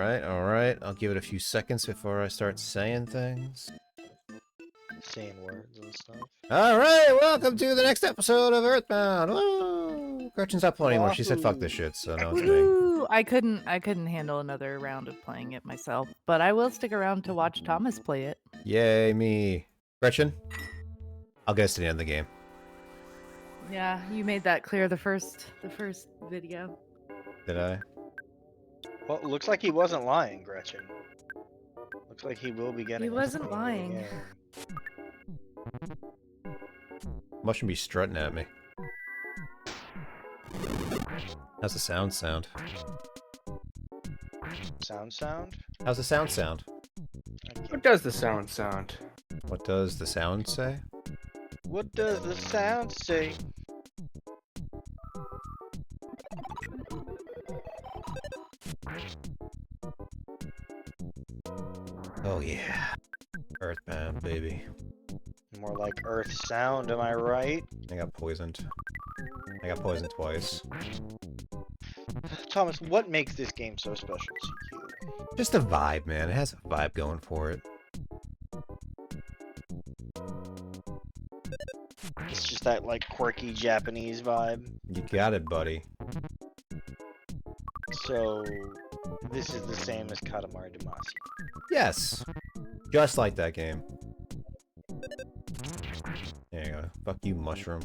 All right. I'll give it a few seconds before I start saying things. Saying words and stuff. All right, welcome to the next episode of Earthbound. Woo! Gretchen's not playing anymore. She said fuck this shit, so now it's me. Woohoo! I couldn't handle another round of playing it myself, but I will stick around to watch Thomas play it. Yay, me. Gretchen, I'll get us to the end of the game. Yeah, you made that clear the first video. Did I? Well, it looks like he wasn't lying, Gretchen. Looks like he will be getting. He wasn't lying. Yeah. Mustn't be strutting at me. How's the sound? Sound? How's the sound? What does the sound? What does the sound say? What does the sound say? Oh yeah. Earthbound, baby. More like Earth sound, am I right? I got poisoned. I got poisoned twice. Thomas, what makes this game so special to you? Just a vibe, man. It has a vibe going for it. It's just that, like, quirky Japanese vibe. You got it, buddy. So, this is the same as Katamari Damacy. Yes! Just like that game. There you go. Fuck you, mushroom.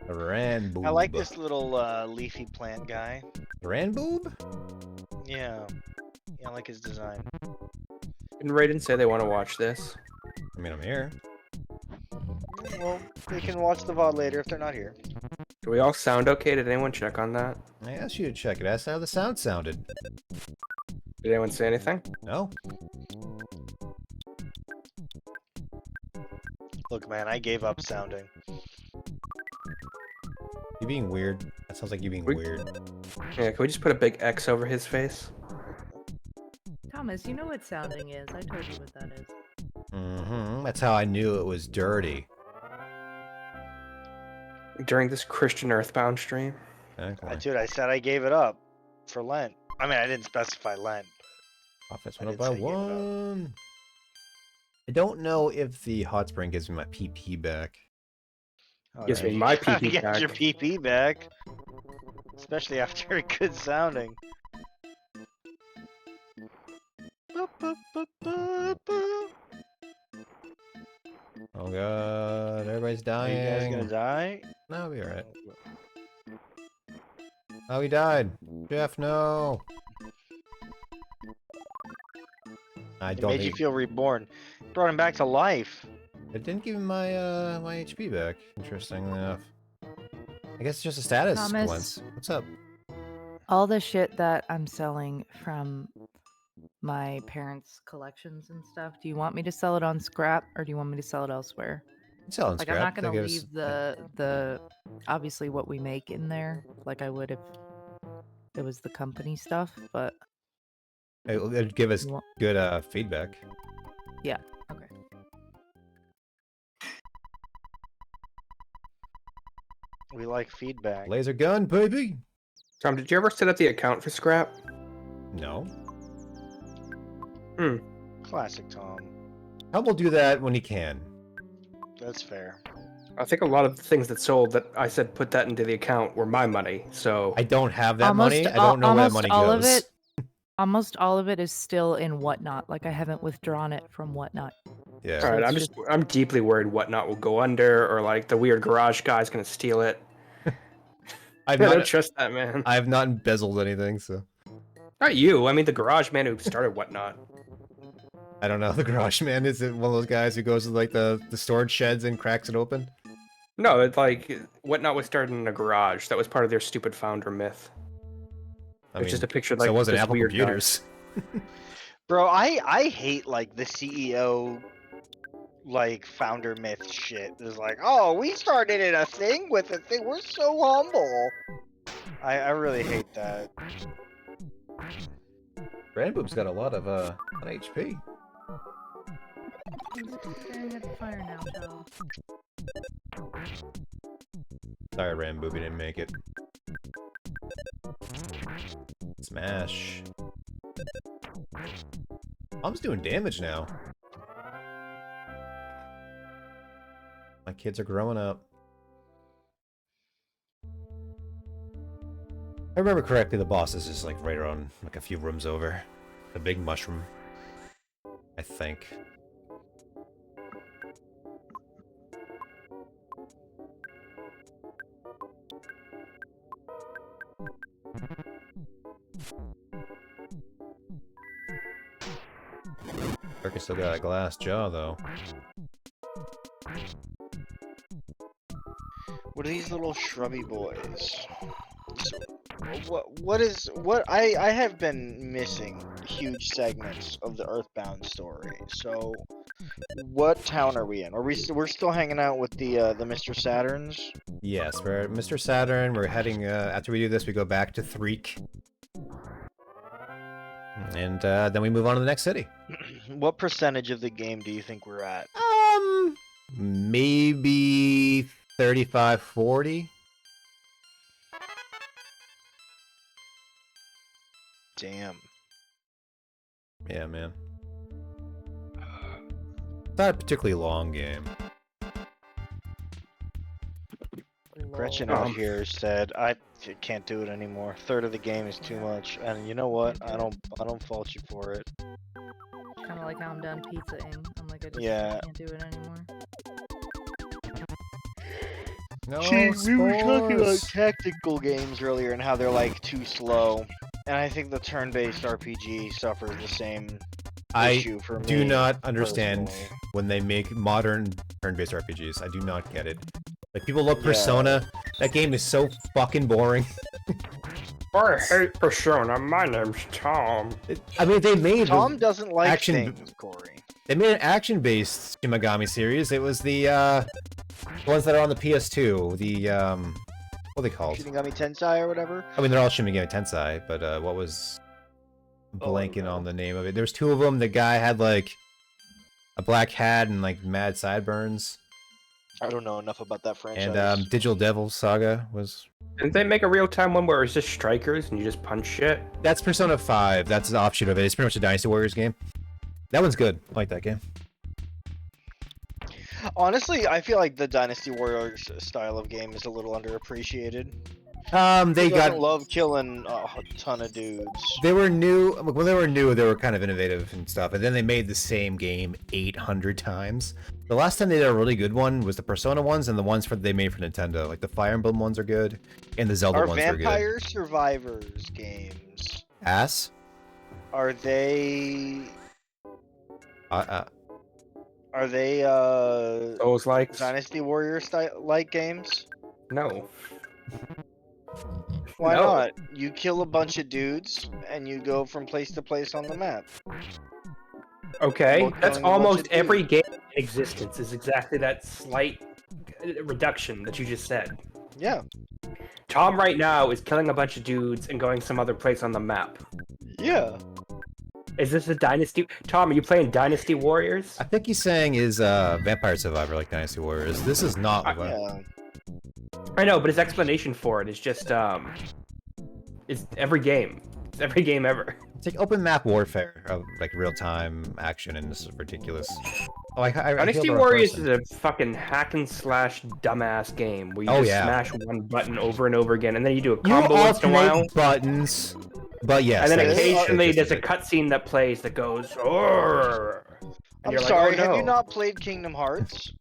Ranboob. I like this little leafy plant guy. Ranboob? Yeah. Yeah, I like his design. Didn't Raiden say they want to watch this? I mean, I'm here. Well, they can watch the VOD later if they're not here. Do we all sound okay? Did anyone check on that? I asked you to check it. Asked how the sound sounded. Did anyone say anything? No? Look, man, I gave up sounding. You being weird? That sounds like you being weird. Yeah, can we just put a big X over his face? Thomas, you know what sounding is. I told you what that is. Mm-hmm. That's how I knew it was dirty. During this Christian Earthbound stream? Exactly. Dude, I said I gave it up for Lent. I mean, I didn't specify Lent. Profits I went up did by say give it up. 1. I don't know if the hot spring gives me my PP back. Oh, Gives yeah, me you my gotta PP get back. your PP back. Especially after a good sounding. Oh god, everybody's Are dying. you guys gonna die? No, I'll be alright. Oh, he died. Jeff, no. I It don't made you think feel reborn. Brought him back to life. it didn't give me my my HP back. Interestingly enough, I guess it's just a status Thomas. glance. What's up? All the shit that I'm selling from my parents' collections and stuff, do you want me to sell it on scrap or do you want me to sell it elsewhere? I'm selling Like, scrap. I'm not gonna That gives- leave the obviously what we make in there, like I would if it was the company stuff, but It'd give us you want- good feedback. yeah, okay. We like feedback. Laser gun, baby. Tom, did you ever set up the account for Scrap? No. Classic Tom. Tom will do that when he can. That's fair. I think a lot of the things that sold that I said put that into the account were my money, so... I don't have that money. I don't know where that money all goes. of it, almost all of it is still in Whatnot. Like I haven't withdrawn it from Whatnot. Yeah. Alright, it's I'm deeply worried Whatnot will go under, or like the weird garage guy's gonna steal it. I've I don't not, trust that, man. I have not embezzled anything, so Not you, I mean the garage man who started Whatnot. I don't know. The garage man is it one of those guys who goes to like the storage sheds and cracks it open? No, it's like Whatnot was started in a garage. That was part of their stupid founder myth. It's just a picture of, like, so it wasn't this Apple weird guy. computers. Bro, I hate like the CEO like founder myth shit. It's like, oh, we started in a thing with a thing. We're so humble. I really hate that. Brandboob's got a lot of HP. I'm staring at the fire now, Joe. Sorry, Rambo, we didn't make it. Smash. Mom's doing damage now. My kids are growing up. I remember correctly, the boss is just like right around, like a few rooms over. The big mushroom. I think. Turkey still got a glass jaw, though. What are these little shrubby boys? I have been missing huge segments of the Earthbound story. So, what town are we in? We're still hanging out with the Mr. Saturns? Yes, we're at Mr. Saturn. We're heading, after we do this, we go back to Threek. And then we move on to the next city. What percentage of the game do you think we're at? Maybe 35, 40. Damn. Yeah, man. It's not a particularly long game. Gretchen out here said, "I can't do it anymore. Third of the game is too much." And you know what? I don't fault you for it. Kind of like how I'm done pizzaing. I'm like, I just Yeah. can't do it anymore. No, We were talking about spores. tactical games earlier and how they're like too slow. And I think the turn-based RPG suffers the same I issue for me. do not understand personally. when they make modern turn-based RPGs. I do not get it. Like, people love Yeah. Persona. That game is so fucking boring. I hate Persona. My name's Tom. I mean, they made Tom doesn't like action- things, Corey. They made an action-based Shin Megami series. It was the ones that are on the PS2. The what are they called? Shinigami Tensei or whatever. I mean, they're all Shin Megami Tensei, but what was blanking on the name of it? There's two of them. The guy had like a black hat and like mad sideburns. I don't know enough about that franchise. And Digital Devil Saga was. Didn't they make a real-time one where it's just strikers and you just punch shit? That's Persona 5. That's an offshoot of it. It's pretty much a Dynasty Warriors game. That one's good. I like that game. Honestly, I feel like the Dynasty Warriors style of game is a little underappreciated. They Who got. doesn't love killing a ton of dudes. They were new. When they were new, they were kind of innovative and stuff. And then they made the same game 800 times. The last time they did a really good one was the Persona ones and the ones they made for Nintendo. Like the Fire Emblem ones are good, and the Zelda Are ones are good. Vampire Survivors games? Ass. Are they? Are they Those likes? Dynasty Warrior style like games? No. Why No. not? You kill a bunch of dudes and you go from place to place on the map. Okay, Well, that's killing a bunch almost of every game in existence is exactly that slight reduction that you just said. Yeah. Tom right now is killing a bunch of dudes and going some other place on the map. Yeah. Is this a Dynasty? Tom, are you playing Dynasty Warriors? I think he's saying is Vampire Survivor like Dynasty Warriors. This is not. Yeah. I know, but his explanation for it is just it's every game. It's every game ever. It's like open map warfare of like real time action, and this is ridiculous. Oh, I Dynasty healed the wrong Warriors person. is a fucking hack and slash dumbass game where you Oh, just yeah. smash one button over and over again, and then you do a You combo once in a while. alternate buttons, but yes. And then that is occasionally there's a interesting. cutscene that plays that goes, "Roar," and I'm you're like, sorry, "Oh, have you no." not played Kingdom Hearts?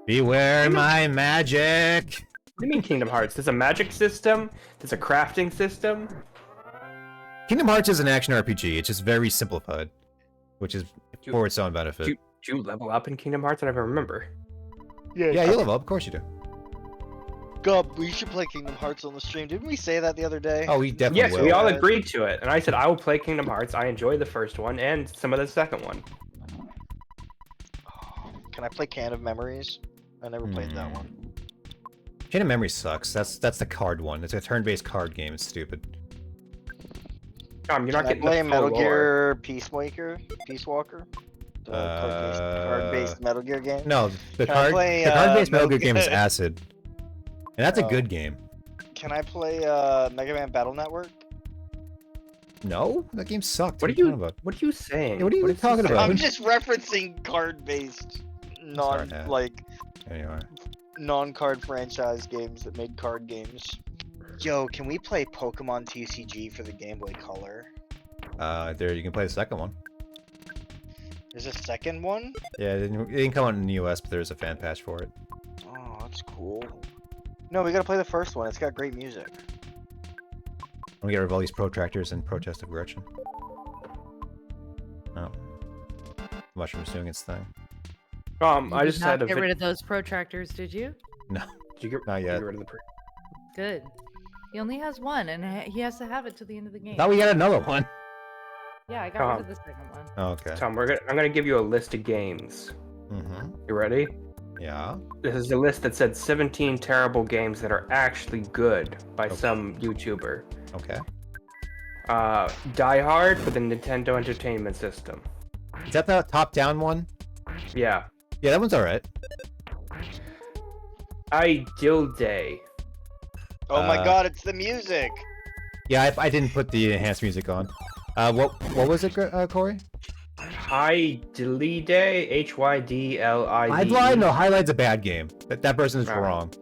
Beware my magic. What do you mean Kingdom Hearts? There's a magic system, there's a crafting system. Kingdom Hearts is an action RPG. It's just very simplified, which is You- for its own benefit. Do you level up in Kingdom Hearts? I don't even remember. Yeah, you level up. Of course you do. Gub, we should play Kingdom Hearts on the stream. Didn't we say that the other day? Oh, we definitely Yes, will. we all Yeah. agreed to it, and I said I will play Kingdom Hearts. I enjoy the first one and some of the second one. Can I play Can of Memories? I never played that one. Chain of Memory sucks. That's the card one. It's a turn-based card game. It's stupid. Tom, you're not Can I getting play the full Metal lore. Gear Peace Walker? The card-based Metal Gear game? No, the Can I play, card-based Metal Metal Gear game is Gear- acid. And that's a Oh. good game. Can I play Mega Man Battle Network? No, that game sucked. What are talking you? about? What are you saying? Yeah, what are you is he talking saying? about? I'm just referencing card-based, Sorry, Hat. Anyway. non-card franchise games that made card games. Yo, can we play Pokemon TCG for the Game Boy Color? There you can play the second one. There's a second one? Yeah, it didn't come out in the US, but there's a fan patch for it. Oh, that's cool. No, we gotta play the first one. It's got great music. I'm gonna get rid of all these protractors in protest of Gretchen. Oh. Mushroom's doing its thing. I You did just not had a get rid of those protractors, did you? No. Did you get, Not did you yet. get rid of the Good. He only has one, and he has to have it to the end of the game. Now we got another one. Yeah, I got rid of the second one. Oh, okay. Tom, I'm gonna give you a list of games. Mm-hmm. You ready? Yeah. This is a list that said 17 terrible games that are actually good by some YouTuber. Okay. Die Hard for the Nintendo Entertainment System. Is that the top-down one? Yeah. Yeah, that one's alright. Ideal Day. Oh my god, it's the music! Yeah, I didn't put the enhanced music on. What was it, Corey? Hydli Day. Hydli. Highlight? No, Highlight's a bad game. That person is wrong.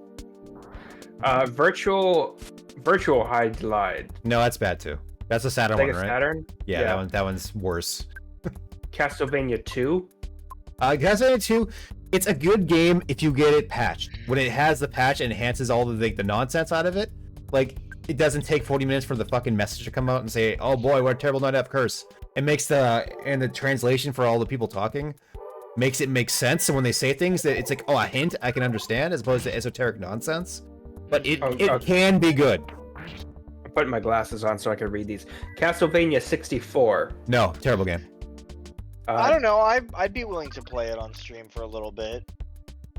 Virtual Hydli. No, that's bad too. That's a Saturn one, Sega right? Saturn. Yeah, that one's worse. Castlevania 2. Castlevania 2, it's a good game if you get it patched. When it has the patch, it enhances all the nonsense out of it. Like, it doesn't take 40 minutes for the fucking message to come out and say, oh boy, what a terrible night of curse. It makes the translation for all the people talking makes it make sense. So when they say things, that it's like, oh, a hint I can understand, as opposed to esoteric nonsense. But it can be good. I'm putting my glasses on so I can read these. Castlevania 64. No, terrible game. I don't know, I'd be willing to play it on stream for a little bit.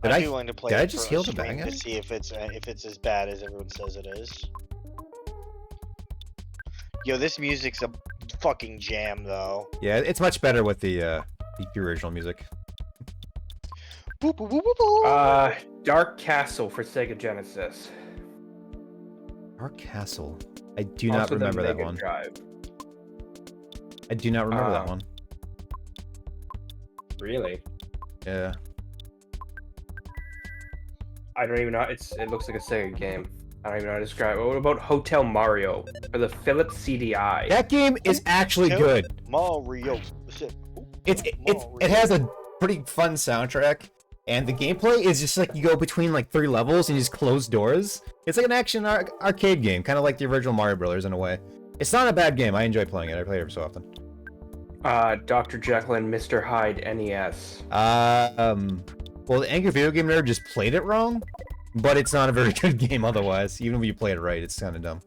I'd be willing to play did I it just for a heal the stream bang to it? see if it's as bad as everyone says it is. Yo, this music's a fucking jam, though. Yeah, it's much better with the original music. Boop, boop, boop, boop, boop. Dark Castle for Sega Genesis. Dark Castle. I do not Also the remember that Mega one. Drive. I do not remember that one. Really? Yeah. I don't even know. It looks like a Sega game. I don't even know how to describe it. What about Hotel Mario for the Philips CDI? That game is actually good. Mario. It has a pretty fun soundtrack, and the gameplay is just like you go between like 3 levels and you just close doors. It's like an action arcade game, kind of like the original Mario Brothers in a way. It's not a bad game. I enjoy playing it. I play it every so often. Dr. Jekyll and Mr. Hyde NES. Well, the Angry Video Game Nerd just played it wrong, but it's not a very good game otherwise. Even if you play it right, it's kind of dumb.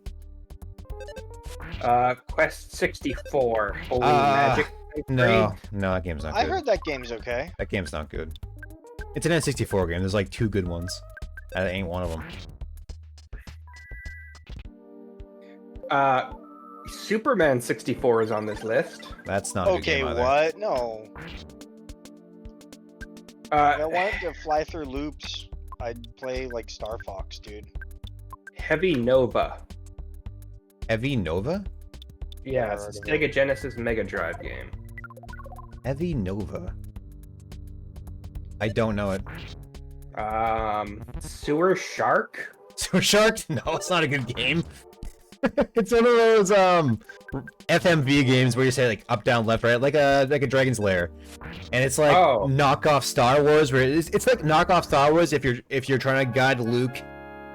Quest 64. Holy Magic. No, that game's not good. I heard that game's okay. That game's not good. It's an N64 game. There's like 2 good ones. That ain't one of them. Superman 64 is on this list. That's not a good game either. What? No. If I wanted to fly through loops, I'd play like Star Fox, dude. Heavy Nova. Heavy Nova? Yeah, it's a Sega Genesis Mega Drive game. Heavy Nova. I don't know it. Sewer Shark? Sewer Shark? No, it's not a good game. It's one of those FMV games where you say like up, down, left, right, like a Dragon's Lair, and it's like knockoff Star Wars. Where it's like knockoff Star Wars if you're trying to guide Luke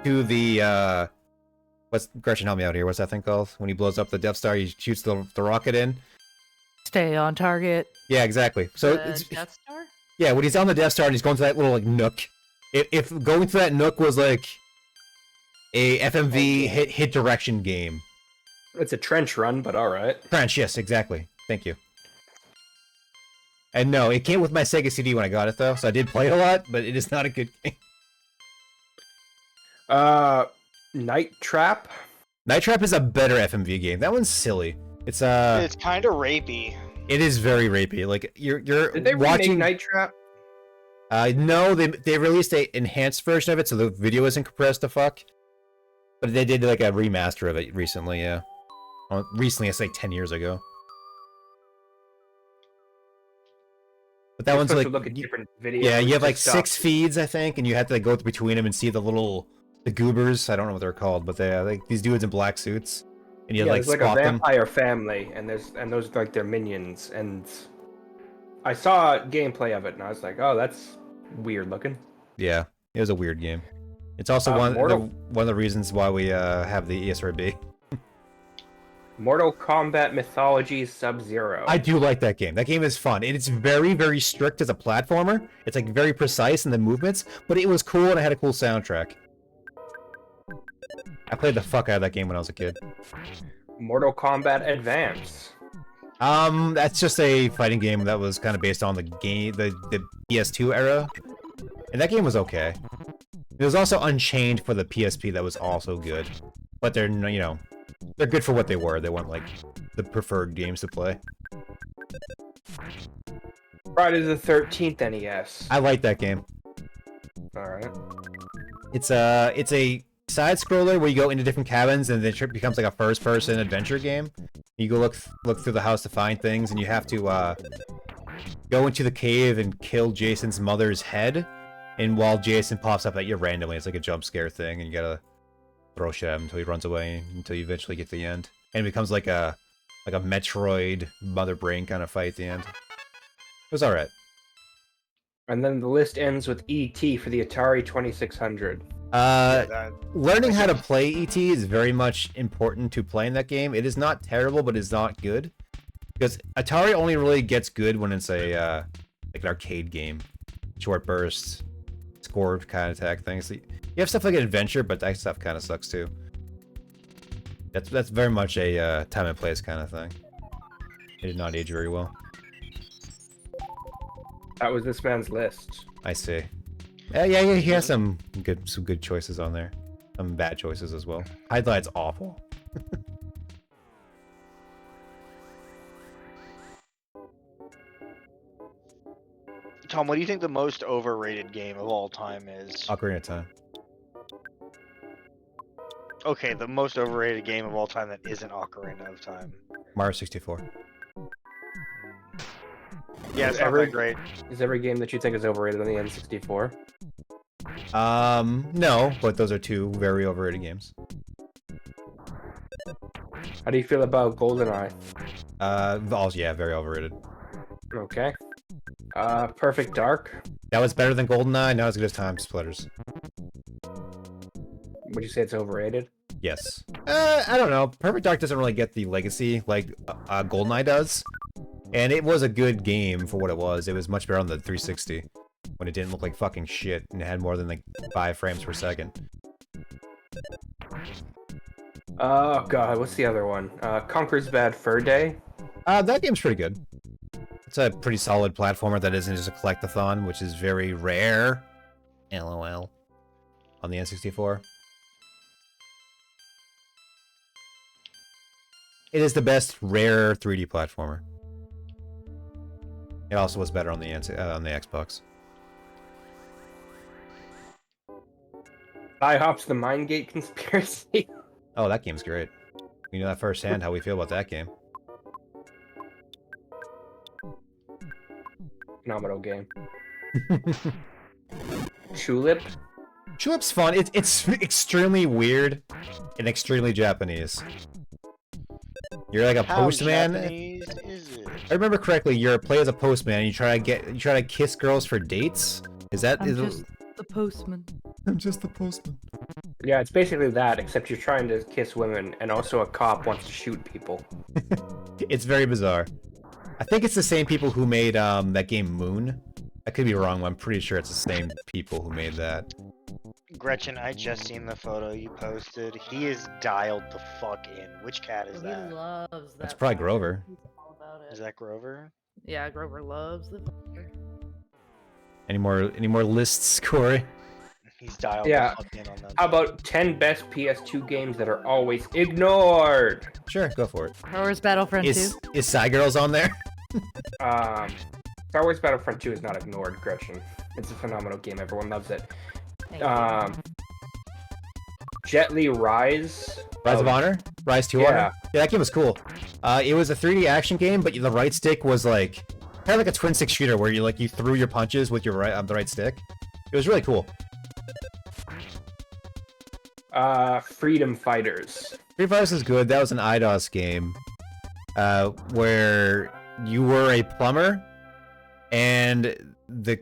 to the what's Gretchen, help me out here. What's that thing called? When he blows up the Death Star, he shoots the rocket in. Stay on target. Yeah, exactly. So The it's Death Star? yeah, when he's on the Death Star and he's going to that little like nook. If going to that nook was like a FMV hit direction game. It's a trench run, but alright. Trench, yes, exactly. Thank you. And no, it came with my Sega CD when I got it though, so I did play it a lot, but it is not a good game. Night Trap? Night Trap is a better FMV game. That one's silly. It's It's kind of rapey. it is very rapey. Like you're Did they watching remake Night Trap? No, they released a enhanced version of it, so the video isn't compressed to fuck. But they did like a remaster of it recently, yeah. Recently, it's like 10 years ago. But that You're one's supposed like, to look at different videos. yeah, you have to like stop. 6 feeds, I think, and you have to like, go between them and see the goobers. I don't know what they're called, but they like these dudes in black suits, and you Yeah, like there's like a spot them. vampire family, and those are like their minions. And I saw gameplay of it, and I was like, oh, that's weird looking. Yeah, it was a weird game. It's also one of the reasons why we have the ESRB. Mortal Kombat Mythology Sub-Zero. I do like that game. That game is fun. It's very, very strict as a platformer. It's like very precise in the movements, but it was cool and it had a cool soundtrack. I played the fuck out of that game when I was a kid. Mortal Kombat Advance. That's just a fighting game that was kind of based on the PS2 era, and that game was okay. It was also Unchained for the PSP that was also good, but they're they're good for what they were. They weren't like the preferred games to play. Friday the 13th NES. I like that game. All right. It's a side scroller where you go into different cabins and it becomes like a first person adventure game. You go look through the house to find things, and you have to go into the cave and kill Jason's mother's head. And while Jason pops up at you randomly, it's like a jump scare thing, and you gotta throw shit at him until he runs away, until you eventually get to the end. And it becomes like a Metroid Mother Brain kind of fight at the end. It was alright. And then the list ends with E.T. for the Atari 2600. Learning how to play E.T. is very much important to playing that game. It is not terrible, but it's not good. Because Atari only really gets good when it's a like an arcade game. Short bursts, score kind of attack things. You have stuff like an adventure, but that stuff kind of sucks too. That's very much a time and place kind of thing. It did not age very well. That was this man's list. I see. Yeah, he has some good choices on there. Some bad choices as well. Highlight's awful. Tom, what do you think the most overrated game of all time is? Ocarina of Time. Okay, the most overrated game of all time that isn't Ocarina of Time. Mario 64. Yeah, it's not that great. Is every game that you think is overrated on the N64? No, but those are two very overrated games. How do you feel about GoldenEye? Also, yeah, very overrated. Okay. Perfect Dark. That was better than GoldenEye, not as good as Time Splitters. Would you say it's overrated? Yes. I don't know. Perfect Dark doesn't really get the legacy like GoldenEye does. And it was a good game for what it was. It was much better on the 360. When it didn't look like fucking shit and it had more than like 5 frames per second. Oh god, what's the other one? Conker's Bad Fur Day? That game's pretty good. It's a pretty solid platformer that isn't just a collectathon, which is very rare. LOL. On the N64. It is the best rare 3D platformer. It also was better on the Xbox. IHOP's The Mindgate Conspiracy. Oh, that game's great. We know that firsthand how we feel about that game. Phenomenal game. Tulip? Tulip's fun. It's extremely weird and extremely Japanese. You're like a How postman. Japanese is it? I remember correctly, you play as a postman and you try to kiss girls for dates? Is that I'm just the postman. I'm just the postman. Yeah, it's basically that, except you're trying to kiss women, and also a cop wants to shoot people. It's very bizarre. I think it's the same people who made that game Moon. I could be wrong, but I'm pretty sure it's the same people who made that. Gretchen, I just seen the photo you posted. He is dialed the fuck in. Which cat is He that? loves that. That's probably Grover. He's all about it. Is that Grover? Yeah, Grover loves the. Any more lists, Corey? He's dialed Yeah. the fuck in on that. How about 10 best PS2 games that are always ignored? Sure, go for it. Star Wars Battlefront 2. Is Side Girls on there? Star Wars Battlefront 2 is not ignored, Gretchen. It's a phenomenal game. Everyone loves it. Thank you. Jet Li Rise. Rise of Honor? Rise to Yeah. Honor? Yeah, that game was cool. It was a 3D action game, but the right stick was like kind of like a twin stick shooter where you threw your punches with your the right stick. It was really cool. Freedom Fighters. Free Fighters is good. That was an IDOS game where you were a plumber and the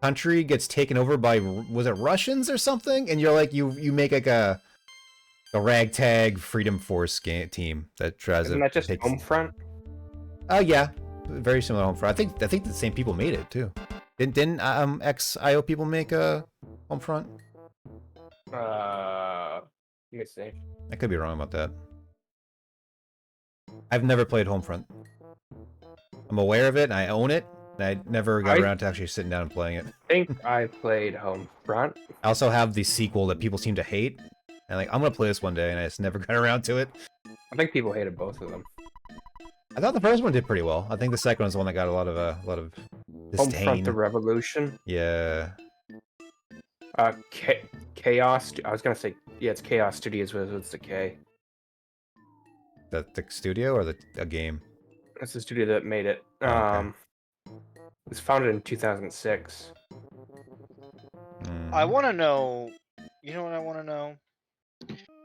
country gets taken over by, was it Russians or something? And you're like, you make like a ragtag Freedom Force team that tries Isn't to that just take... Homefront? Oh yeah, very similar to Homefront. I think the same people made it too. Didn't ex-IO people make Homefront? Let me see. I could be wrong about that. I've never played Homefront. I'm aware of it, and I own it, and I never got around to actually sitting down and playing it. I think I played Homefront. I also have the sequel that people seem to hate, and like, I'm gonna play this one day, and I just never got around to it. I think people hated both of them. I thought the first one did pretty well. I think the second one's the one that got a lot of disdain. Homefront: The Revolution. Yeah. Chaos. I was gonna say, yeah, it's Chaos Studios, but it's the K. The studio or a game? That's the studio that made it. Okay. It was founded in 2006. I want to know. You know what I want to know?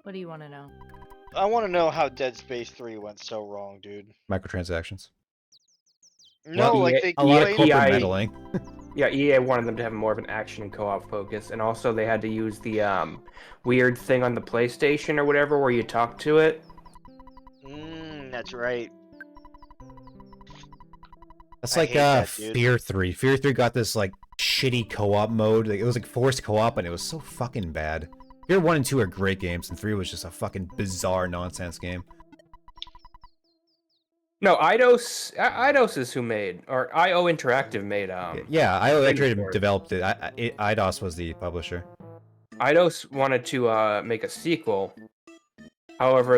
What do you want to know? I want to know how Dead Space 3 went so wrong, dude. Microtransactions. No, Well, like they A lot of played- corporate EA meddling. Yeah, EA wanted them to have more of an action and co-op focus, and also they had to use the weird thing on the PlayStation or whatever where you talk to it. That's right. That's I like hate that, dude. Fear 3. Fear 3 got this like shitty co-op mode. Like, it was like forced co-op, and it was so fucking bad. Fear 1 and 2 are great games, and 3 was just a fucking bizarre nonsense game. No, Eidos is who made, or IO Interactive made. Yeah, IO Thing Interactive for it. developed it. IDOS was the publisher. Eidos wanted to make a sequel. However,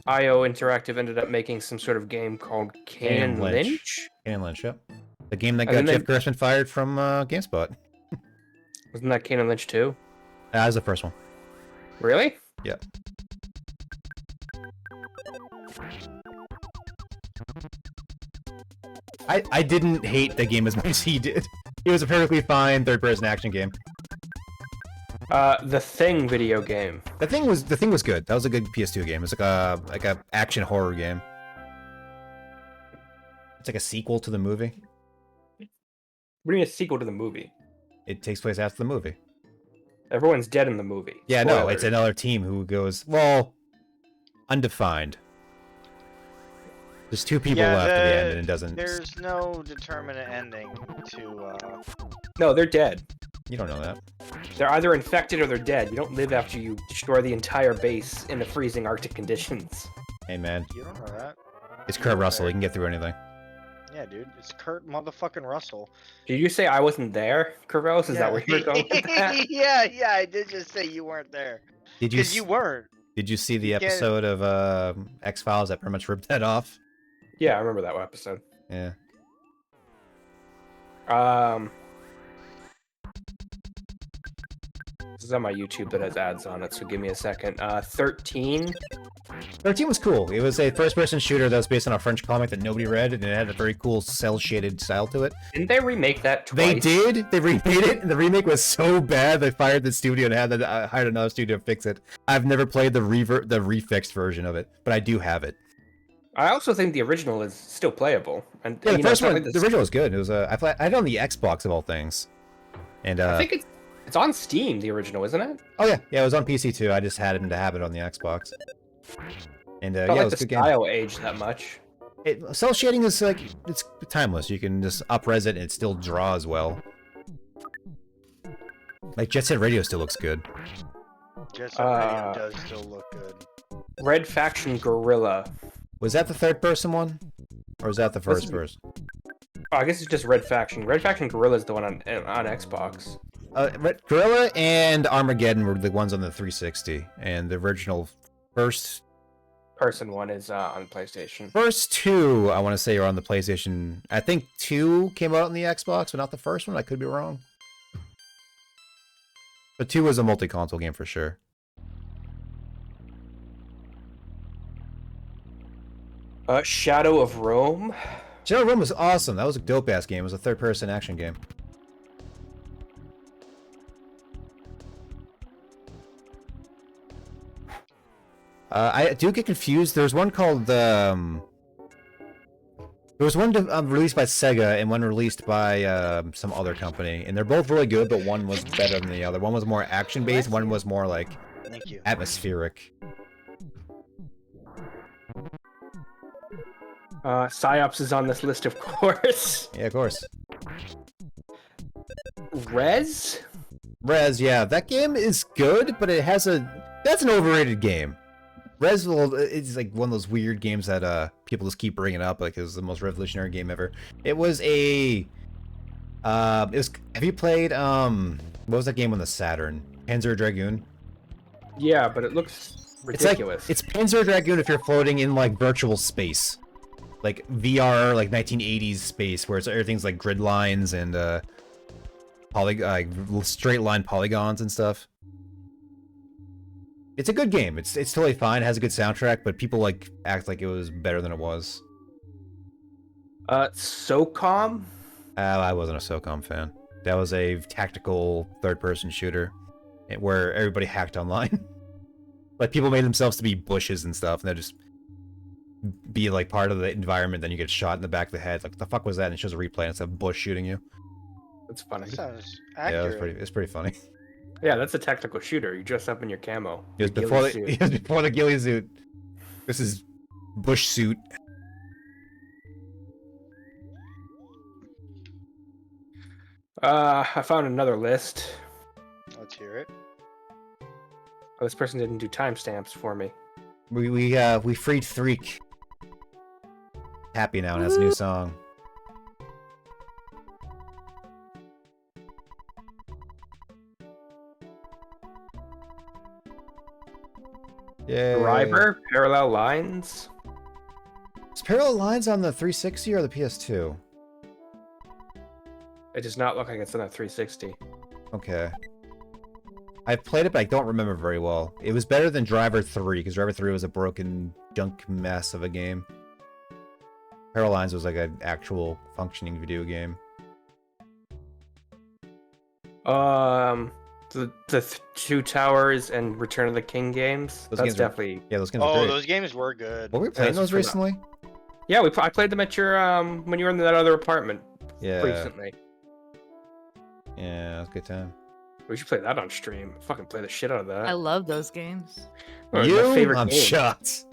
IO Interactive ended up making some sort of game called Kane and Lynch. Kane and Lynch, yep. The game that And got then Jeff Gerstmann fired from GameSpot. Wasn't that Kane and Lynch 2? That was the first one. Really? Yeah. I didn't hate the game as much as he did. It was a perfectly fine third-person action game. The Thing video game. The thing was good. That was a good PS2 game. It was like a action horror game. It's like a sequel to the movie. What do you mean a sequel to the movie? It takes place after the movie. Everyone's dead in the movie. Yeah, no, Spoilers. it's another team who goes, well, undefined. There's two people left at the end, and it doesn't... There's no determinate ending to. No, they're dead. You don't know that. They're either infected or they're dead. You don't live after you destroy the entire base in the freezing Arctic conditions. Hey, man. You don't know that. It's Kurt Russell. He can get through anything. Yeah, dude. It's Kurt motherfucking Russell. Did you say I wasn't there, Carlos? Is that where you were going with that? yeah, I did just say you weren't there. Did you? Because you weren't. Did you see the You get- episode of X-Files that pretty much ripped that off? Yeah, I remember that episode. Yeah. This is on my YouTube that has ads on it, so give me a second. 13. 13 was cool. It was a first-person shooter that was based on a French comic that nobody read, and it had a very cool cell-shaded style to it. Didn't they remake that twice? They did. They remade it, and the remake was so bad they fired the studio and hired another studio to fix it. I've never played the refixed version of it, but I do have it. I also think the original is still playable. And Yeah, the you know, first it's not one, like the original was good. It was I had it on the Xbox of all things, and I think it's on Steam. The original, isn't it? oh yeah, it was on PC too. I just happened to have it on the Xbox, and Not yeah, like it was the a good game. style aged that much. Cell shading is like it's timeless. You can just up-res it and it still draws well. Like Jet Set Radio still looks good. Jet Set Radio does still look good. Red Faction Gorilla. Was that the third-person one, or was that the Wasn't- first-person? Oh, I guess it's just Red Faction. Red Faction Gorilla is the one on Xbox. Gorilla and Armageddon were the ones on the 360, and the original first Person one is on PlayStation. two, I want to say, are on the PlayStation. I think 2 came out on the Xbox, but not the first one. I could be wrong. But 2 was a multi-console game for sure. Shadow of Rome. Shadow of Rome was awesome. That was a dope-ass game. It was a third-person action game. I do get confused. There's one called there was one released by Sega and one released by some other company, and they're both really good, but one was better than the other. One was more action-based, one was more like Thank you. atmospheric. Psyops is on this list, of course. Yeah, of course. Rez? Rez, yeah, that game is good, but it has that's an overrated game. Rez is like one of those weird games that people just keep bringing up, like it was the most revolutionary game ever. It was a have you played what was that game on the Saturn? Panzer Dragoon? Yeah, but it looks ridiculous. It's Panzer Dragoon if you're floating in like virtual space. Like VR, like 1980s space, where everything's like grid lines and straight line polygons and stuff. It's a good game. It's totally fine. It has a good soundtrack, but people like act like it was better than it was. SOCOM? I wasn't a SOCOM fan. That was a tactical third-person shooter where everybody hacked online. Like people made themselves to be bushes and stuff, and they just be like part of the environment. Then you get shot in the back of the head. Like, what the fuck was that? And it shows a replay, and it's a bush shooting you. That's funny. That sounds Yeah, accurate. it's pretty funny. Yeah, that's a tactical shooter. You dress up in your camo. It was Your before ghillie suit. it was before the ghillie suit. This is bush suit. I found another list. Let's hear it. Oh, this person didn't do timestamps for me. We freed Freak. Happy now and has a new song. Yeah. Driver, Parallel Lines. Is Parallel Lines on the 360 or the PS2? It does not look like it's on a 360. Okay. I've played it, but I don't remember very well. It was better than Driver 3, because Driver 3 was a broken junk mess of a game. Parallel Lines was like an actual functioning video game. The Two Towers and Return of the King games. Those That's games are- definitely. Yeah, those games are Oh, great. those games were good. Were we playing That's those for that. recently? Yeah, I played them at your when you were in that other apartment Yeah. recently. Yeah, that was a good time. We should play that on stream. Fucking play the shit out of that. I love those games. One of You? my favorite I'm games. shocked.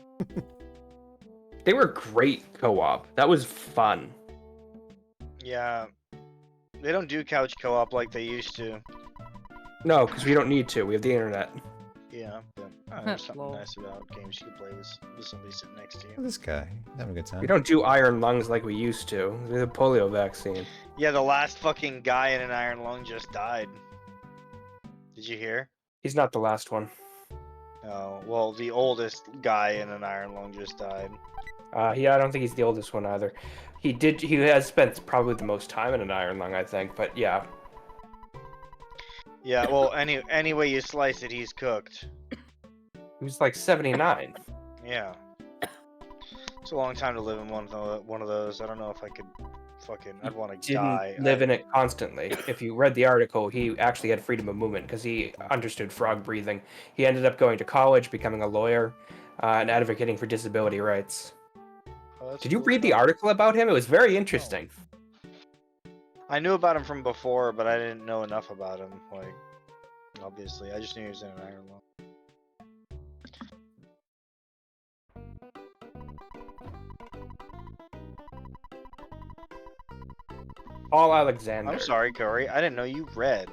They were great co-op. That was fun. Yeah. They don't do couch co-op like they used to. No, because we don't need to. We have the internet. Yeah, but there's something Lol. nice about games you can play with somebody sitting next to you. This guy having a good time. We don't do iron lungs like we used to. We have the polio vaccine. Yeah, the last fucking guy in an iron lung just died. Did you hear? He's not the last one. Oh, well, the oldest guy in an iron lung just died. Yeah, I don't think he's the oldest one either. He has spent probably the most time in an iron lung, I think. But yeah, Yeah, well, any way you slice it, he's cooked. he was like 79. Yeah. It's a long time to live in one of those. I don't know if I could I'd want to Didn't die. live in it constantly. If you read the article, he actually had freedom of movement because he understood frog breathing. He ended up going to college, becoming a lawyer, and advocating for disability rights. Oh, that's Did you cool. read the article about him? It was very interesting. I knew about him from before, but I didn't know enough about him. Like, obviously, I just knew he was in an iron lung. Paul Alexander. I'm sorry, Corey. I didn't know you read.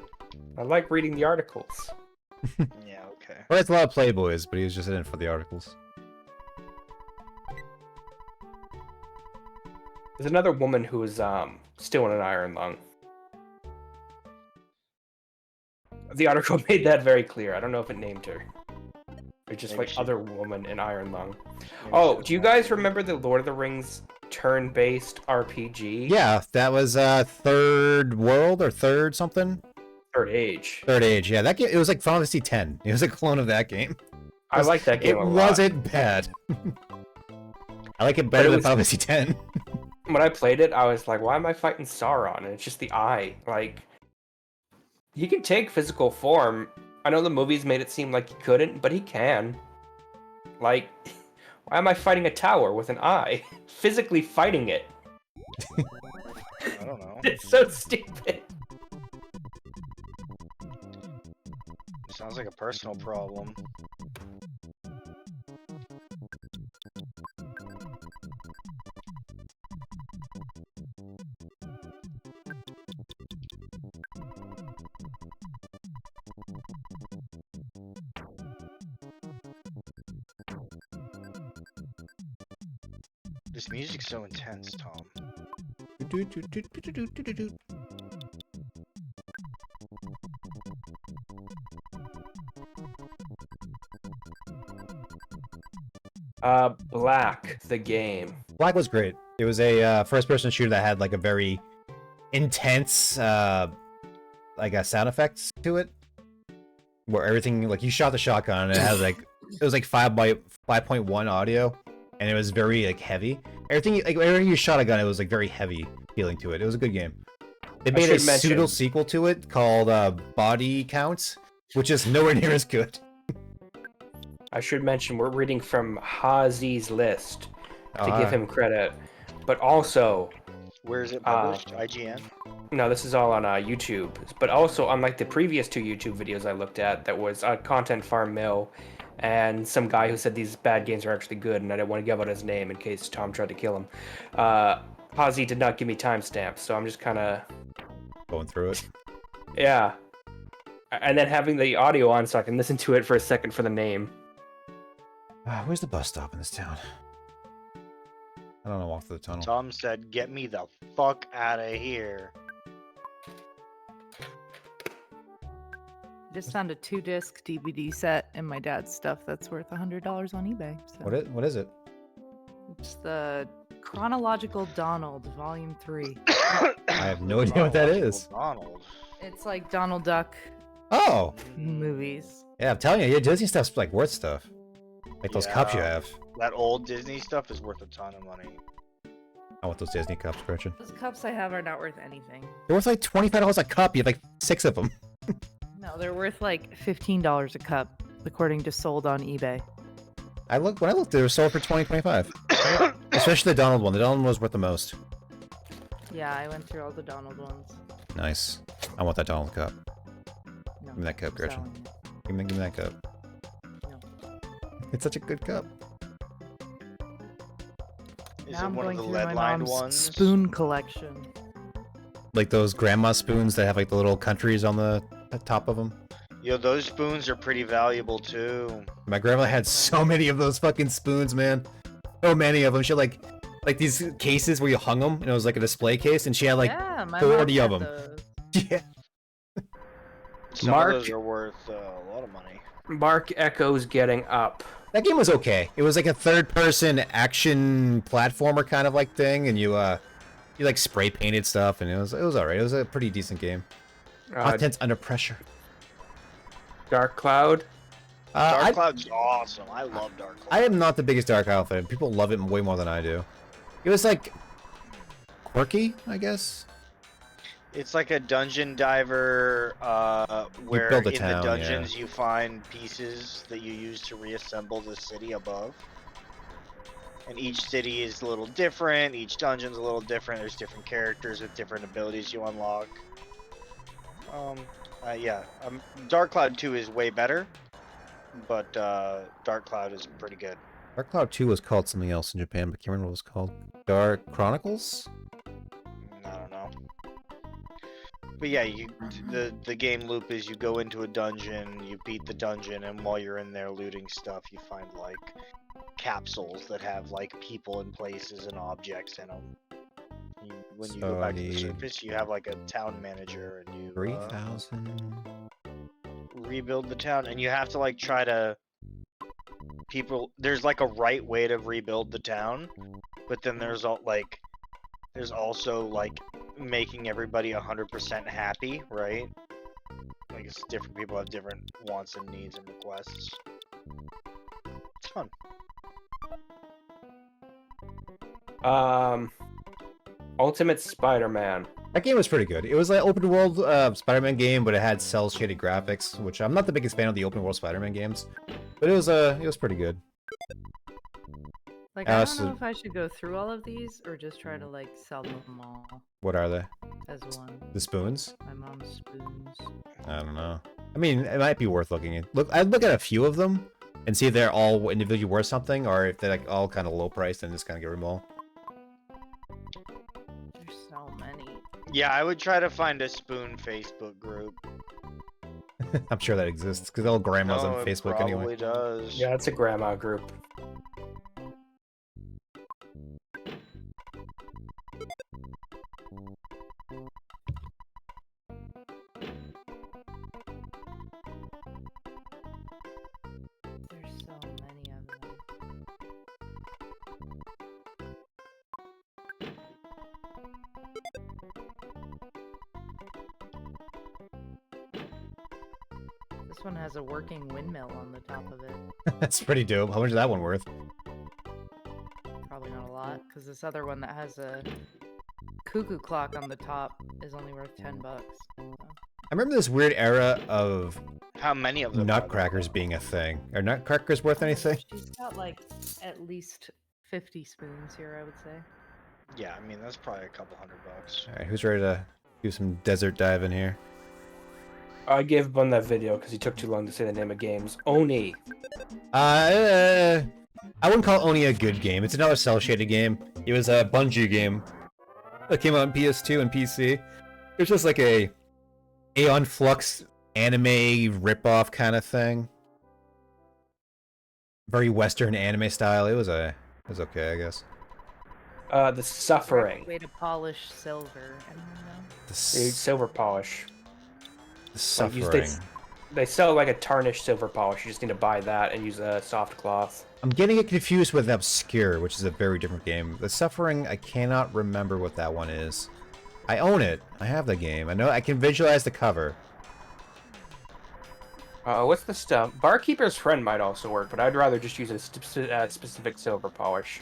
I like reading the articles. Yeah, okay. Well, it's a lot of Playboys, but he was just in it for the articles. There's another woman who is still in an iron lung. The article made that very clear. I don't know if it named her. It's just Maybe like she- other woman in iron lung. Maybe Oh, she was do you not guys reading. remember the Lord of the Rings turn-based RPG? Yeah, that was third world or third something. Third Age. Third Age, yeah, that game. It was like Final Fantasy X. It was a clone of that game. I like that game It a lot. wasn't bad. I like it better than Final Fantasy X. When I played it, I was like, why am I fighting Sauron? And it's just the eye. Like, he can take physical form. I know the movies made it seem like he couldn't, but he can. Like, why am I fighting a tower with an eye? Physically fighting it. I don't know. It's so stupid. Sounds like a personal problem. This music's so intense, Tom. Black, the game. Black was great. It was a first-person shooter that had like a very intense, like sound effects to it, where everything like you shot the shotgun and it had like it was like 5.1 audio, and it was very like heavy. Everything like whenever you shot a gun, it was like very heavy feeling to it. It was a good game. They made a pseudo sequel to it called Body Count, which is nowhere near as good. I should mention we're reading from Hazi's list to give him credit, but also Where is it published? IGN? no, this is all on YouTube. But also, unlike the previous 2 YouTube videos I looked at, that was Content Farm Mill and some guy who said these bad games are actually good, and I didn't want to give out his name in case Tom tried to kill him. Hazi did not give me timestamps, so I'm just kind of going through it. Yeah, and then having the audio on so I can listen to it for a second for the name. Where's the bus stop in this town? I don't know. Walk through the tunnel. Tom said, "Get me the fuck out of here." Just found a 2-disc DVD set and my dad's stuff that's worth $100 on eBay. So. What is it? It's the Chronological Donald, Volume 3. I have no idea what that is. Donald. It's like Donald Duck Oh! movies. Yeah, I'm telling you, your Disney stuff's like worth stuff. Like those cups you have. That old Disney stuff is worth a ton of money. I want those Disney cups, Gretchen. Those cups I have are not worth anything. They're worth like $25 a cup. You have like 6 of them. No, they're worth like $15 a cup, according to sold on eBay. When I looked, they were sold for $20.25. Especially the Donald one. The Donald one was worth the most. Yeah, I went through all the Donald ones. Nice. I want that Donald cup. No, Give me that cup, I'm Gretchen. selling it. Give me that cup. No. It's such a good cup. Is Now it I'm one of going the through my lead-lined mom's ones? spoon collection. Like those grandma spoons that have like the little countries on the top of them. Yo, those spoons are pretty valuable too. My grandma had so many of those fucking spoons, man. So many of them. She had like these cases where you hung them, and it was like a display case, and she had like yeah, my 40 mom of had them. those. Yeah. Some Mark- of those are worth a lot of money. Mark echoes getting up. That game was okay. It was like a third-person action platformer kind of like thing, and you like spray painted stuff, and it was alright. It was a pretty decent game. Content's under pressure. Dark Cloud. Dark Cloud's awesome. I love Dark Cloud. I am not the biggest Dark Cloud fan. People love it way more than I do. It was like quirky, I guess. It's like a dungeon diver, where build a in town, the dungeons you find pieces that you use to reassemble the city above. And each city is a little different, each dungeon's a little different, there's different characters with different abilities you unlock. Yeah, Dark Cloud 2 is way better, but Dark Cloud is pretty good. Dark Cloud 2 was called something else in Japan, but I can't remember what it was called. Dark Chronicles? I don't know. But yeah, the game loop is you go into a dungeon, you beat the dungeon, and while you're in there looting stuff, you find like capsules that have like people and places and objects in them. When you go back to the surface, you have like a town manager, and you 3,000. rebuild the town, and you have to like try to there's like a right way to rebuild the town, but then there's also like making everybody 100% happy, right? it's different people have different wants and needs and requests. It's fun. Ultimate Spider-Man. That game was pretty good. It was like open world Spider-Man game, but it had cell shaded graphics, which I'm not the biggest fan of the open world Spider-Man games, but it was pretty good. Like, I don't know if I should go through all of these or just try to like sell them all What are they? as one. The spoons? My mom's spoons. I don't know. I mean, it might be worth looking at. I'd look at a few of them and see if they're all individually worth something, or if they're like all kind of low priced and just kind of get rid of them all. There's so many. Yeah, I would try to find a spoon Facebook group. I'm sure that exists because all grandmas Oh, on it Facebook probably anyway. does. Yeah, it's a grandma group. There's so many of them. This one has a working windmill on the top of it. That's pretty dope. How much is that one worth? Probably not a lot, because this other one that has a cuckoo clock on the top is only worth $10. So. I remember this weird era of How many of them? nutcrackers being a thing. Are nutcrackers worth anything? She's got like at least 50 spoons here, I would say. Yeah, I mean that's probably a couple $100. All right, who's ready to do some desert diving here? I gave up on that video because he took too long to say the name of games. Oni. I wouldn't call Oni a good game. It's another cel-shaded game. It was a Bungie game that came out on PS2 and PC. It was just like a Aeon Flux anime ripoff kind of thing. Very Western anime style. It was okay, I guess. The Suffering. Way to polish silver. Anyone know? The Silver polish. Suffering. They sell like a tarnished silver polish. You just need to buy that and use a soft cloth. I'm getting it confused with Obscure, which is a very different game. The Suffering, I cannot remember what that one is. I own it. I have the game. I know I can visualize the cover. What's the stuff? Barkeeper's Friend might also work, but I'd rather just use a specific silver polish.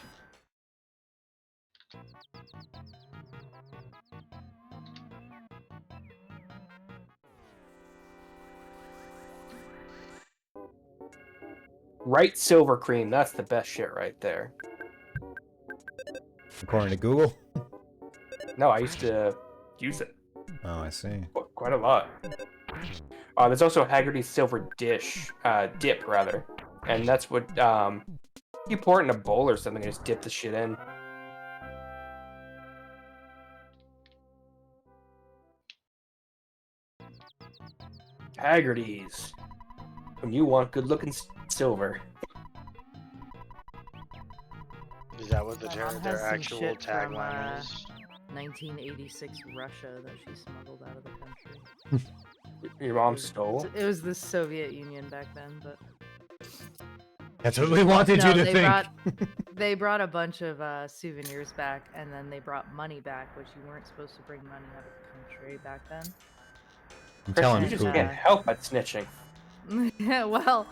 Right silver cream, that's the best shit right there. According to Google. No, I used to use it Oh, I see. quite a lot. There's also Haggerty's Silver Dip rather. And that's what, you pour it in a bowl or something and just dip the shit in. Haggerty's. When you want good looking silver. Is that what My mom has their some actual shit from, tagline is? 1986 Russia that she smuggled out of the country. Your mom stole? It was the Soviet Union back then, but That's what we wanted you to they think. they brought a bunch of souvenirs back, and then they brought money back, which you weren't supposed to bring money out of the country back then. I'm telling You you, just Google. can't help but snitching. Yeah, well,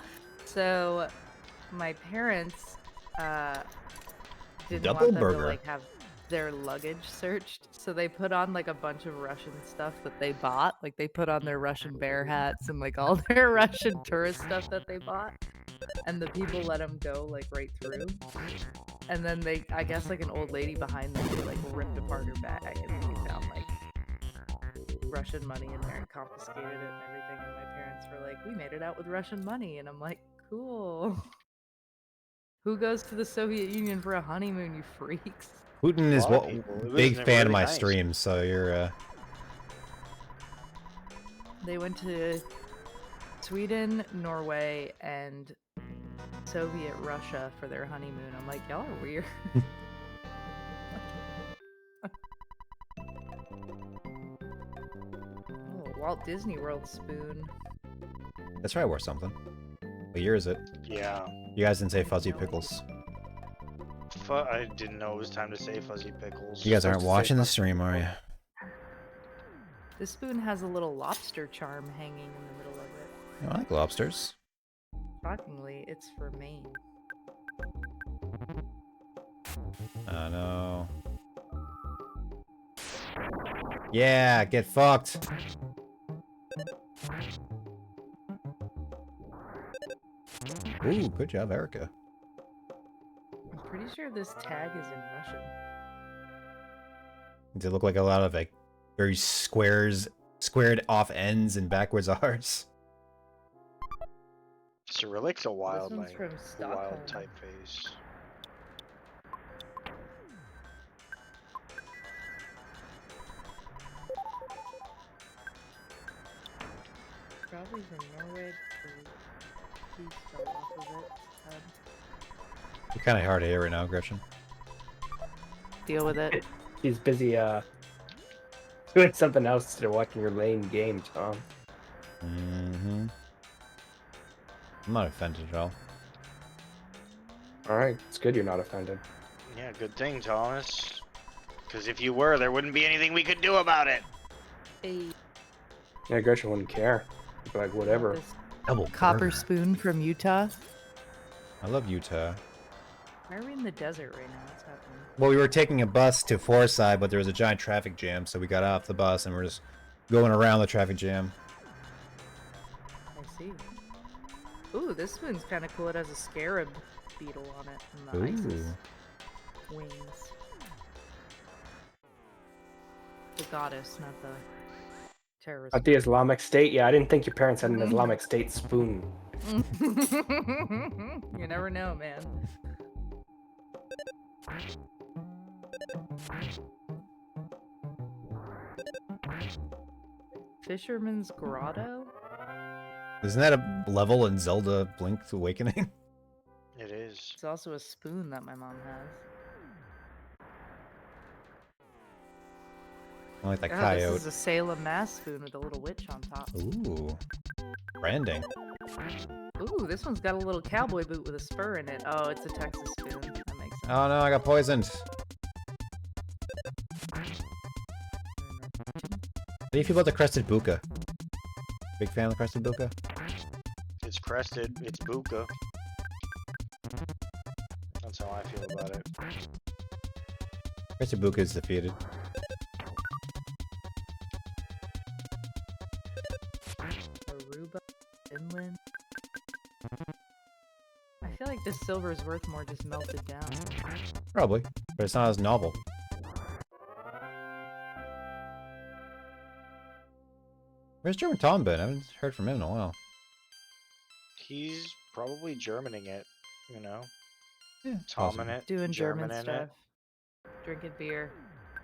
so my parents didn't Double want them burger. to like have their luggage searched, so they put on like a bunch of Russian stuff that they bought. Like they put on their Russian bear hats and like all their Russian tourist stuff that they bought, and the people let them go like right through. And then they, I guess, like an old lady behind them, they like ripped apart her bag and they found like Russian money in there and confiscated it and everything. And my parents were like, "We made it out with Russian money," and I'm like, "Cool." Who goes to the Soviet Union for a honeymoon, you freaks? Putin is A lot of what people. It was big fan really of my nice. streams, so you're They went to Sweden, Norway, and Soviet Russia for their honeymoon. I'm like, y'all are weird. Oh, Walt Disney World spoon. That's right, worth something. What year is it? Yeah. You guys didn't say Fuzzy Pickles. I didn't know it was time to say Fuzzy Pickles. You guys aren't Supposed to say watching the stream, are you? This spoon has a little lobster charm hanging in the middle of it. I like lobsters. Shockingly, it's for Maine. Oh no. Yeah, get fucked. Ooh, good job, Erica. I'm pretty sure this tag is in Russian. Does it look like a lot of like very squared off ends and backwards R's? Cyrillic's a wild, This one's from Stockholm. wild typeface. Probably from Norway. Please start off of it. You're kind of hard to hear right now, Gretchen. Deal with it. He's busy doing something else instead of watching your lame game, Tom. Mm-hmm. I'm not offended at all. Alright, it's good you're not offended. Yeah, good thing, Thomas. Because if you were, there wouldn't be anything we could do about it. Hey, Yeah, Gretchen wouldn't care. She'd be like, whatever. this Double copper burger. spoon from Utah. I love Utah. Why are we in the desert right now? What's happening? Well, we were taking a bus to Fourside, but there was a giant traffic jam, so we got off the bus and we're just going around the traffic jam. I see. Ooh, this spoon's kind of cool. It has a scarab beetle on it and the Ooh. Isis wings. The goddess, not the terrorist. At the Islamic State? Yeah, I didn't think your parents had an Islamic State spoon. You never know, man. Fisherman's Grotto? Isn't that a level in Zelda Link's Awakening? It is. It's also a spoon that my mom has. I like that Oh, coyote. this is a Salem, Mass spoon with a little witch on top. Ooh. Branding. Ooh, this one's got a little cowboy boot with a spur in it. Oh, it's a Texas spoon. That makes sense. Oh no, I got poisoned. How do you feel about the crested buka? Big fan of the crested buka? It's crested. It's buka. That's how I feel about it. Crested buka is defeated. Aruba, Finland. I feel like this silver is worth more just melted down. Probably, but it's not as novel. Where's German Tom been? I haven't heard from him in a while. He's probably Germaning it, you know? Yeah, Tomming it. Doing German Germaning stuff. it. Drinking beer.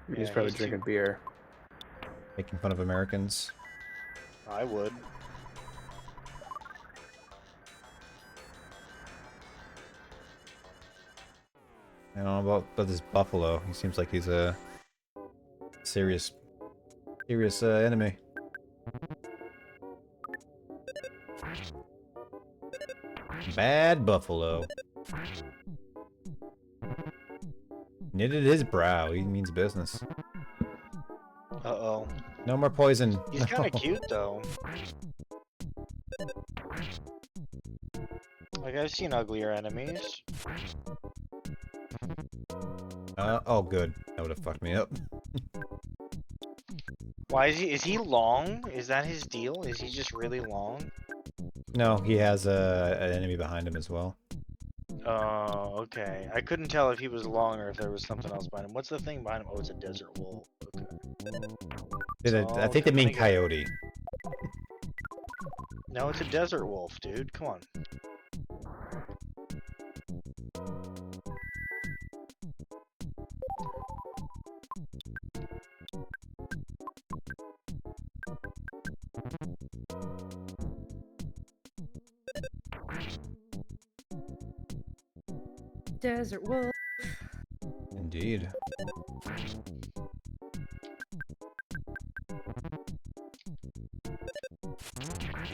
He's Yeah, probably he's drinking beer. Making fun of Americans. I would. I don't know about this buffalo. He seems like he's a serious enemy. Bad buffalo. Knitted his brow. He means business. Uh-oh. No more poison. He's kind of cute, though. Like, I've seen uglier enemies. Oh, good. That would have fucked me up. Why is he long? Is that his deal? Is he just really long? No, he has an enemy behind him as well. Oh, okay. I couldn't tell if he was long or if there was something else behind him. What's the thing behind him? Oh, it's a desert wolf. Okay. I think they mean Something- coyote. No, it's a desert wolf, dude. Come on. Desert wolf. Indeed.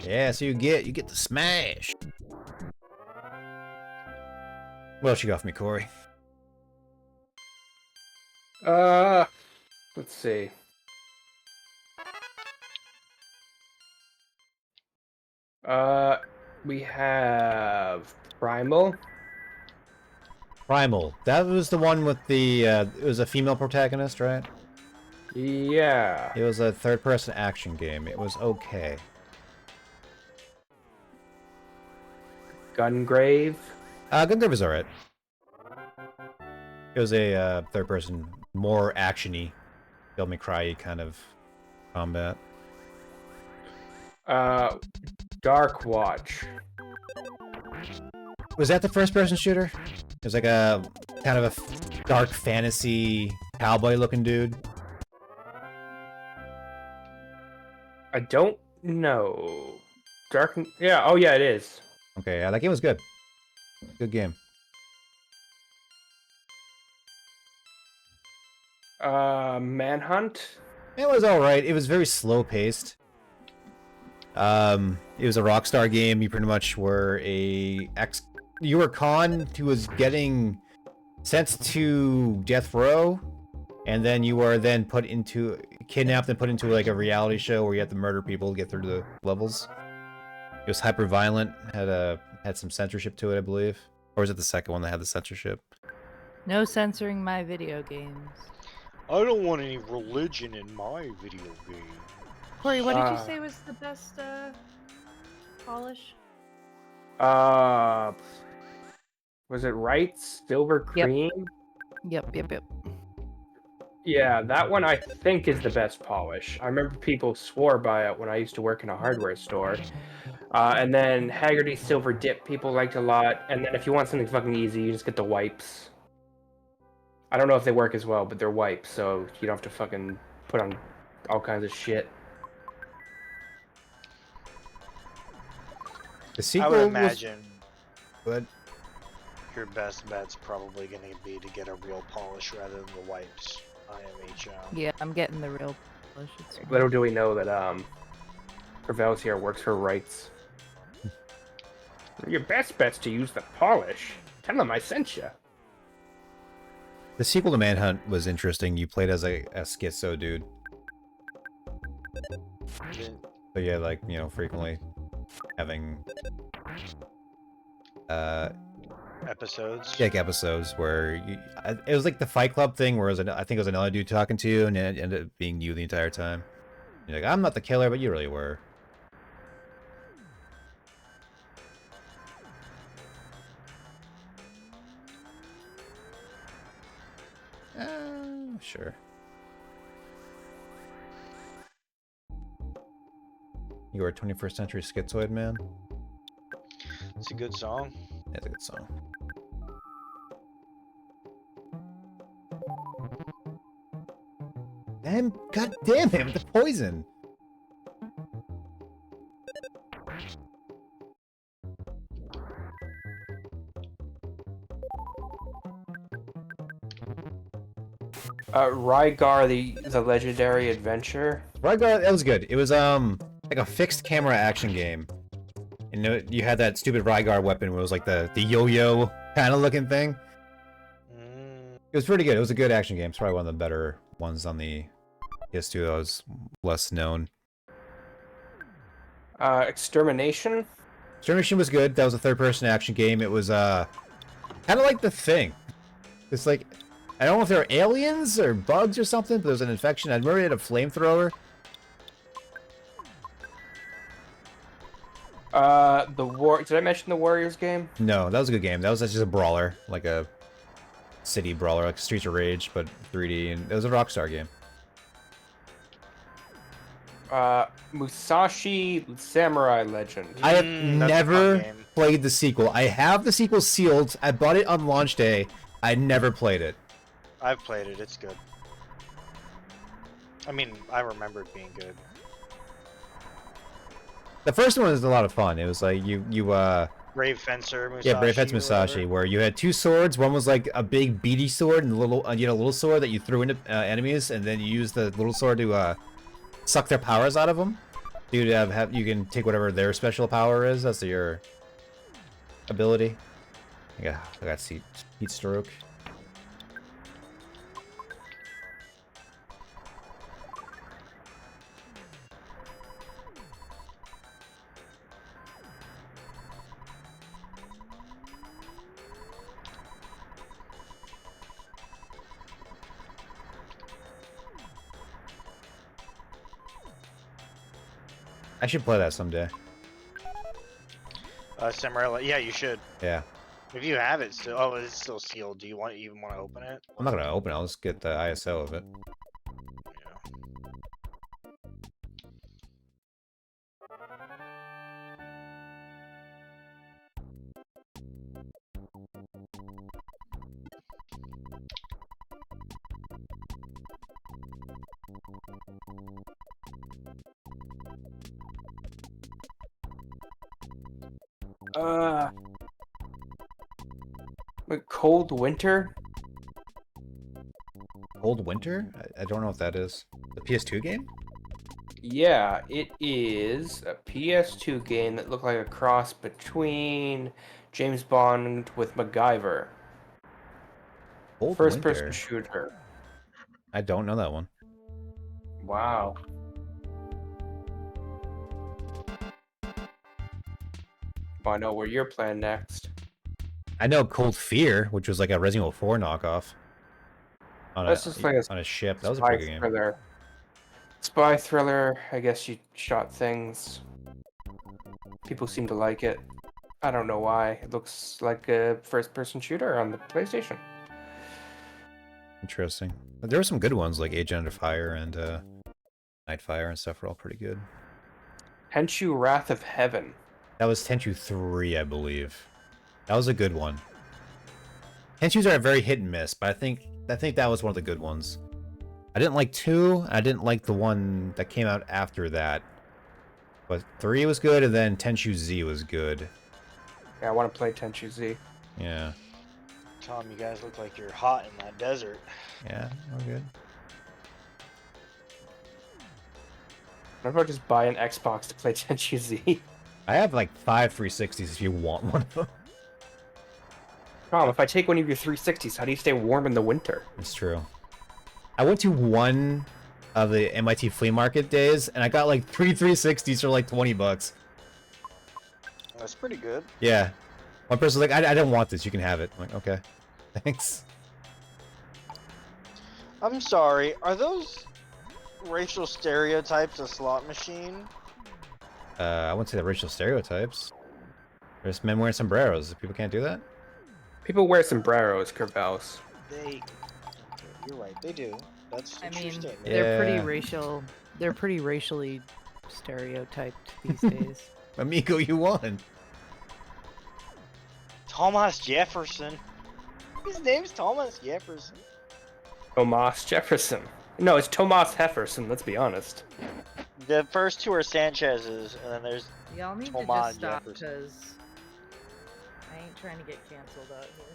Yeah, so you get the smash. What else you got for me, Corey? Let's see. We have Primal. Primal. That was the one with the. It was a female protagonist, right? Yeah. It was a third-person action game. It was okay. Gungrave. Gungrave was alright. It was a third-person, more actiony, Devil May Cry kind of combat. Dark Watch. Was that the first-person shooter? It was like a kind of a dark fantasy cowboy-looking dude. I don't know. Dark. Yeah. Oh yeah, it is. Okay, yeah, that game was good. Good game. Manhunt. It was alright. It was very slow-paced. It was a Rockstar game. You pretty much were you were Khan who was getting sent to death row, and then you were then kidnapped and put into like a reality show where you had to murder people to get through the levels. It was hyper violent. Had some censorship to it, I believe. Or was it the second one that had the censorship? No censoring my video games. I don't want any religion in my video game. Corey, what did you say was the best polish? Was it Rights? Silver Cream? Yep. Yeah, that one I think is the best polish. I remember people swore by it when I used to work in a hardware store. And then Haggerty Silver Dip people liked a lot. And then if you want something fucking easy, you just get the wipes. I don't know if they work as well, but they're wipes, so you don't have to fucking put on all kinds of shit. The sequel I would imagine was... your best bet's probably going to be to get a real polish rather than the wipes. IMHO. Yeah, I'm getting the real polish. It's fine. Little do we know that Gravel's here works for Rights. Your best bet's to use the polish. Tell them I sent you. The sequel to Manhunt was interesting. You played as a schizo dude. So yeah, like, you know, frequently having Episodes. like episodes where it was like the Fight Club thing where I think it was another dude talking to you and it ended up being you the entire time. You're like, I'm not the killer, but you really were. Sure. You are a 21st century schizoid man? It's a good song. That's a good song. And god damn him, the poison! Rygar, the legendary adventure. Rygar, that was good. It was like a fixed camera action game. And you had that stupid Rygar weapon where it was like the yo-yo kind of looking thing. It was pretty good. It was a good action game. It's probably one of the better ones on the PS2 that was less known. Extermination. Extermination was good. That was a third-person action game. It was kind of like The Thing. It's like, I don't know if they're aliens or bugs or something, but there was an infection. I remember it had a flamethrower. Did I mention the Warriors game? No, that was a good game. That was just a brawler, like a city brawler, like Streets of Rage, but 3D, and it was a Rockstar game. Musashi Samurai Legend. I have That's a fun never game. played the sequel. I have the sequel sealed. I bought it on launch day. I never played it. I've played it. It's good. I mean, I remember it being good. The first one was a lot of fun. It was like Brave Fencer, Musashi. yeah, Brave Fence or Musashi, whatever. where you had two swords. One was like a big beady sword, and you had a little sword that you threw into enemies, and then you used the little sword to suck their powers out of them. You can take whatever their special power is. That's your ability. I got heat stroke. I should play that someday. Cimarella. Yeah, you should. Yeah. If you have it still. Oh, it's still sealed. Do you even want to open it? I'm not gonna open it. I'll just get the ISO of it. Like Cold Winter? Cold Winter? I don't know what that is. The PS2 game? Yeah, it is a PS2 game that looked like a cross between James Bond with MacGyver. Cold First-person Winter? shooter. I don't know that one. Wow. I know where you're playing next. I know Cold Fear, which was like a Resident Evil 4 knockoff. That's just like on a ship. That was a spy pretty good game. thriller. Spy thriller. I guess you shot things. People seem to like it. I don't know why. It looks like a first-person shooter on the PlayStation. Interesting. But there were some good ones like Agent Under Fire and Nightfire and stuff were all pretty good. Henshu Wrath of Heaven. That was Tenchu 3, I believe. That was a good one. Tenchus are very hit and miss, but I think that was one of the good ones. I didn't like 2. I didn't like the one that came out after that. But 3 was good, and then Tenchu Z was good. Yeah, I want to play Tenchu Z. Yeah. Tom, you guys look like you're hot in that desert. Yeah, all good. What about just buy an Xbox to play Tenchu Z? I have like 5 360s if you want one of them. Tom, if I take one of your 360s, how do you stay warm in the winter? It's true. I went to one of the MIT flea market days, and I got like 3 360s for like 20 bucks. That's pretty good. Yeah. One person was like, I didn't want this, you can have it. I'm like, okay. Thanks. I'm sorry. Are those racial stereotypes a slot machine? I wouldn't say the racial stereotypes. There's men wearing sombreros. People can't do that? People wear sombreros, Kerberos. They. You're right. They do. That's a I true mean, statement. they're pretty Yeah. racial. They're pretty racially stereotyped these days. Amigo, you won. Thomas Jefferson. His name's Thomas Jefferson. Tomas Jefferson. No, it's Tomas Hefferson, let's be honest. The first two are Sanchez's, and then there's Y'all need to Tomas just stop Jefferson. because I ain't trying to get canceled out here.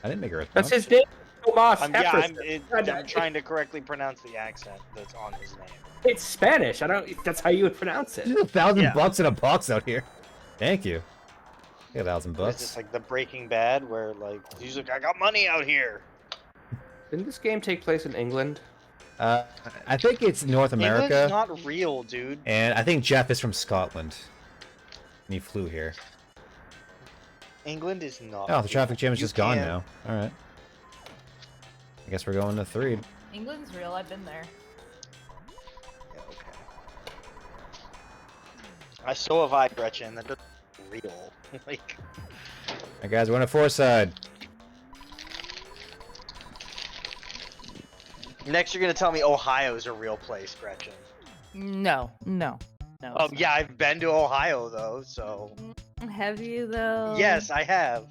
I didn't make her a That's his name, Tomas Hefferson. I'm trying to correctly pronounce the accent that's on his name. It's Spanish. I don't. That's how you would pronounce it. There's $1,000 Yeah. bucks in a box out here. Thank you. Get $1,000 It's bucks. just like the Breaking Bad, where like he's like, I got money out here. Didn't this game take place in England? I think it's North America, England's not real, dude. and I think Jeff is from Scotland. And he flew here. England is not. Oh, the traffic jam is You just gone can't- now. All right. I guess we're going to 3. England's real. I've been there. Yeah, okay. I so have I, Gretchen. That doesn't real. Like, Hey guys, we're on a Fourside. next you're gonna tell me Ohio's a real place, Gretchen. No. Oh it's Yeah, I've been to Ohio though, so not. Have you though? yes, I have.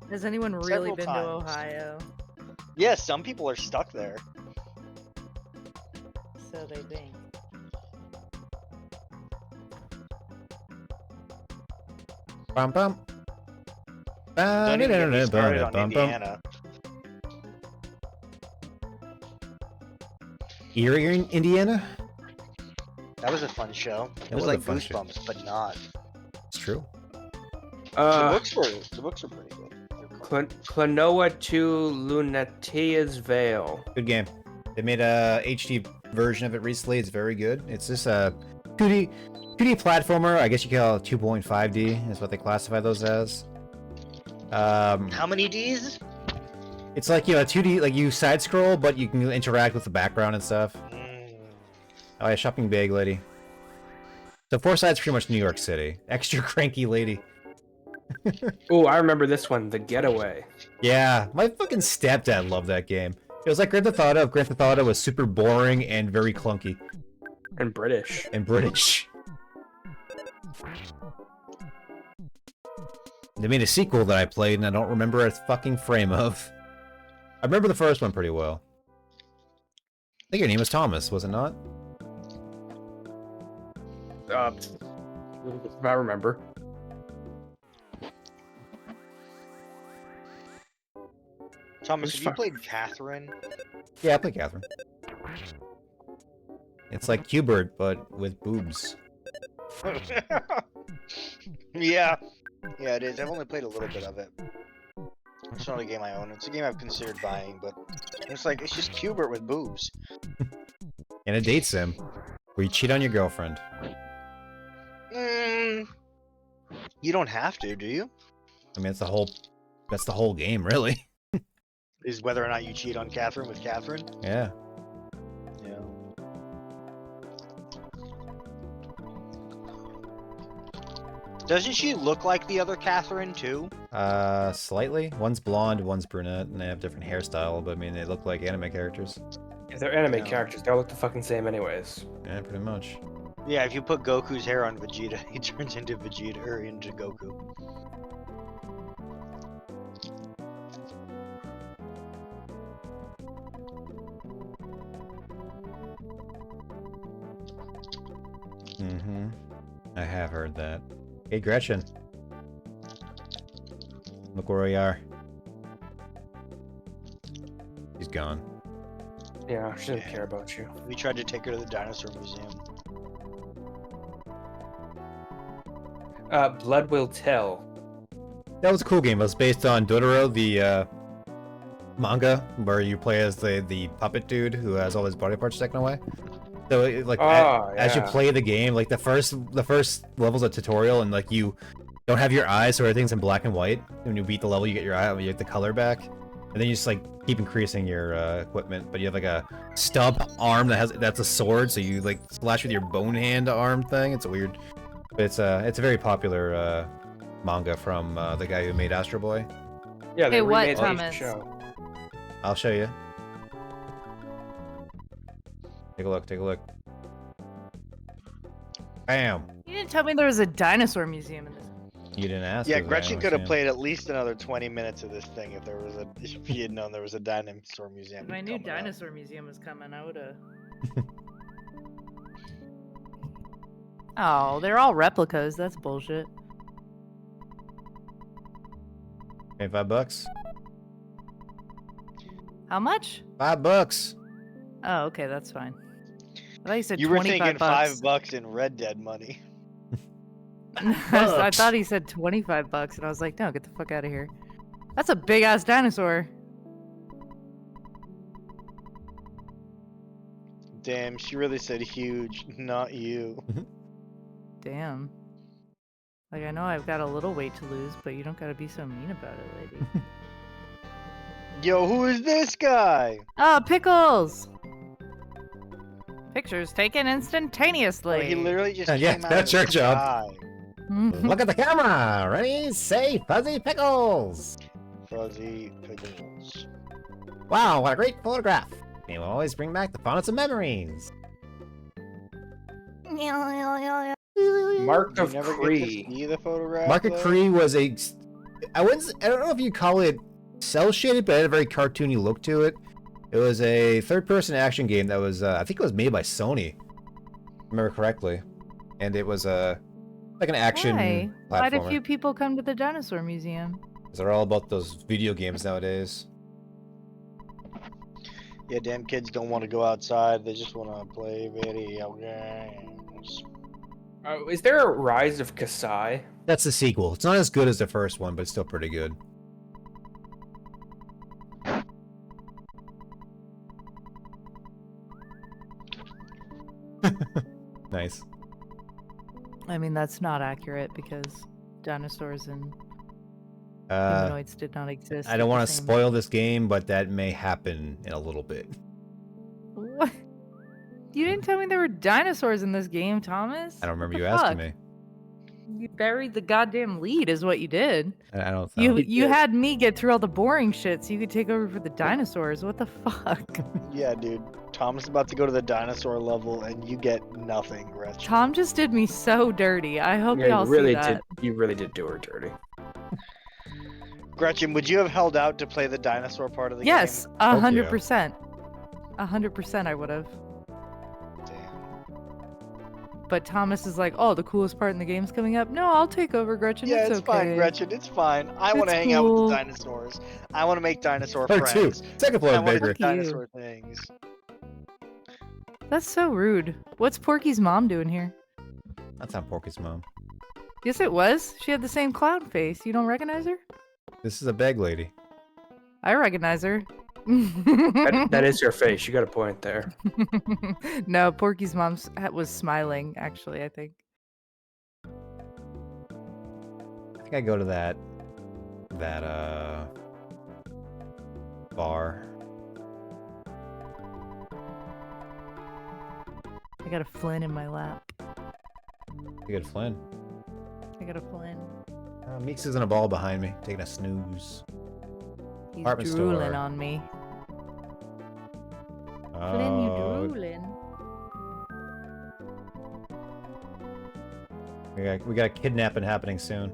Has anyone really Several been times. to Ohio? Yes, some people are stuck there. So they think. Bum bum. Don't even get me started on Bum, bum. Indiana. Erie, Indiana? That was a fun show. It was was a like fun show. Goosebumps, but not. It's true. The books were pretty good. They're cool. Klonoa 2 Lunatia's Veil. Good game. They made a HD version of it recently. It's very good. It's just a 2D platformer. I guess you call it 2.5D is what they classify those as. How many D's? It's like, you know, a 2D, like you side scroll, but you can interact with the background and stuff. Mm. Oh yeah, shopping bag lady. So Fourside's pretty much New York City. Extra cranky lady. Oh, I remember this one, The Getaway. Yeah, my fucking stepdad loved that game. It was like Grand Theft Auto. Grand Theft Auto was super boring and very clunky. And British. And British. They made a sequel that I played and I don't remember a fucking frame of. I remember the first one pretty well. I think your name was Thomas, was it not? If I remember. Thomas, have you played Catherine? Yeah, I played Catherine. It's like Q*bert, but with boobs. Yeah. Yeah, it is. I've only played a little bit of it. It's not a game I own. It's a game I've considered buying, but it's like, it's just Q*bert with boobs. And a date sim, where you cheat on your girlfriend. You don't have to, do you? I mean, that's the whole game, really. Is whether or not you cheat on Catherine with Catherine? Yeah. Yeah. Doesn't she look like the other Catherine, too? Slightly. One's blonde, one's brunette, and they have different hairstyle, but I mean, they look like anime characters. If they're anime Yeah. characters, they all look the fucking same anyways. Yeah, pretty much. Yeah, if you put Goku's hair on Vegeta, he turns into Vegeta, or into Goku. Mm-hmm. I have heard that. Hey, Gretchen. Look where we are. He's gone. Yeah, she doesn't Yeah. care about you. We tried to take her to the dinosaur museum. Blood Will Tell. That was a cool game. It was based on Dotoro, the manga, where you play as the puppet dude who has all his body parts taken away. So, like, as you yeah. play the game, like the first level's a tutorial, and like you don't have your eyes, so everything's in black and white. When you beat the level, you get your eye, you get the color back, and then you just like keep increasing your equipment. But you have like a stub arm that's a sword, so you like slash with your bone hand arm thing. It's weird, but it's a very popular manga from the guy who made Astro Boy. Yeah, they Hey, what, remade the Thomas? show. I'll show you. Take a look. Take a look. Bam! You didn't tell me there was a dinosaur museum in this. You didn't ask. Yeah, if Gretchen anyone could have was played at least another 20 minutes of this thing if he had known there was a dinosaur museum. If I knew coming up. dinosaur museum was coming, I would have. Oh, they're all replicas. That's bullshit. Hey, $5. How much? $5. Oh, okay, that's fine. I thought you said You were 25 thinking bucks. $5 in Red Dead money. I thought he said 25 bucks, and I was like, no, get the fuck out of here. That's a big ass dinosaur. Damn, she really said huge, not you. Damn. Like, I know I've got a little weight to lose, but you don't gotta be so mean about it, lady. Yo, who is this guy? Oh, Pickles! Pictures taken instantaneously. Oh, he literally just Yeah, came out that's of your the job. sky. Look at the camera! Ready? Say Fuzzy Pickles! Fuzzy Pickles. Wow, what a great photograph! They will always bring back the fondest of memories. Mark You of never get to Cree. see the photograph. Market though? Cree was I don't know if you call it cell shaded, but it had a very cartoony look to it. It was a third-person action game that was, I think it was made by Sony, if I remember correctly. And it was like an action Why? Why do platformer. few people come to the dinosaur museum? 'Cause they're all about those video games nowadays. Yeah, damn kids don't want to go outside. They just want to play video games. Is there a Rise of Kasai? That's the sequel. It's not as good as the first one, but it's still pretty good. Nice. I mean, that's not accurate because dinosaurs and Uh, humanoids did not exist. I at don't the want to same- spoil this game, but that may happen in a little bit. What? You didn't tell me there were dinosaurs in this game, Thomas. I don't remember What you the asking fuck? me. You buried the goddamn lead, is what you did. I don't You know. you had me get through all the boring shit so you could take over for the dinosaurs. What the fuck? Yeah, dude. Tom's about to go to the dinosaur level, and you get nothing, Gretch. Tom just did me so dirty. I hope Yeah, y'all you really see that. did. You really did do her dirty. Gretchen, would you have held out to play the dinosaur part of the Yes, game? 100%. 100% I would have. Damn. But Thomas is like, oh, the coolest part in the game's coming up. No, I'll take over, Gretchen. Yeah, it's it's okay. fine, Gretchen. It's fine. I want to It's hang out with cool. the dinosaurs. I want to make dinosaur Floor 2. friends. Second floor I is want to bigger. do dinosaur things. That's so rude. What's Porky's mom doing here? That's not Porky's mom. Yes, it was. She had the same clown face. You don't recognize her? This is a bag lady. I recognize her. That is your face. You got a point there. No, Porky's mom was smiling, actually, I think. I think I go to that bar. I got a Flynn in my lap. You got Flynn. I got a Flynn. Meeks is in a ball behind me, taking a snooze. He's Department drooling store. on me. Flynn, you Oh, drooling. we got a kidnapping happening soon.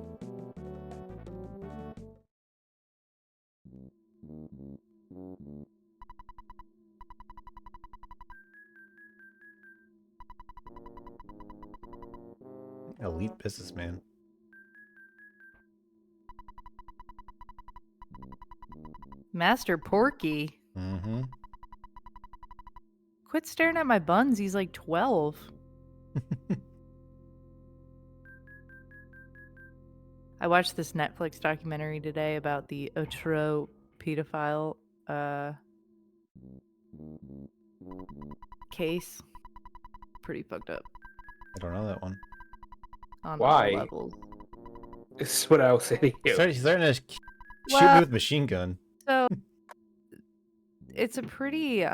Elite businessman. Master Porky. Mm-hmm. Quit staring at my buns. He's like 12. I watched this Netflix documentary today about the Otro pedophile case. Pretty fucked up I don't know that one. on Why? all levels. This is what I will say to you. He's starting to shoot me Well- with a machine gun. So it's a pretty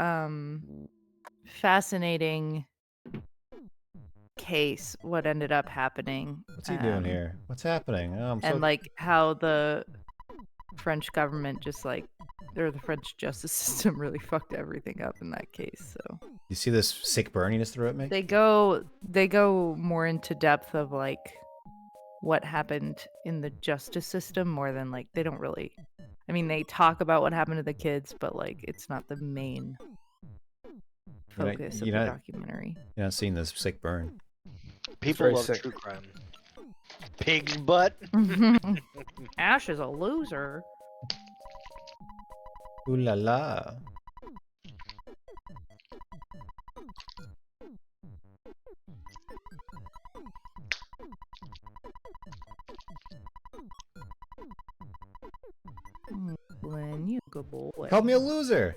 fascinating case what ended up happening. What's he doing here? What's happening? Oh, I'm so... And like how the French government just like or the French justice system really fucked everything up in that case. So You see this sick burn he just threw at me? they go more into depth of like what happened in the justice system more than like they don't really I mean they talk about what happened to the kids, but like it's not the main focus of the documentary. You're not seeing this sick burn. People very love sick. true crime. Pig's butt. Ash is a loser. Ooh la la. Glenn, you good boy. Called me a loser.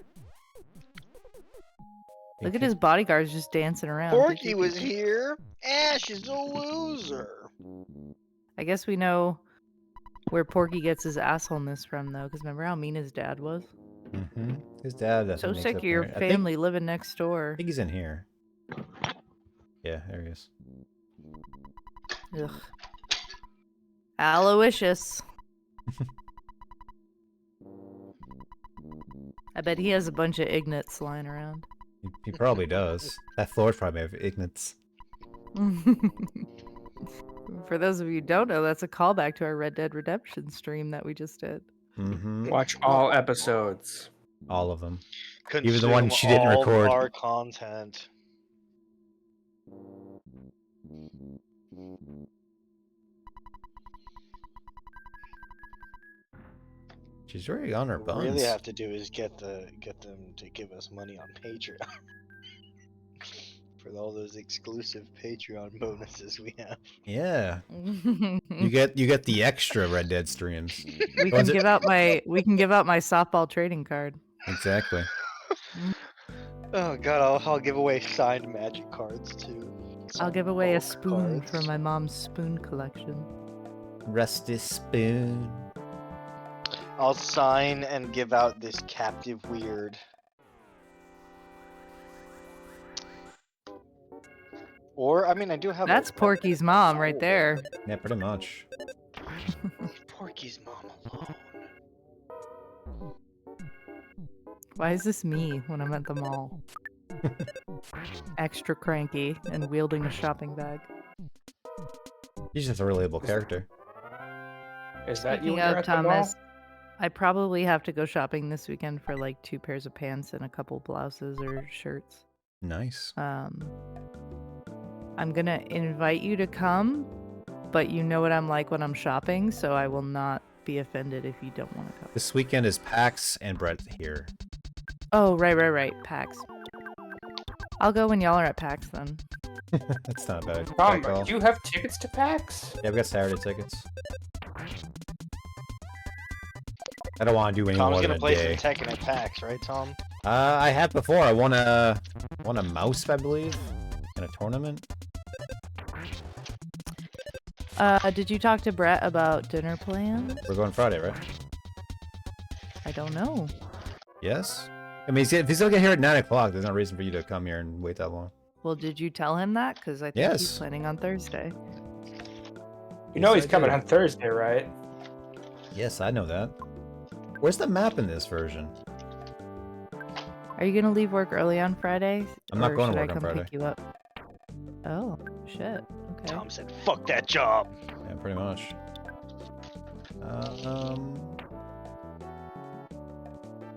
Look at his bodyguards just dancing around. Porky was here. Ash is a loser. I guess we know where Porky gets his assholeness from, though, because remember how mean his dad was? Mm-hmm. His dad. I So think, makes sick it of your apparent. family living next door. I think he's in here. Yeah, there he is. Ugh. Aloysius. I bet he has a bunch of Ignats lying around. He probably does. That floor's probably made of Ignatz. For those of you who don't know, that's a callback to our Red Dead Redemption stream that we just did. Mm-hmm. Watch all episodes. All of them. Consume Even the one she didn't all record. Our content. She's already on her What buns. we really have to do is get them to give us money on Patreon. For all those exclusive Patreon bonuses we have. Yeah. You get the extra Red Dead streams. We can give out my softball trading card. Exactly. Oh god, I'll give away signed magic cards too. I'll give away a Bulk spoon cards. from my mom's spoon collection. Rusty spoon. I'll sign and give out this captive weird. Or I mean, I do have. That's Porky's mom right there. Yeah, pretty much. Porky's mom alone. Why is this me when I'm at the mall? Extra cranky and wielding a shopping bag. He's just a relatable character. Is that you Speaking when you're of at the mall? Thomas, I probably have to go shopping this weekend for like 2 pairs of pants and a couple blouses or shirts. Nice. I'm gonna invite you to come, but you know what I'm like when I'm shopping, so I will not be offended if you don't want to come. This weekend is PAX and Brett here. Oh, right. PAX. I'll go when y'all are at PAX then. That's not bad. Tom, Bad call. do you have tickets to PAX? Yeah, we got Saturday tickets. I don't want to do any Tom's more than gonna a play day. some Tekken at PAX, right, Tom? I have before. I won a mouse, I believe, in a tournament. Did you talk to Brett about dinner plans? We're going Friday, right? I don't know. Yes. I mean, if he's gonna get here at 9 o'clock, there's no reason for you to come here and wait that long. Well, did you tell him that? Because I think he's Yes. planning on Thursday. You know Yes, he's I coming do. on Thursday, right? Yes, I know that. Where's the map in this version? Are you gonna leave work early on Friday? I'm not or going to should work I on come Friday. pick you up? Oh, shit. Okay. Tom said, "Fuck that job." Yeah, pretty much.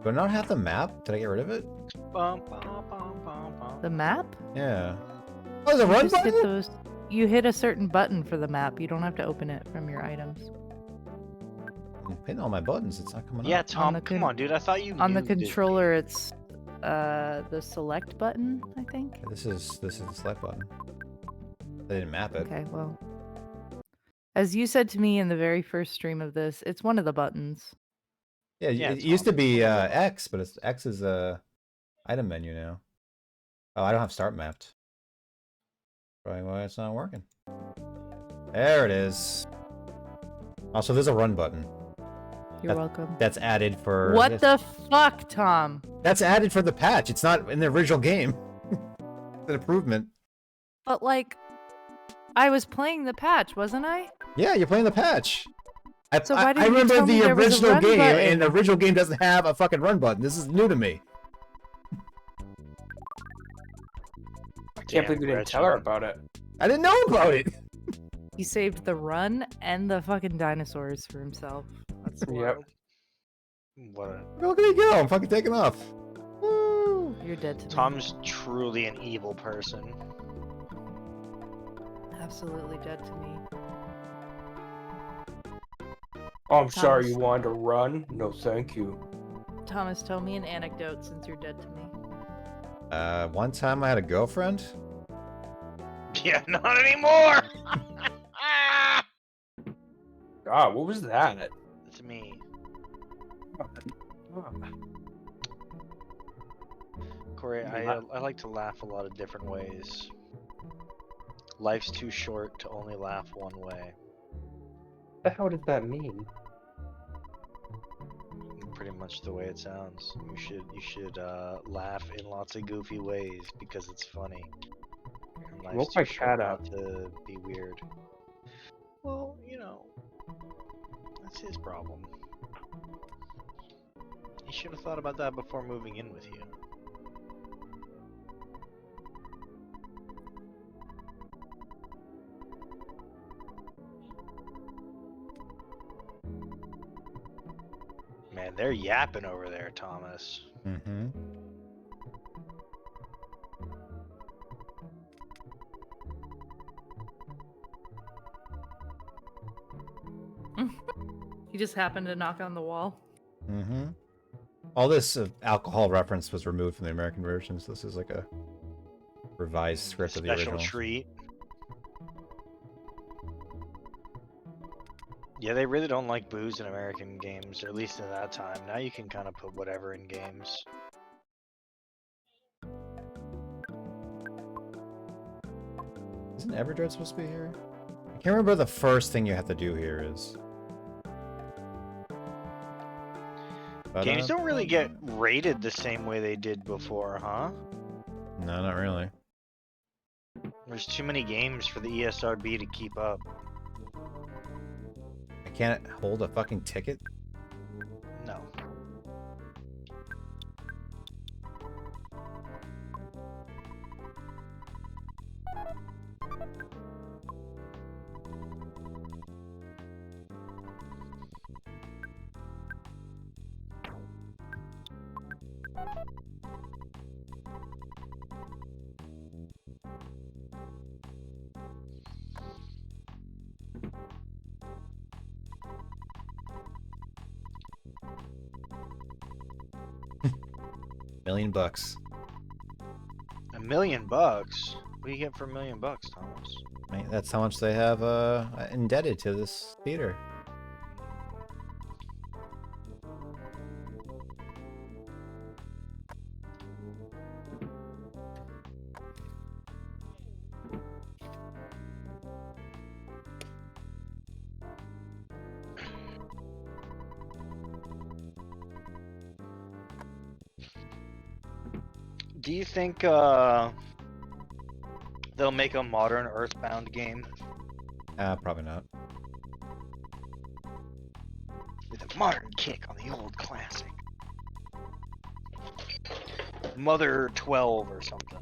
Do I not have the map? Did I get rid of it? Bum, bum, bum, bum, bum. The map? Yeah. Oh, there's a You run just hit button? those. You hit a certain button for the map. You don't have to open it from your items. I'm hitting all my buttons. It's not coming Yeah, up. Tom, the come con- on, dude. I thought you On the knew this. controller, it's the select button, I think. This is the select button. They didn't map it. Okay, well. As you said to me in the very first stream of this, it's one of the buttons. Yeah, Yeah, it it's used to on- be it's on the- X, but X is a item menu now. Oh, I don't have start mapped. Probably why it's not working. There it is. Also, there's a run button. You're That- welcome. That's added for. What this. the fuck, Tom? That's added for the patch. It's not in the original game. It's an improvement. But like, I was playing the patch, wasn't I? Yeah, you're playing the patch. So why I didn't you remember tell me the there was a original run game, button? and the original game doesn't have a fucking run button. This is new to me. I can't Damn, believe you didn't Gretch, tell her man. about it. I didn't know about it. He saved the run and the fucking dinosaurs for himself. That's Yep. wild. What a... Look at me go. I'm fucking taking off. Woo. You're dead to me. Tom's truly an evil person. Absolutely dead to me. Oh, I'm sorry Thomas. you wanted to run? No, thank you. Thomas, tell me an anecdote since you're dead to me. One time I had a girlfriend. Yeah, not anymore. God, what was that? It's me. Corey, I like to laugh a lot of different ways. Life's too short to only laugh one way. What the hell does that mean? Pretty much the way it sounds. You should laugh in lots of goofy ways because it's funny. And life's Woke too my short cat not up. to be weird. Well, you know, that's his problem. He should have thought about that before moving in with you. Man, they're yapping over there, Thomas. Mm-hmm. He just happened to knock on the wall. Mm-hmm. All this alcohol reference was removed from the American version, so this is like a revised script of the Special original. treat. Yeah, they really don't like booze in American games, or at least in that time. Now you can kind of put whatever in games. Isn't Everdread supposed to be here? I can't remember the first thing you have to do here is. Games don't really get rated the same way they did before, huh? No, not really. There's too many games for the ESRB to keep up. I can't hold a fucking ticket. No. $1 million. $1 million? What do you get for $1 million, Thomas? Right, that's how much they have indebted to this theater. Do you think they'll make a modern Earthbound game Probably not. with a modern kick on the old classic? Mother 12 or something.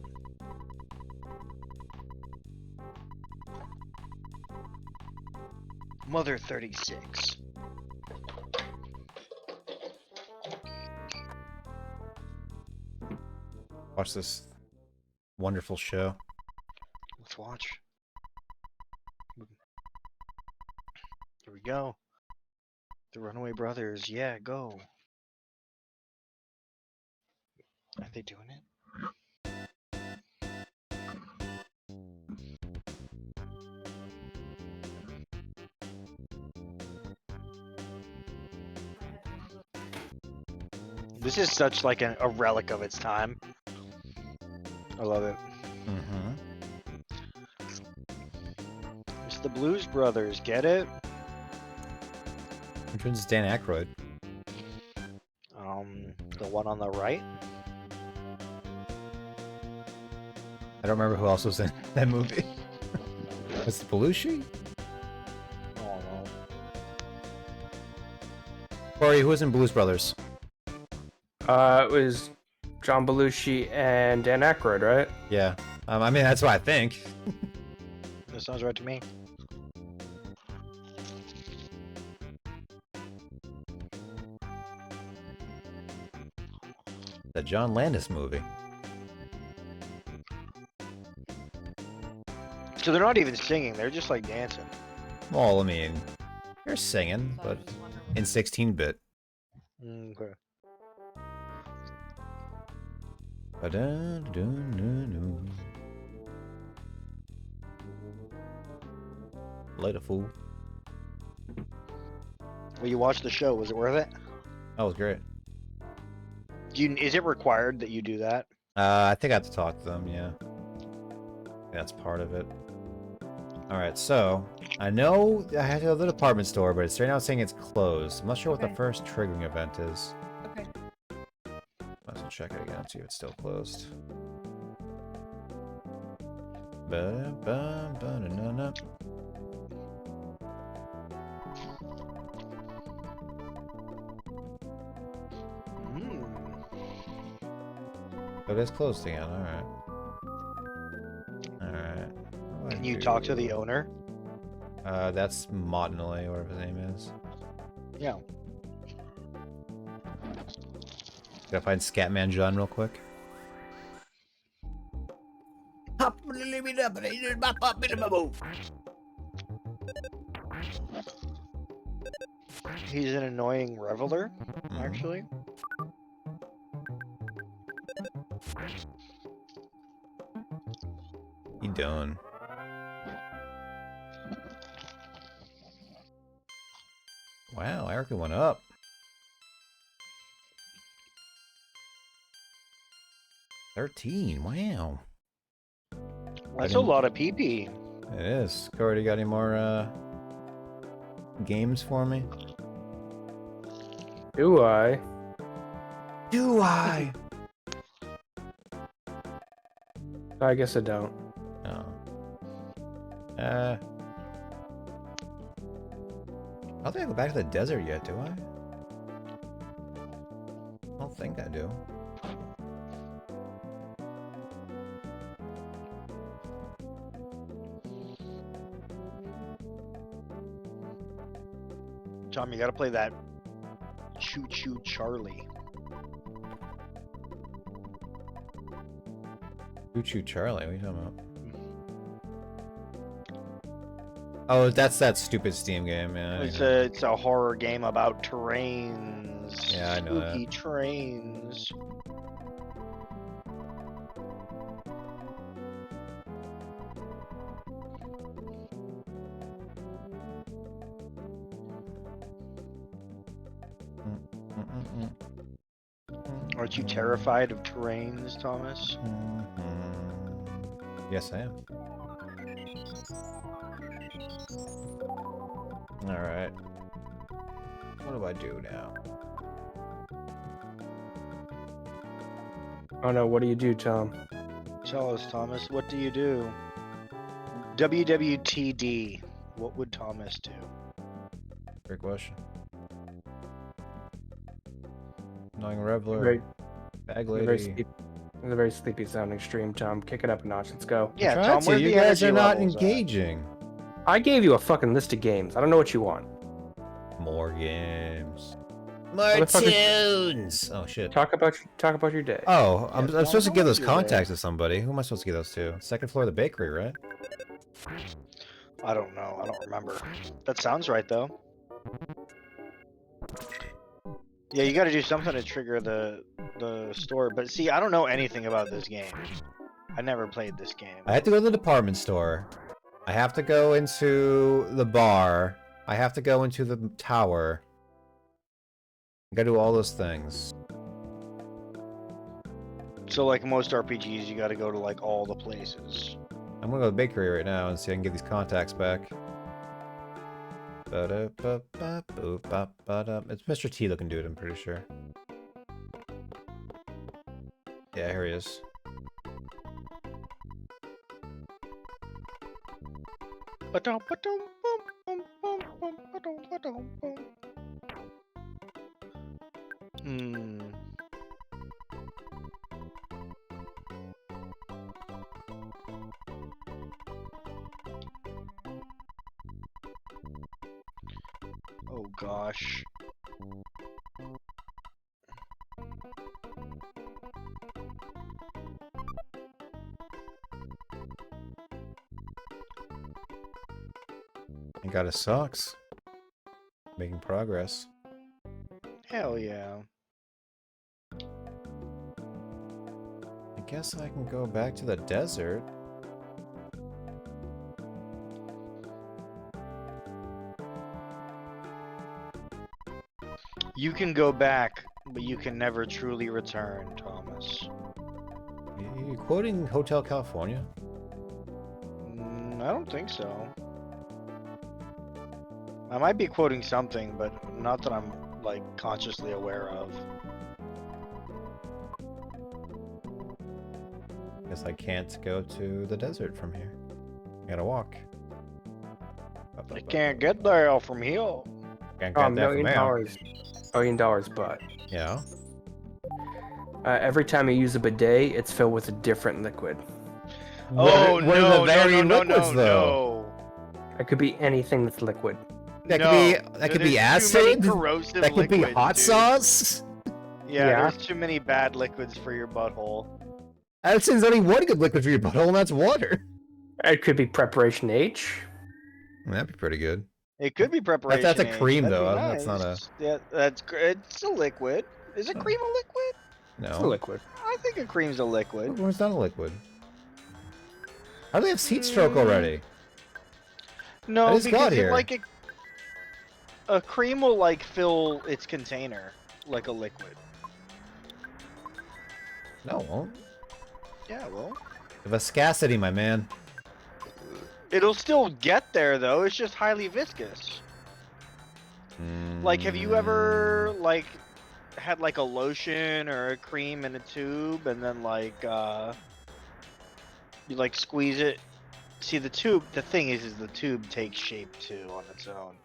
Mother 36. Watch this wonderful show. Let's watch. Here we go. The Runaway Brothers. Yeah, go. Are they doing it? This is such like a relic of its time. I love it. Mm-hmm. It's the Blues Brothers. Get it? Which one's Dan Aykroyd? The one on the right. I don't remember who else was in that movie. Was it Belushi? Oh no. Corey, who was in Blues Brothers? It was John Belushi and Dan Aykroyd, right? Yeah. I mean, that's what I think. That sounds right to me. The John Landis movie. So they're not even singing, they're just like dancing. Well, I mean, they're singing, So I but was just wondering in 16-bit. Okay. Later, fool. Well, you watched the show, was it worth it? That was great. Is it required that you do that? I think I have to talk to them, yeah. That's part of it. Alright, so, I know I had to go to the department store, but it's right now saying it's closed. I'm not sure what the Okay. first triggering event is. Okay. Might as well check it again, see if it's still closed. Ba-da-ba-ba-da-na-na. Oh, it is closed again, alright. Alright. Can you talk to the owner? That's Mottinley, whatever his name is. Yeah. Gotta find Scatman John real quick. He's an annoying reveler, actually. He done. Wow, Erica went up. 13, wow. That's a lot of PP. It is. Corey, you got any more games for me? Do I? Do I? I guess I don't. Oh. I don't think I go back to the desert yet, do I? I don't think I do. Tom, you gotta play that Choo Choo Charlie. Choo Choo Charlie, what are you talking about? Oh, that's that stupid Steam game, yeah. It's a horror game about trains. Yeah, I know that. Spooky trains. Aren't you terrified of trains, Thomas? Yes, I am. Alright. What do I do now? Oh no, what do you do, Tom? Tell us, Thomas, what do you do? WWTD. What would Thomas do? Great question. Annoying Reveler. Very, Bag very Lady. sleepy, it's a very sleepy sounding stream, Tom. Kick it up a notch. Let's go. Yeah, Trying Tom, to, where's you the guys energy are not levels at? engaging. I gave you a fucking list of games. I don't know what you want. More games. What More the fuck is- tunes! Oh shit. Talk about your day. Oh, I'm Tom, supposed to how give was those your day? contacts to somebody. Who am I supposed to give those to? Second floor of the bakery, right? I don't know. I don't remember. That sounds right, though. Yeah, you gotta do something to trigger the store. But see, I don't know anything about this game. I never played this game. I have to go to the department store. I have to go into the bar. I have to go into the tower. I gotta do all those things. So, like most RPGs, you gotta go to, like, all the places. I'm gonna go to the bakery right now and see if I can get these contacts back. It's Mr. T looking dude, I'm pretty sure. Yeah, here he is. Hmm. Oh gosh. I got his socks. Making progress. Hell yeah. I guess I can go back to the desert. You can go back, but you can never truly return, Thomas. You quoting Hotel California? I don't think so. I might be quoting something, but not that I'm, like, consciously aware of. Guess I can't go to the desert from here. I gotta walk. I can't get there from here. Can't Oh, get there from $1 here. million dollars, but Yeah. every time you use a bidet, it's filled with a different liquid. Oh, What are no, the varying no, liquids, no, though? no. It could be anything that's liquid. That No. could be There's too many acid. corrosive That could be liquids, hot dude. sauce. Yeah, Yeah. there's too many bad liquids for your butthole. There's only one good liquid for your butthole, and that's water. It could be preparation H. That'd be pretty good. It could be preparation. That's a H. cream, That'd though. be That's not nice. Yeah, it's a liquid. Is a cream a liquid? It's a No. liquid. I think a cream's a liquid. It's not a liquid. How do they have heat stroke already? No, I just got because here. like a cream will like fill its container like a liquid. No, it won't. Yeah, well, The viscosity, my man. it'll still get there though. It's just highly viscous. Like, have you ever like had like a lotion or a cream in a tube and then like you like squeeze it See, the thing is the tube takes shape too on its own.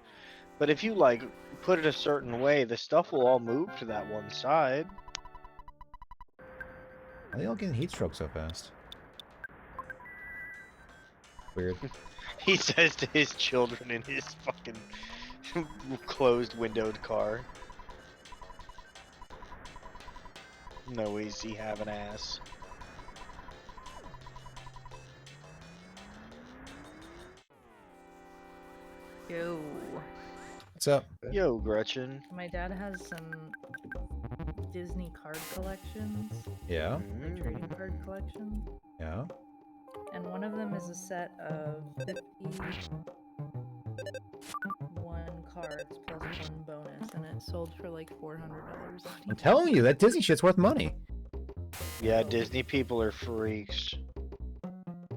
But if you like put it a certain way, the stuff will all move to that one side. Are they all getting heat stroke so fast? Weird. He says to his children in his fucking closed windowed car. No easy have an ass. Yo. What's up? Yo, Gretchen. My dad has some Disney card collections, Yeah. like trading card collection, Yeah. and one of them is a set of 51 cards plus one bonus, and it sold for like $400 on I'm eBay. telling you, that Disney shit's worth money. Yeah, Disney people are freaks.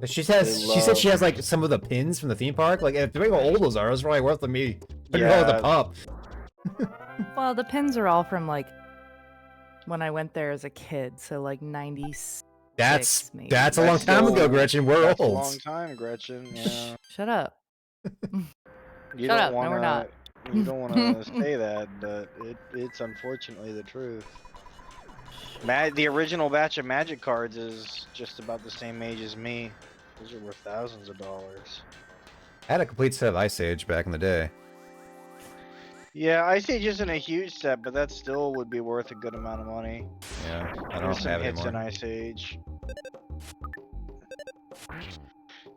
She says They she said she love- has like some of the pins from the theme park. Like, if think how old those are, it's probably worth to me. $100 a pop. Well, the pins are all from like when I went there as a kid, so like 96. That's maybe. that's a long That's time still- ago, Gretchen. We're That's old. a long time, Gretchen. Yeah. Shut up. You Shut don't up. No, wanna, we're not. You don't want to say that, but it's unfortunately the truth. The original batch of Magic cards is just about the same age as me. Those are worth thousands of dollars. I had a complete set of Ice Age back in the day. Yeah, Ice Age isn't a huge set, but that still would be worth a good amount of money. Yeah, I There's don't some have it hits in anymore. Ice Age.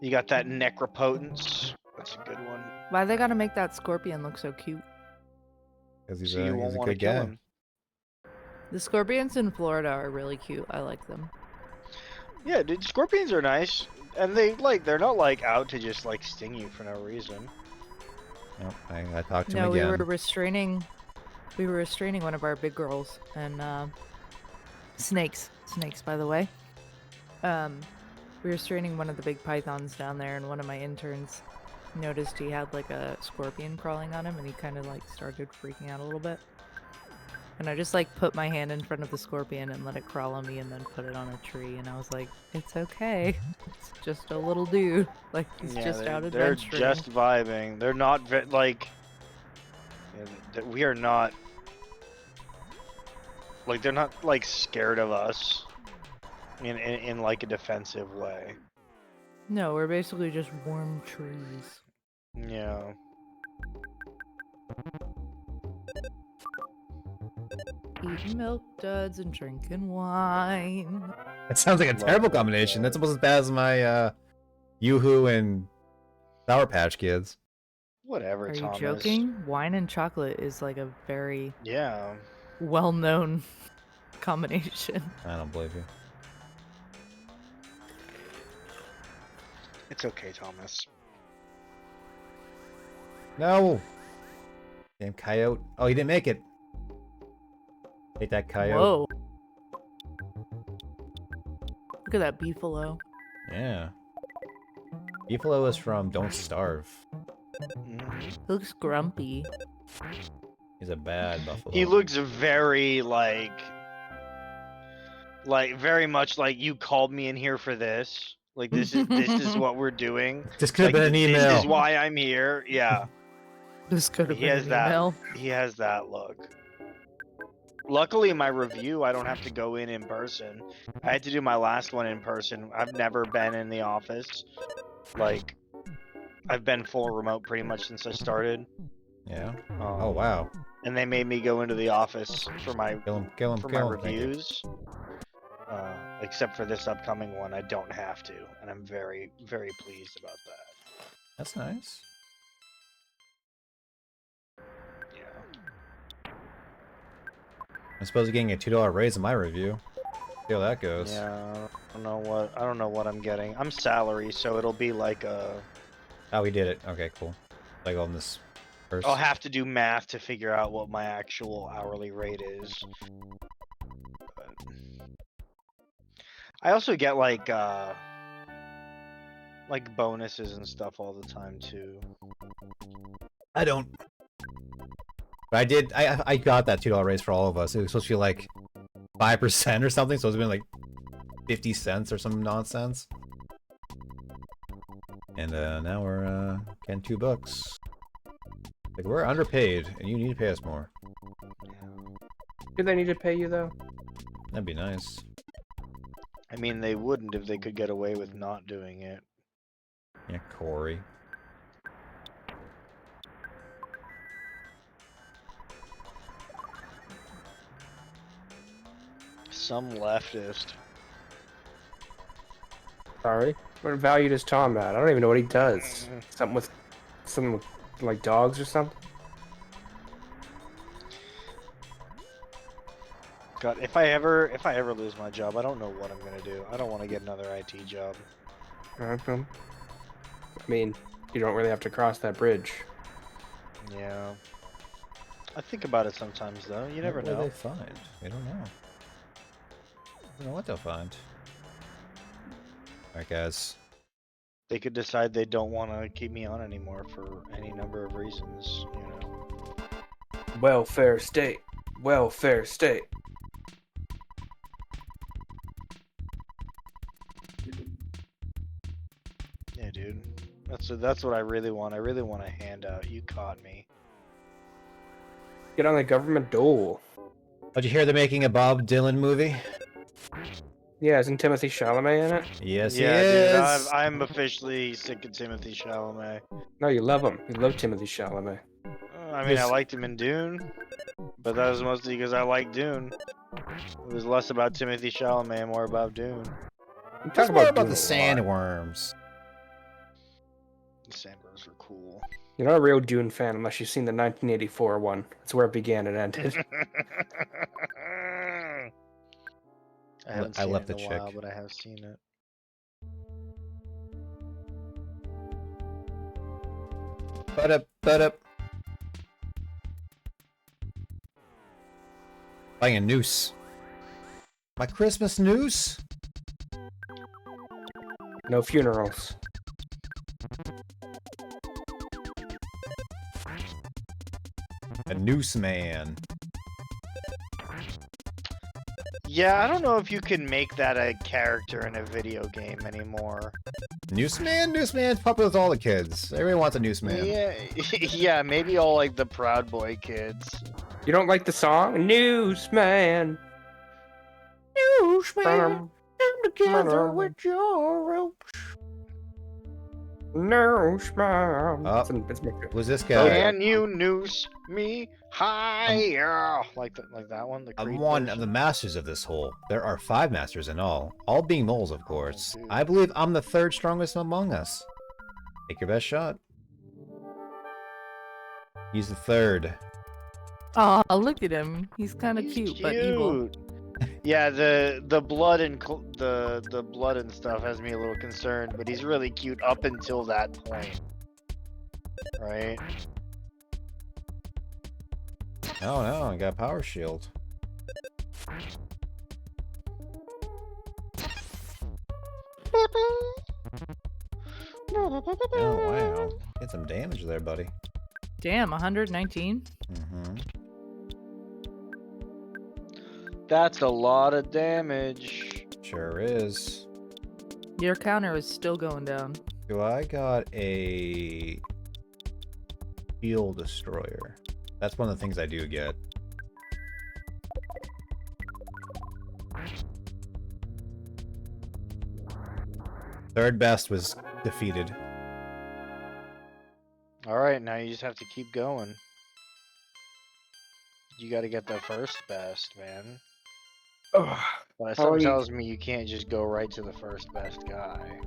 You got that Necropotence. That's a good one. Why they gotta make that scorpion look so cute? Because he's So you a, won't he's a want to good kill guy. him. The scorpions in Florida are really cute. I like them. Yeah, dude, scorpions are nice, and they're not like out to just like sting you for no reason. Nope, I talked to No, him we again. were restraining one of our big girls and snakes, by the way. We were restraining one of the big pythons down there, and one of my interns noticed he had like a scorpion crawling on him, and he kind of like started freaking out a little bit. And I just like put my hand in front of the scorpion and let it crawl on me, and then put it on a tree, and I was like, "It's okay. It's just a little dude. Like he's just out they're adventuring." just vibing. They're not like. We are not. Like they're not like scared of us. In like a defensive way. No, we're basically just warm trees. Yeah. Eating milk duds and drinking wine. It sounds like a Love terrible that combination. guy. That's almost as bad as my Yoo-Hoo and Sour Patch Kids. Whatever, Are you Thomas. joking? Wine and chocolate is like a very Yeah. well-known combination. I don't believe you. It's okay, Thomas. No! Damn coyote. Oh, he didn't make it. Hate that coyote. Whoa. Look at that beefalo. Yeah. Beefalo is from Don't Starve. Mhm. He looks grumpy. He's a bad buffalo. He looks very like very much like you called me in here for this. Like this is what we're doing. This could have Like, been an email. This is why I'm here. Yeah. This could have He been has an that. email. He has that look. Luckily, my review, I don't have to go in person. I had to do my last one in person. I've never been in the office. Like, I've been full remote pretty much since I started. Yeah. Um, Oh, wow. And they made me go into the office for my Kill him, kill him, for my kill him. Thank you. reviews. Except for this upcoming one, I don't have to, and I'm very, very pleased about that. That's nice. Yeah. I'm supposed to be getting a $2 raise in my review. See how that goes. Yeah. I don't know what I'm getting. I'm salary, so it'll be like a. Oh, we did it. Okay, cool. Like on this first. I'll have to do math to figure out what my actual hourly rate is. But I also get like bonuses and stuff all the time too. I don't. But I did. I got that $2 raise for all of us. It was supposed to be like 5% or something, so it's been like 50 cents or some nonsense. And now we're getting $2. Like, we're underpaid, and you need to pay us more. Do they need to pay you though? That'd be nice. I mean, they wouldn't if they could get away with not doing it. Yeah, Corey. Some leftist. Sorry. What value does Tom at? I don't even know what he does. Something with like dogs or something? God, if I ever lose my job, I don't know what I'm gonna do. I don't want to get another IT job. I mean, you don't really have to cross that bridge. Yeah. I think about it sometimes though. You never What will know. they find? We don't know. I don't know what they'll find. Alright, guys. They could decide they don't want to keep me on anymore for any number of reasons, you know. Welfare state. Welfare state. Yeah, dude. That's what I really want. I really want a handout. You caught me. Get on the government dole. Did you hear they're making a Bob Dylan movie? Yeah, isn't Timothy Chalamet in it? Yes, Yeah, he dude. is. I'm officially sick of Timothy Chalamet. No, you love him. You love Timothy Chalamet. I mean, I liked him in Dune, but that was mostly because I liked Dune. It was less about Timothy Chalamet and more about Dune. Talk more about Dune the a lot. sandworms. The Sandburrs were cool. You're not a real Dune fan unless you've seen the 1984 one. It's where it began and ended. I haven't I seen left it in the a chick. while, but I have seen it. But buying a noose. My Christmas noose? No funerals. A noose man. Yeah, I don't know if you can make that a character in a video game anymore. Noose man? Noose man's popular with all the kids. Everyone wants a noose man. Yeah, yeah, maybe all like the Proud Boy kids. You don't like the song? Newsman. Newsman, come together with your ropes. Newsman. Oh. It's my favorite. Who's this guy? Can you noose me higher? Like that one. The I'm Creed one of version? the masters of this hole. There are 5 masters in all being moles, of course. dude. I believe I'm the 3rd strongest among us. Take your best shot. He's the 3rd. Oh, look at him. He's kind of He's cute, but evil. Yeah, the blood and the blood and stuff has me a little concerned, but he's really cute up until that point, right? Oh no, I got a power shield. Oh wow, get some damage there, buddy. Damn, 119? Mm-hmm. That's a lot of damage. Sure is. Your counter is still going down. So I got a field destroyer. That's one of the things I do get. Third best was defeated. All right, now you just have to keep going. You got to get the first best, man. Ugh. But How something are you- tells me you can't just go right to the first best guy.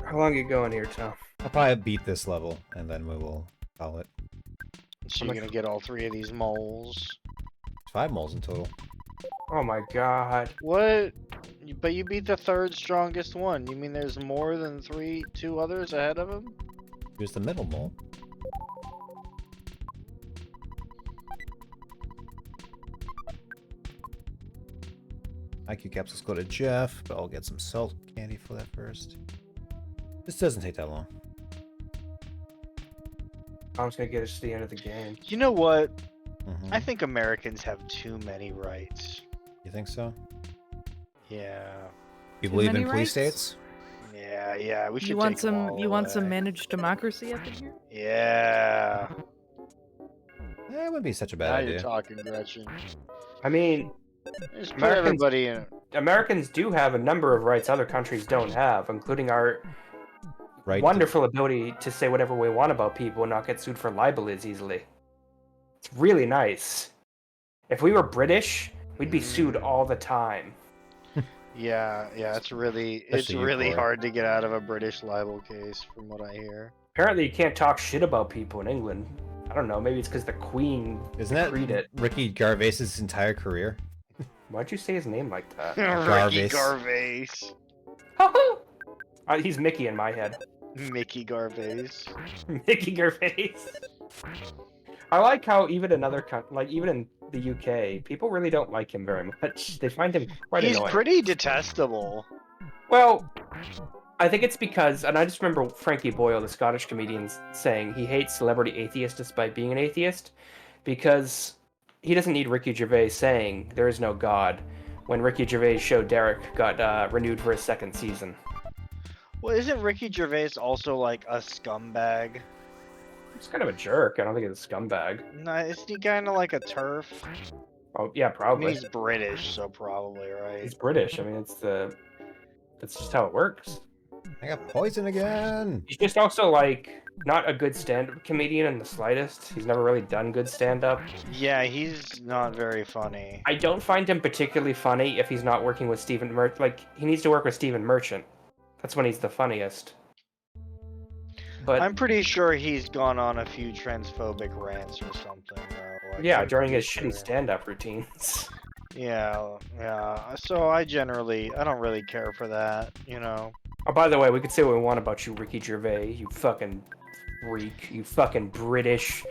How long are you going here, Tom? I'll probably beat this level, and then we will call it. So you're gonna get all 3 of these moles. 5 moles in total. Oh my god. What? But you beat the 3rd strongest one. You mean there's more than 2 others ahead of him? Here's the middle mole. IQ capsules go to Jeff, but I'll get some salt candy for that first. This doesn't take that long. Tom's gonna get us to the end of the game. You know what? Mhm. I think Americans have too many rights. You think so? Yeah. You Too believe in many police rights? states? Yeah, yeah. We should. You want take them some? all You want some away. managed democracy up in here? Yeah. It wouldn't be such a bad Now idea. you're talking, Gretchen. I mean, Just put Americans- everybody in. Americans do have a number of rights other countries don't have, including our Right? wonderful ability to say whatever we want about people and not get sued for libel as easily. It's really nice. If we were British, we'd be sued all the time. Yeah, it's really Especially you, Corey. hard to get out of a British libel case, from what I hear. Apparently, you can't talk shit about people in England. I don't know. Maybe it's because the Queen Isn't decreed that it. Ricky Gervais's entire career? Why'd you say his name like that? Ricky Garvais. Garvais. He's Mickey in my head. Mickey Garvais. Mickey Gervais. I like how even in other even in the UK, people really don't like him very much. They find him quite He's annoying. pretty detestable. Well, I think it's because, and I just remember Frankie Boyle, the Scottish comedian, saying he hates celebrity atheists despite being an atheist, because he doesn't need Ricky Gervais saying there is no God when Ricky Gervais' show Derek got renewed for a second season. Well, isn't Ricky Gervais also like a scumbag? He's kind of a jerk. I don't think he's a scumbag. No, isn't he kind of like a turf? Oh yeah, I mean, probably. he's British, so probably, right? He's British. I mean, that's just how it works. I got poison again. He's just also like not a good stand-up comedian in the slightest. He's never really done good stand-up. Yeah, he's not very funny. I don't find him particularly funny if he's not working with Stephen Merchant. Like, he needs to work with Stephen Merchant. That's when he's the funniest. But I'm pretty sure he's gone on a few transphobic rants or something. Though. Like, yeah, I'm during pretty his sure. shitty stand-up routines. Yeah. So I don't really care for that, you know. Oh, by the way, we could say what we want about you, Ricky Gervais. You fucking freak. You fucking British.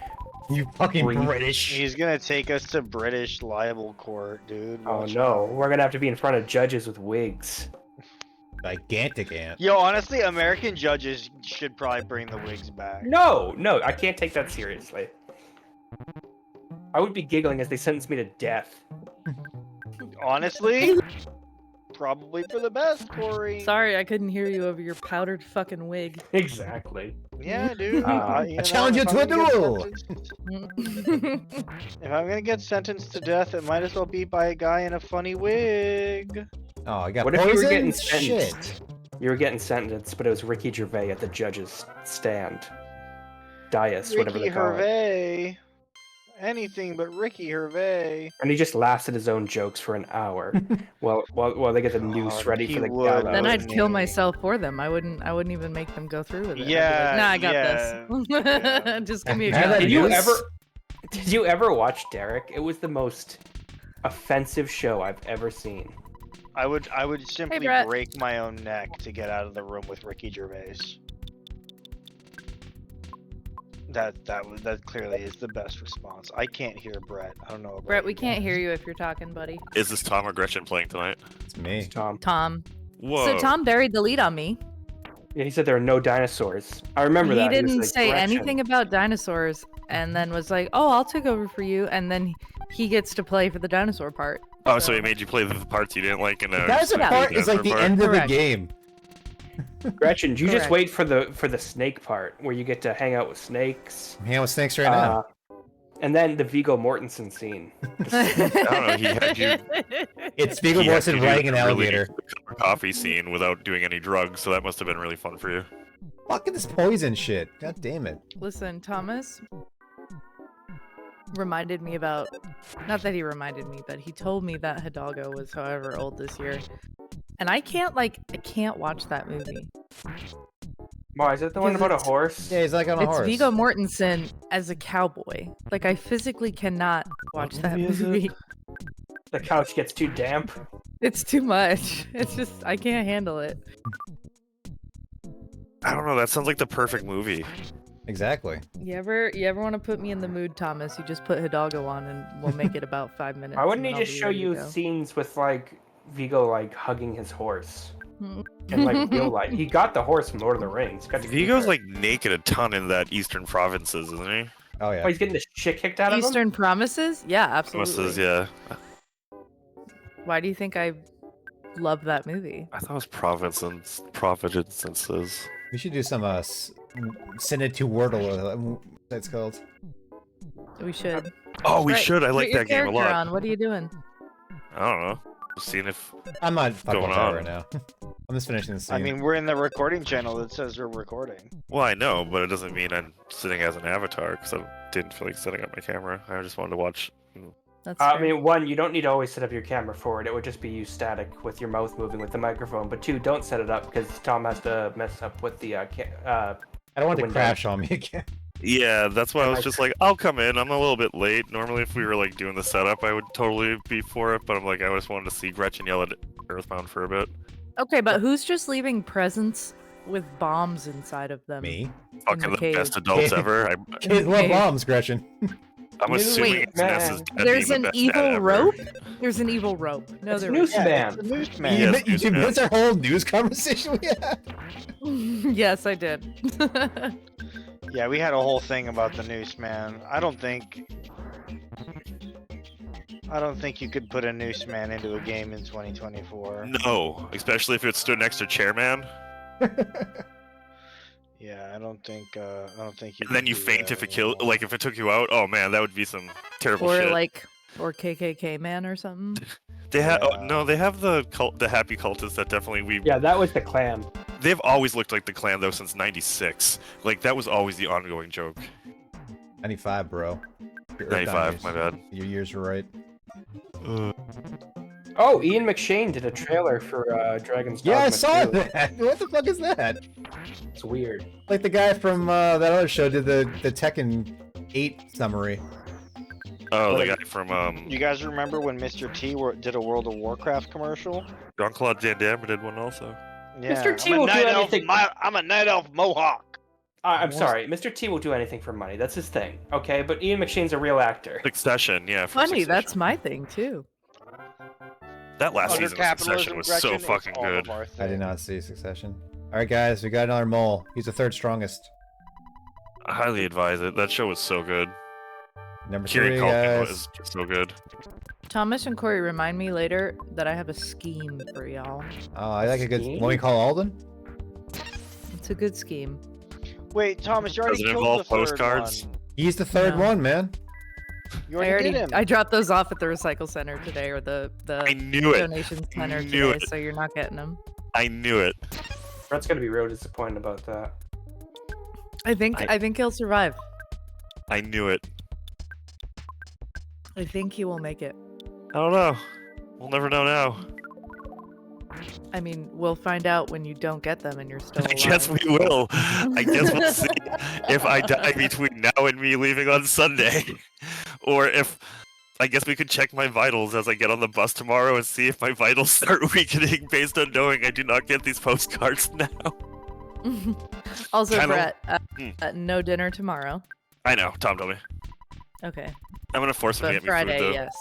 You fucking Freak. British. He's gonna take us to British libel court, dude. Oh Watch no, out. we're gonna have to be in front of judges with wigs. Gigantic ant. Yo, honestly, American judges should probably bring the wigs back. No, I can't take that seriously. I would be giggling as they sentenced me to death. Honestly, probably for the best, Corey. Sorry, I couldn't hear you over your powdered fucking wig. Exactly. Yeah, dude. I challenge you if to a I'm gonna get duel. sentenced- If I'm gonna get sentenced to death, it might as well be by a guy in a funny wig. Oh, I got What if poison? you were getting Shit. sentenced? You were getting sentenced, but it was Ricky Gervais at the judge's stand. Dais, whatever Ricky they call it. Gervais. Anything but Ricky Gervais. And he just laughs at his own jokes for an hour while they get the noose God, ready he for the would. gallows. Then I'd wouldn't kill he? myself for them. I wouldn't even make them go through with it. I'd be Yeah, like, nah, I got yeah. this. Just give me a Have gun. that news? Did you ever watch Derek? It was the most offensive show I've ever seen. I would simply Brett. break my own neck to get out of the room with Ricky Gervais. That clearly is the best response. I can't hear Brett. I don't know. About Brett, we you can't guys. hear you if you're talking, buddy. Is this Tom or Gretchen playing tonight? It's me. Tom. Tom. Whoa. So Tom buried the lead on me. Yeah, he said there are no dinosaurs. I remember He that. was didn't like, say "Gretchen." anything about dinosaurs, and then was like, "Oh, I'll take over for you," and then he gets to play for the dinosaur part. Oh, so he made you play the parts you didn't like in a. That's a Yeah. part is like the part? end of the Correct. game. Gretchen, you just Correct. wait for the snake part where you get to hang out with snakes. I'm hanging with snakes right now. And then the Viggo Mortensen scene. I don't know. He had you. It's Viggo he had Mortensen you do riding an the really alligator. cup of coffee scene without doing any drugs, so that must have been really fun for you. Fucking this poison shit. God damn it. Listen, Thomas reminded me about, not that he reminded me, but he told me that Hidalgo was however old this year. And I can't watch that movie. Why, is it the one Because about a it's- horse? Yeah, he's like on a It's horse. Viggo Mortensen as a cowboy. Like, I physically cannot watch that movie is it? movie. The couch gets too damp. It's too much. It's just, I can't handle it. I don't know. That sounds like the perfect movie. Exactly. You ever want to put me in the mood, Thomas? You just put Hidalgo on and we'll make it about 5 minutes. Why wouldn't and he I'll just be show ready to you go. scenes with like Viggo like hugging his horse Hmm. and like real life? He got the horse from Lord of the Rings. He got to keep Vigo's her. like naked a ton in that Eastern provinces, isn't he? Oh Oh, yeah. he's getting the shit kicked out of him. Eastern Promises? Yeah, absolutely. Provinces, yeah. Why do you think I love that movie. I thought it was Providences. We should do some Synod to Wordle. That's called. We should. Oh, we Right, should. I put like your that game a character lot. On. What are you doing? I don't know. Just seeing if I'm not fucking going with that on? right now. I'm just finishing the scene. I mean, we're in the recording channel that says we're recording. Well, I know, but it doesn't mean I'm sitting as an avatar because I didn't feel like setting up my camera. I just wanted to watch. That's I fair. mean, one, you don't need to always set up your camera forward. It would just be you static with your mouth moving with the microphone. But two, don't set it up because Tom has to mess up with the I don't want it to window. crash on me again. Yeah, that's why I was Like- just like, I'll come in. I'm a little bit late. Normally, if we were like doing the setup, I would totally be for it. But I'm like, I just wanted to see Gretchen yell at Earthbound for a bit. Okay, but who's just leaving presents with bombs inside of them? Me? Fucking the cave. best adults ever. Kids love Okay. bombs, Gretchen. I'm assuming Wait, it's Ness's dad There's being an the best dad evil ever. rope? There's an evil rope. No, It's there Noose isn't. Man. It's a noose You, man. Yes, you man. missed our whole news conversation we had. Yes, I did. Yeah, we had a whole thing about the noose man. I don't think you could put a noose man into a game in 2024. No, especially if it stood next to Chairman. Yeah, I don't think you. And could then you do faint that if it killed, anymore. like if it took you out. Oh man, that would be some terrible or shit. or KKK man or something. They have Yeah. no, they have the happy cultists that definitely Yeah, that was the clan. They've always looked like the clan though since '96. Like that was always the ongoing joke. 95, bro. Your Earth 95, years. my bad. Your years were right. Oh, Ian McShane did a trailer for Dragon's Yeah, I Dogma saw 2. that. What the fuck is that? It's weird. Like the guy from that other show did the Tekken 8 summary. Oh, the guy from You guys remember when Mr. T did a World of Warcraft commercial? Jean-Claude Van Damme did one also. Yeah, Mr. T I'm a will do night elf. anything- I'm a night elf mohawk. I'm sorry, Mr. T will do anything for money. That's his thing, okay? But Ian McShane's a real actor. Succession, yeah. from Funny, that's Succession. my thing too. That last Under season of Succession capitalism, was Gretchen, so it's fucking all of good. our I thing. did not see Succession. Alright guys, we got another mole. He's the third strongest. I highly advise it. That show was so good. Number Kieran 3, Culkin guys. was so good. Thomas and Corey, remind me later that I have a scheme for y'all. Oh, I like a good... Scheme? When we call Alden? It's a good scheme. Wait, Thomas, you already Does it killed involve the third postcards? one. He's the third No. one, man. You already did him. I dropped those off at the recycle center today, or the I knew it. donation center Knew today, it. so you're not getting them. I knew it. Brett's gonna be real disappointed about that. I think he'll survive. I knew it. I think he will make it. I don't know. We'll never know now. I mean, we'll find out when you don't get them and you're still alive. I guess we will. I guess we'll see if I die between now and me leaving on Sunday. Or if... I guess we could check my vitals as I get on the bus tomorrow and see if my vitals start weakening based on knowing I do not get these postcards now. Also, Kinda- Brett, no dinner tomorrow. I know. Tom told me. Okay, I'm gonna force him to but get me Friday, food, though. yes.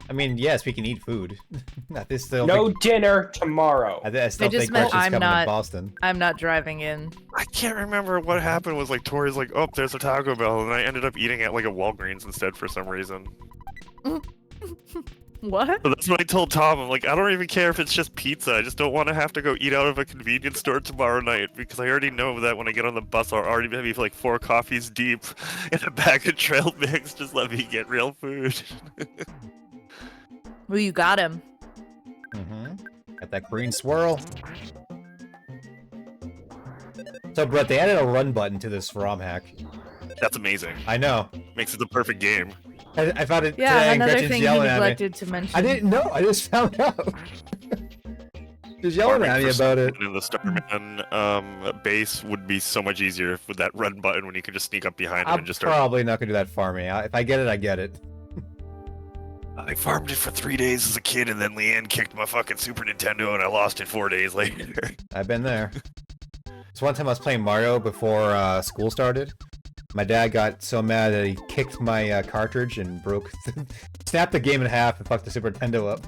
I mean, yes, we can eat food. Not this still. No dinner tomorrow. I still just think meant Gretchen's I'm coming not- to Boston. I'm not driving in. I can't remember what happened. Was like Tori's like, oh, there's a Taco Bell, and I ended up eating at like a Walgreens instead for some reason. What? So that's what I told Tom. I'm like, I don't even care if it's just pizza. I just don't want to have to go eat out of a convenience store tomorrow night because I already know that when I get on the bus, I'll already be like 4 coffees deep in a bag of trail mix. Just let me get real food. Well, you got him. Got that green swirl. So, Brett, they added a run button to this ROM hack. That's amazing. I know. Makes it the perfect game. I found it Yeah, today and another Gretchen's thing he yelling at me. neglected to mention. I didn't know. I just found out. She's yelling at me about it. And the Starman base would be so much easier with that run button when you could just sneak up behind him I'm and just start. probably not gonna do that farming. If I get it, I get it. I farmed it for 3 days as a kid, and then Leanne kicked my fucking Super Nintendo, and I lost it 4 days later. I've been there. So one time I was playing Mario before school started. My dad got so mad that he kicked my cartridge and snapped the game in half and fucked the Super Nintendo up.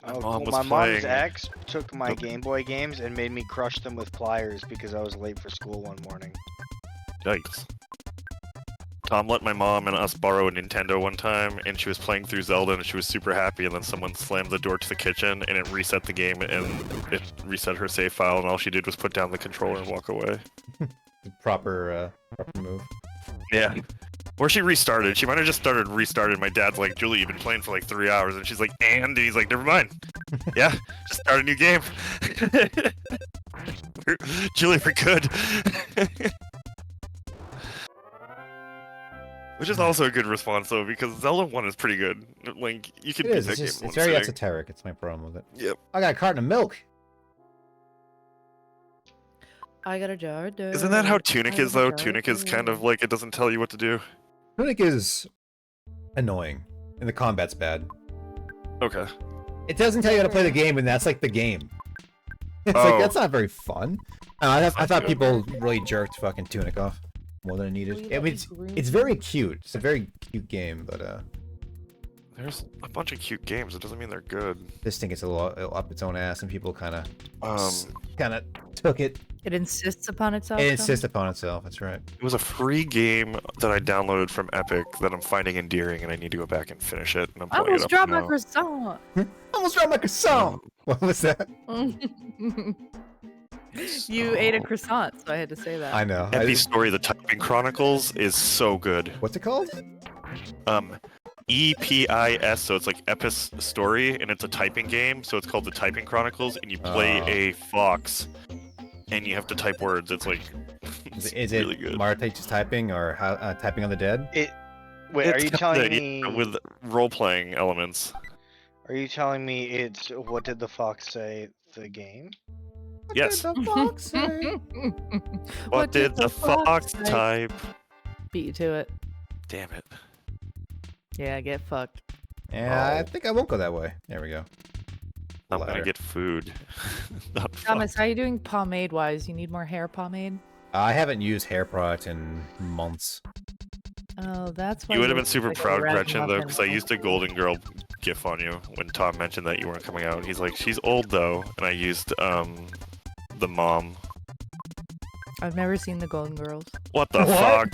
Oh, mom well, was my mom's playing- ex took my Game Boy games and made me crush them with pliers because I was late for school one morning. Yikes. Tom let my mom and us borrow a Nintendo one time, and she was playing through Zelda, and she was super happy, and then someone slammed the door to the kitchen, and it reset the game, and it reset her save file, and all she did was put down the controller and walk away. Proper move. Yeah. Or she restarted. She might have just restarted. My dad's like, Julie, you've been playing for like 3 hours, and she's like, and he's like, never mind. Yeah, just start a new game. Julie, we're good. Which is also a good response though, because Zelda 1 is pretty good. Like you can It beat is. that game. It's very esoteric. It's my problem with it. Yep. I got a carton of milk. I got a jar of dirt. Isn't that how Tunic I got is a though? jar of Tunic is kind dirt. of like it doesn't tell you what to do. Tunic is annoying, and the combat's bad. Okay. It doesn't tell you how to play the game, and that's like the game. It's Oh. like that's not very fun. I thought good. people really jerked fucking Tunic off more than it needed. I mean, it's very cute. It's a very cute game, but There's a bunch of cute games. It doesn't mean they're good. this thing gets a little up its own ass, and people kind of took it. It insists upon itself. It Tom? insists upon itself. That's right. It was a free game that I downloaded from Epic that I'm finding endearing, and I need to go back and finish it. And I'm I pulling almost it up dropped my now. croissant. Almost dropped my croissant. What was that? You ate a croissant, so I had to say that. I know. Epi Story: The Typing Chronicles is so good. What's it called? EPIS, so it's like Epis Story, and it's a typing game, so it's called The Typing Chronicles, and you play a fox, and you have to type words. It's like, it's Is really it good. Marta just typing or typing on the dead? Wait, are It's you kinda, telling yeah, me? with role-playing elements? Are you telling me it's what did the fox say? The game? Yes. What did the fox say? What did the fox say? type? Beat you to it. Damn it. Yeah, get fucked. Yeah, I think I won't go that way. There we go. I'm Ladder. gonna get food. Not Thomas, fox. how you doing pomade-wise? You need more hair pomade? I haven't used hair product in months. Oh, that's why You would have been look super like a proud, red Gretchen, though, muffin. because I used a Golden Girl gif on you when Tom mentioned that you weren't coming out. He's like, she's old though, and I used the mom. I've never seen the Golden Girls. What the What? fuck?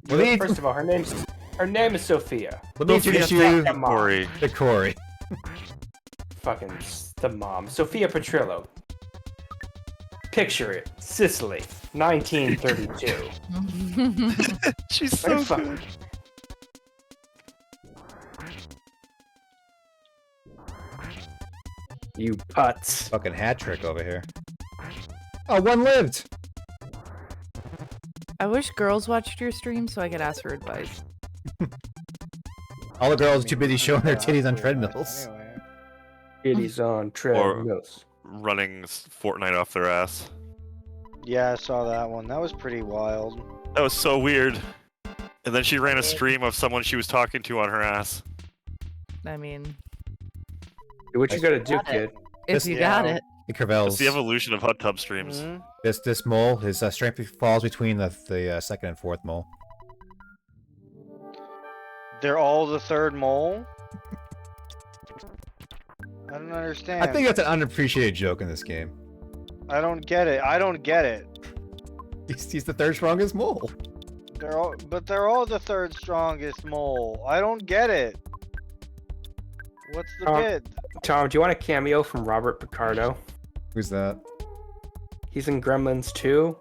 Let me, First of all, her name is Sophia. let me introduce you Come on. Corey. to Corey. Fucking the mom. Sophia Petrillo. Picture it. Sicily, 1932. She's so Like, fuck. good. You putz. Fucking hat trick over here. Oh, one lived. I wish girls watched your stream so I could ask for advice. All the girls too busy showing their titties on treadmills. Anyway. Kitties on treadmills. Running Fortnite off their ass. Yeah, I saw that one. That was pretty wild. That was so weird. And then she ran a stream of someone she was talking to on her ass. I mean, Do what you gotta do, Got it. kid. if This- you got yeah. it. The It's Crevel's. the evolution of hot tub streams. Mhm. This mole, his strength falls between the second and fourth mole. They're all the third mole? I don't understand. I think that's an unappreciated joke in this game. I don't get it. I don't get it. He's the third strongest mole. They're all the third strongest mole. I don't get it. What's the bid? Tom, do you want a cameo from Robert Picardo? Who's that? He's in Gremlins 2.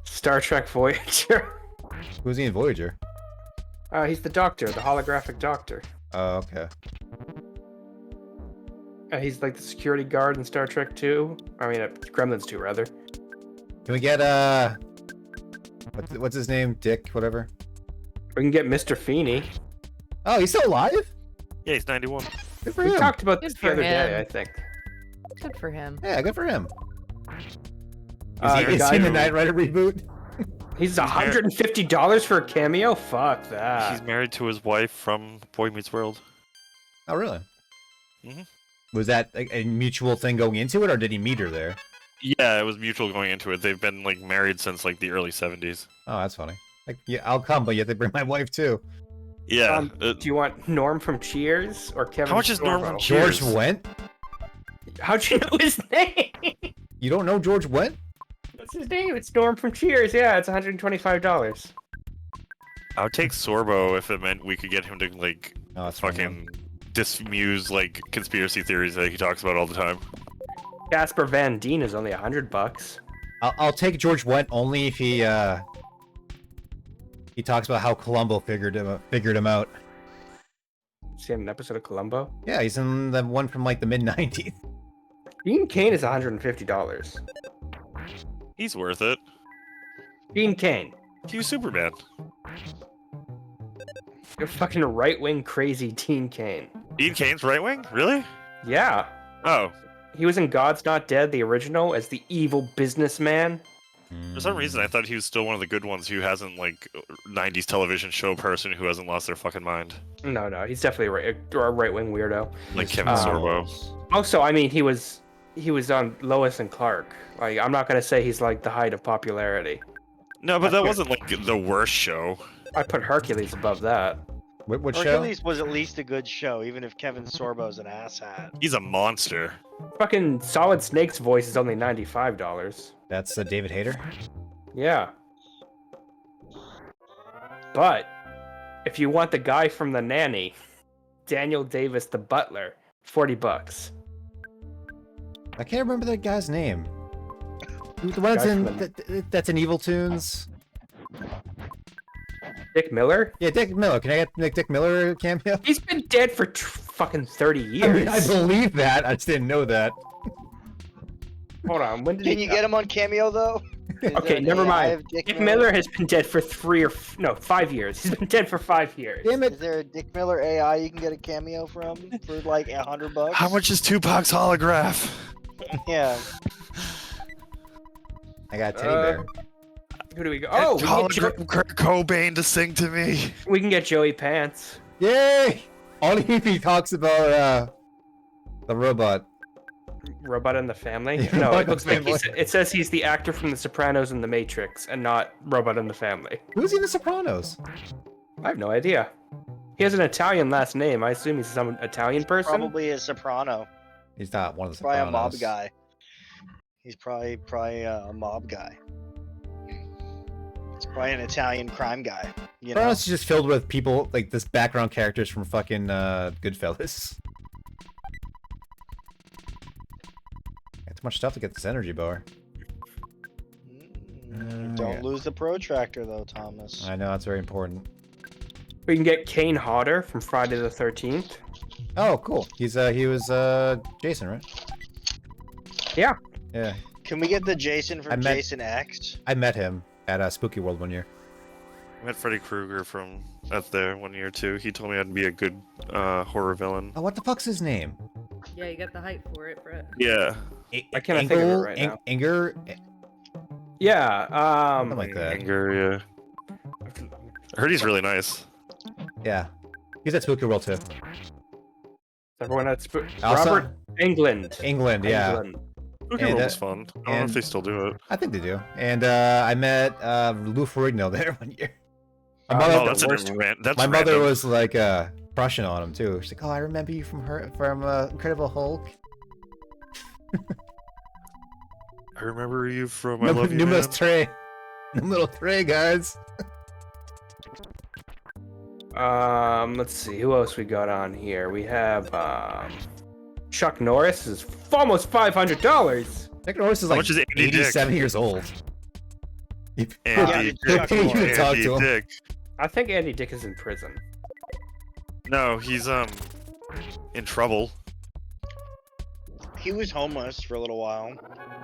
Star Trek Voyager. Who's he in Voyager? He's the doctor, the holographic doctor. Oh, okay. He's like the security guard in Star Trek 2. I mean, Gremlins 2, rather. Can we get what's his name? Dick, whatever. We can get Mr. Feeney. Oh, he's still alive? Yeah, he's 91. Good for We him. talked about Good this for the other day, him. I think. Good for him. Yeah, good for him. The Is guy he in the who- Knight Rider reboot? He's $150 for a cameo? Fuck that. He's married to his wife from Boy Meets World. Oh, really? Mhm. Was that a mutual thing going into it, or did he meet her there? Yeah, it was mutual going into it. They've been like married since like the early 70s. Oh, that's funny. Like, yeah, I'll come, but you have to bring my wife too. Yeah. Do you want Norm from Cheers or Kevin? How much is Norm Sorbo? from Cheers? George Wendt? How'd you know his name? You don't know George Wendt? What's his name? It's Norm from Cheers. Yeah, it's $125. I would take Sorbo if it meant we could get him to like Oh, that's fine. fucking dismuse like conspiracy theories that he talks about all the time. Casper Van Dien is only $100. I'll take George Wendt only if he talks about how Columbo figured him out. See an episode of Columbo? Yeah, he's in the one from like the mid '90s. Dean Cain is $150. He's worth it. Dean Cain. He was Superman. You're fucking right-wing crazy Dean Cain. Dean Cain's right wing? Really? Yeah. Oh. He was in God's Not Dead, the original, as the evil businessman. For some reason, I thought he was still one of the good ones who hasn't, like, 90s television show person who hasn't lost their fucking mind. No, he's definitely a right-wing weirdo. Like Kevin Sorbo. Also, I mean, he was on Lois and Clark. Like, I'm not gonna say he's like the height of popularity. No, but that wasn't, like, the worst show. I put Hercules above that. What show? Hercules was at least a good show, even if Kevin Sorbo's an asshat. He's a monster. Fucking Solid Snake's voice is only $95. That's David Hayter. Yeah. But if you want the guy from The Nanny, Daniel Davis the butler, $40. I can't remember that guy's name. The one that's in Evil Tunes. Dick Miller? Yeah, Dick Miller. Can I get Dick Miller cameo? He's been dead for fucking 30 years. I mean, I believe that. I just didn't know that. Hold on, when did Can you get him on Cameo though? Is Okay, there an never AI mind. of Dick Dick Miller has been dead for 5 years. He's been dead for 5 years. Damn Is it! there a Dick Miller AI you can get a cameo from for like $100? How much is Tupac's holograph? Yeah. I got a teddy bear. Who do we go? Oh, we can, Hologram Kurt Cobain to sing to me. we can get Joey Pants. Yay! Only if he talks about the robot. Robot in the Family? Yeah, No, Robot it looks in the like Family. it says he's the actor from The Sopranos and The Matrix, and not Robot in the Family. Who's in The Sopranos? I have no idea. He has an Italian last name. I assume he's some Italian person. Probably a soprano. He's not one of the Probably Sopranos. a mob guy. He's probably a mob guy. He's probably an Italian crime guy. You know? Sopranos is just filled with people like this background characters from fucking Goodfellas. Got too much stuff to get this energy bar. Don't yeah. lose the protractor though, Thomas. I know, it's very important. We can get Kane Hodder from Friday the 13th. Oh, cool. He was Jason, right? Yeah. Yeah. Can we get the Jason from I met- Jason X? I met him at Spooky World one year. I met Freddy Krueger from up there 1 year too. He told me I'd be a good horror villain. Oh, what the fuck's his name? Yeah, you got the hype for it, Brett. Yeah. I cannot think of it right now. Inger? Yeah. Something like that. Anger, yeah. I heard he's really nice. Yeah. He's at Spooky World too. Everyone at Also- Robert England. England, yeah. England. Spooky And, World was fun. I don't know and- if they still do it. I think they do. And I met Lou Ferrigno there one year. My mother, Oh, that's that's my mother random. was like crushing on him too. She's like, "Oh, I remember you from Incredible Hulk." I remember you from I Love You, Numerous Man. tray, little tray, guys. Let's see who else we got on here. We have Chuck Norris is almost $500. Nick Norris is How like much is Andy Dick? 87 years old. Andy Yeah, Dick. Chuck Norris. You talk Andy to him. Dick. I think Andy Dick is in prison. No, he's in trouble. He was homeless for a little while.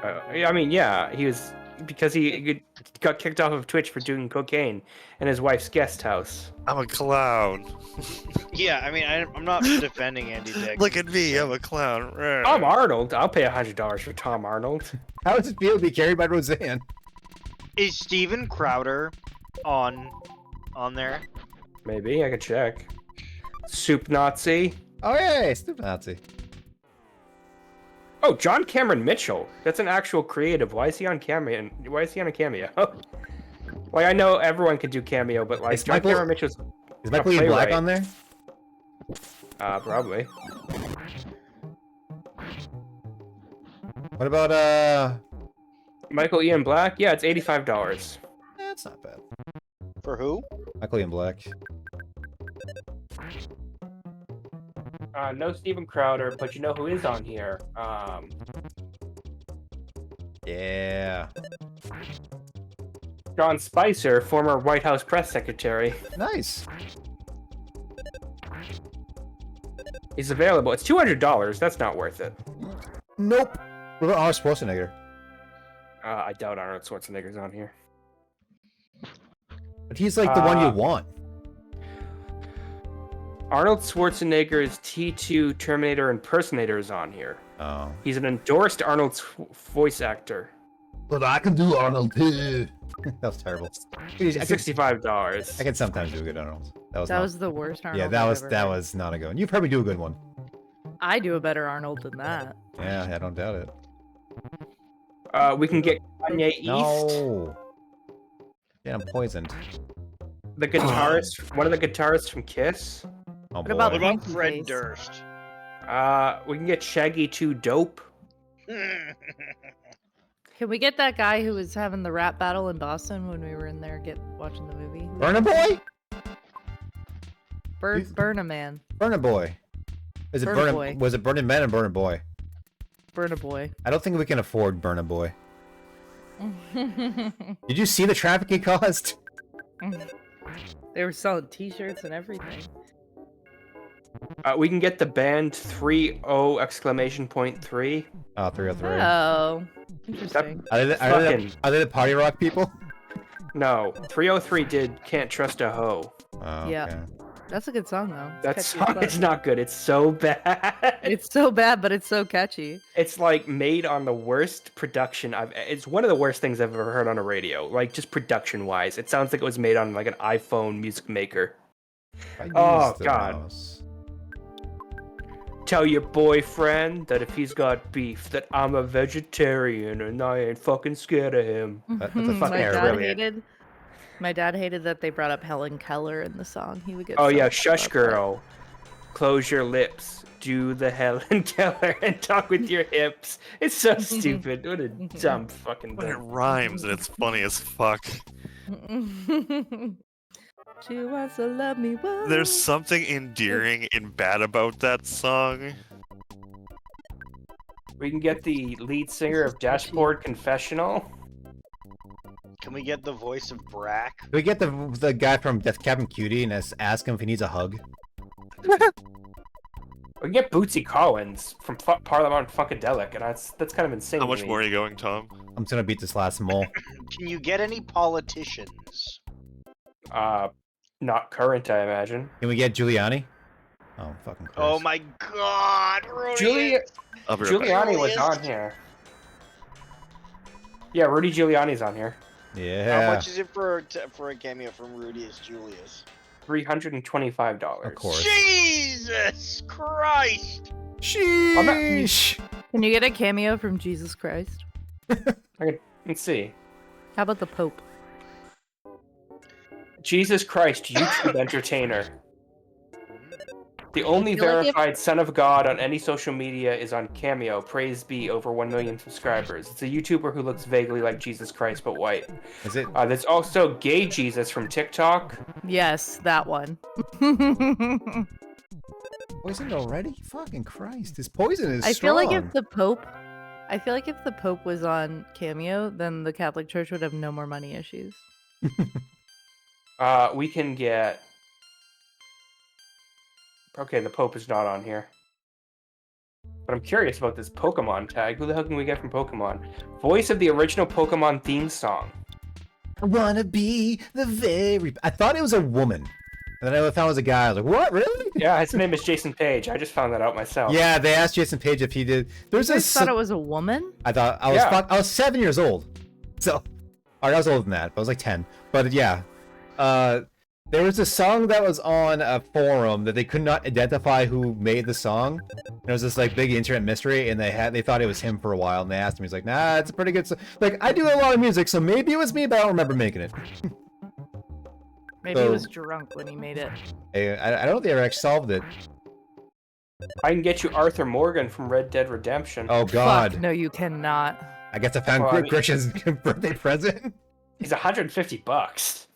I mean, yeah, he was because he got kicked off of Twitch for doing cocaine in his wife's guest house. I'm a clown. Yeah, I mean, I'm not defending Andy Dick. Look at me, I'm a clown. Tom Arnold, I'll pay $100 for Tom Arnold. How does it feel to be carried by Roseanne? Is Steven Crowder on there? Maybe I could check. Soup Nazi. Oh yeah, stupid Nazi. Oh, John Cameron Mitchell. That's an actual creative. Why is he on cameo? Why is he on a cameo? Like I know everyone can do cameo, but like Is John Michael- Cameron Mitchell's Is Michael Ian Black playwright. on there? Probably. What about Michael Ian Black? Yeah, it's $85. That's not bad. For who? Michael Ian Black. No Steven Crowder, but you know who is on here? Yeah. John Spicer, former White House press secretary. Nice. He's available. It's $200. That's not worth it. Nope. What about Arnold Schwarzenegger? I doubt Arnold Schwarzenegger's on here. But he's like the one you want. Arnold Schwarzenegger's T2 Terminator impersonator is on here. Oh. He's an endorsed Arnold voice actor. But I can do Arnold too. That was terrible. $65. I can sometimes do a good Arnold. That was the worst Arnold. Yeah, that I've ever heard. was not a good one. You probably do a good one. I do a better Arnold than that. Yeah, I don't doubt it. We can get Kanye East. No. Yeah, I'm poisoned. The guitarist, one of the guitarists from Kiss. Oh, What about What boy. about Pointy Fred Face. Durst? We can get Shaggy 2 Dope. Can we get that guy who was having the rap battle in Boston when we were in there watching the movie? Burna Boy? Burna Man. Burna Boy. Is it Burna Burna Boy. Was it Burna Man or Burna Boy? Burna Boy. I don't think we can afford Burna Boy. Did you see the traffic he caused? They were selling T-shirts and everything. We can get the band 30 exclamation point 3. Oh, 303. Oh, interesting. Are they the party rock people? No, 303 did Can't Trust a Hoe. Oh, Yeah. okay. That's a good song though. That Catchy as song fuck. is not good. It's so bad. It's so bad, but it's so catchy. It's like made on the worst production it's one of the worst things I've ever heard on a radio. Like just production wise. It sounds like it was made on like an iPhone music maker. I Oh, used the God. mouse. Tell your boyfriend that if he's got beef that I'm a vegetarian and I ain't fucking scared of him. That's a fucking my dad brilliant. hated. My dad hated that they brought up Helen Keller in the song. He would get. Oh so yeah, upset shush about that. girl. Close your lips. Do the Helen Keller and talk with your hips. It's so stupid. What a dumb fucking But it thing. rhymes and it's funny as fuck. She wants to love me. Whoa. There's something endearing and bad about that song. We can get the lead singer of Dashboard Confessional. Can we get the voice of Brack? Can we get the guy from Death Cabin Cutie and ask him if he needs a hug? We can get Bootsy Collins from Parliament Funkadelic, and that's kind of insane. How to much me. more are you going, Tom? I'm just gonna beat this last mole. Can you get any politicians? Not current, I imagine. Can we get Giuliani? Oh, fucking Christ. Oh my God, Rudy! I'll be right back. Giuliani was Julius. on here. Yeah, Rudy Giuliani's on here. Yeah. How much is it for a cameo from Rudy as Julius? $325. Of course. Jesus Christ! Sheesh. Can you get a cameo from Jesus Christ? Let's see. How about the Pope? Jesus Christ, YouTube entertainer. The only feel like if- verified son of God on any social media is on Cameo. Praise be, over 1 million subscribers. It's a YouTuber who looks vaguely like Jesus Christ but white. Is it? There's also Gay Jesus from TikTok. Yes, that one. Poisoned already? Fucking Christ. This poison is I feel strong. like if the Pope was on Cameo, then the Catholic Church would have no more money issues. We can get... Okay, the Pope is not on here. But I'm curious about this Pokemon tag. Who the hell can we get from Pokemon? Voice of the original Pokemon theme song. I wanna be the very... I thought it was a woman. And then I found it was a guy. I was like, what? Really? Yeah, his name is Jason Page. I just found that out myself. Yeah, they asked Jason Page if he did. There's I a... thought it was a woman. I thought I was Yeah. I was 7 years old, so or I was older than that. I was like 10. But yeah, there was a song that was on a forum that they could not identify who made the song. There was this like big internet mystery, and they thought it was him for a while, and they asked him. He's like, "Nah, it's a pretty good song." Like I do a lot of music, so maybe it was me, but I don't remember making it. Maybe he So- was drunk when he made it. I don't think they ever actually solved it. I can get you Arthur Morgan from Red Dead Redemption. Oh God, Fuck, no, you cannot. I guess I found Well, I mean- Gretchen's birthday present. He's $150.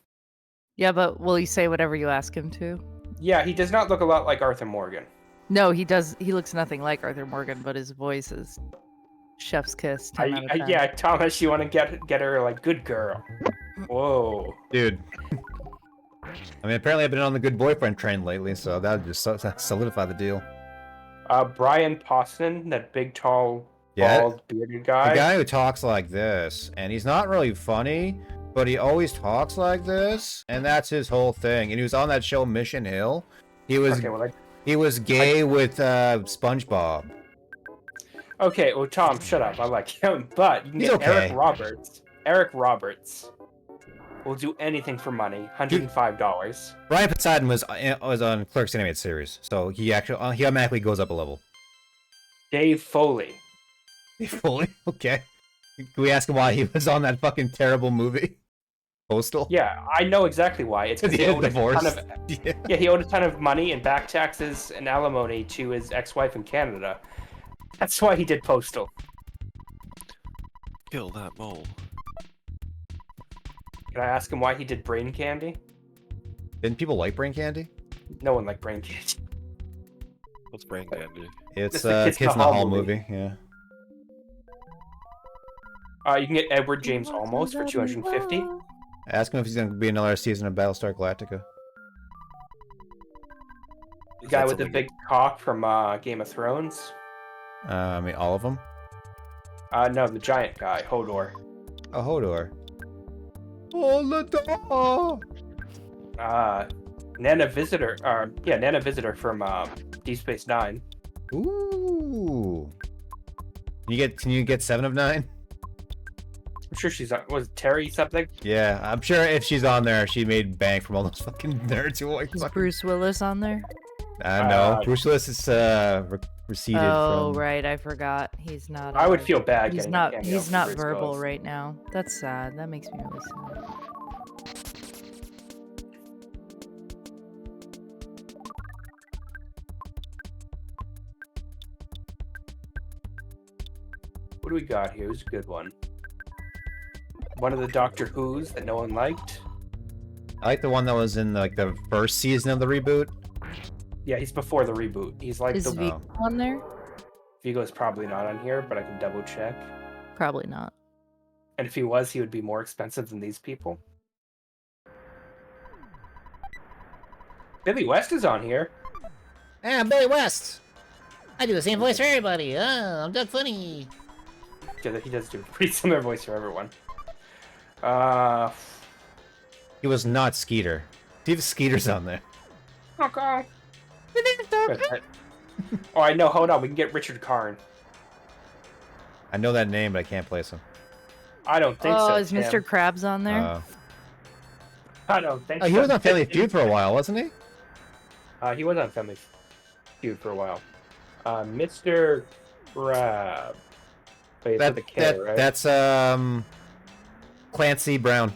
Yeah, but will he say whatever you ask him to? Yeah, he does not look a lot like Arthur Morgan. No, he does. He looks nothing like Arthur Morgan, but his voice is chef's kiss. 10 out of 10. Yeah, Thomas, you want to get her like good girl. Whoa. Dude. I mean, apparently I've been on the good boyfriend train lately, so that would just solidify the deal. Brian Poston, that big, tall, Yeah, bald, bearded guy. the guy who talks like this, and he's not really funny, but he always talks like this, and that's his whole thing. And he was on that show Mission Hill. He was Okay, well, he was gay with SpongeBob. okay, well, Tom, shut up. I like him, but you can He's get okay. Eric Roberts. Eric Roberts will do anything for money. $105. Brian Poseidon was on Clerks animated series, so he automatically goes up a level. Dave Foley. Fully okay. Can we ask him why he was on that fucking terrible movie, Postal? Yeah, I know exactly why. It's because He he had owed a divorced. ton of Yeah. yeah, he owed a ton of money and back taxes and alimony to his ex-wife in Canada. That's why he did Postal. Kill that mole. Can I ask him why he did Brain Candy? Didn't people like Brain Candy? No one liked Brain Candy. What's brain candy? It's It's the Kids in the Hall movie. Yeah. You can get Edward James Olmos for $250. Ask him if he's gonna be another season of Battlestar Galactica. The guy with the big cock from Game of Thrones. I mean, all of them. No, the giant guy, Hodor. Oh, Hodor. Hodor. Nana Visitor. Nana Visitor from Deep Space Nine. Ooh. Can you get 7 of 9? I'm sure she's on. Was it Terry something? Yeah, I'm sure if she's on there, she made bank from all those fucking nerds who like Is fucking... Bruce Willis on there? No, Bruce Willis is receded Oh, from... right. I forgot. He's not. I would feel bad. He's getting a not. cameo He's from not Bruce verbal Willis. right now. That's sad. That makes me really sad. What do we got here? Who's a good one? One of the Doctor Who's that no one liked. I like the one that was in like the first season of the reboot. Yeah, he's before the reboot. He's like Is the Vigo on there? Vigo's probably not on here, but I can double check. Probably not. And if he was, he would be more expensive than these people. Billy West is on here. I'm Billy West. I do the same voice for everybody. I'm Doug Funny. Yeah, he does do a pretty similar voice for everyone. He was not Skeeter. See if Skeeter's on there. Okay. Oh, I know. Hold on. We can get Richard Karn. I know that name, but I can't place him. I don't think so. Oh, is Tim. Mr. Krabs on there? I don't think Oh, so. he was on Family Feud for a while, wasn't he? He was on Family Feud for a while. Mr. Crab. Wait, it's with a K, right? That's Clancy Brown.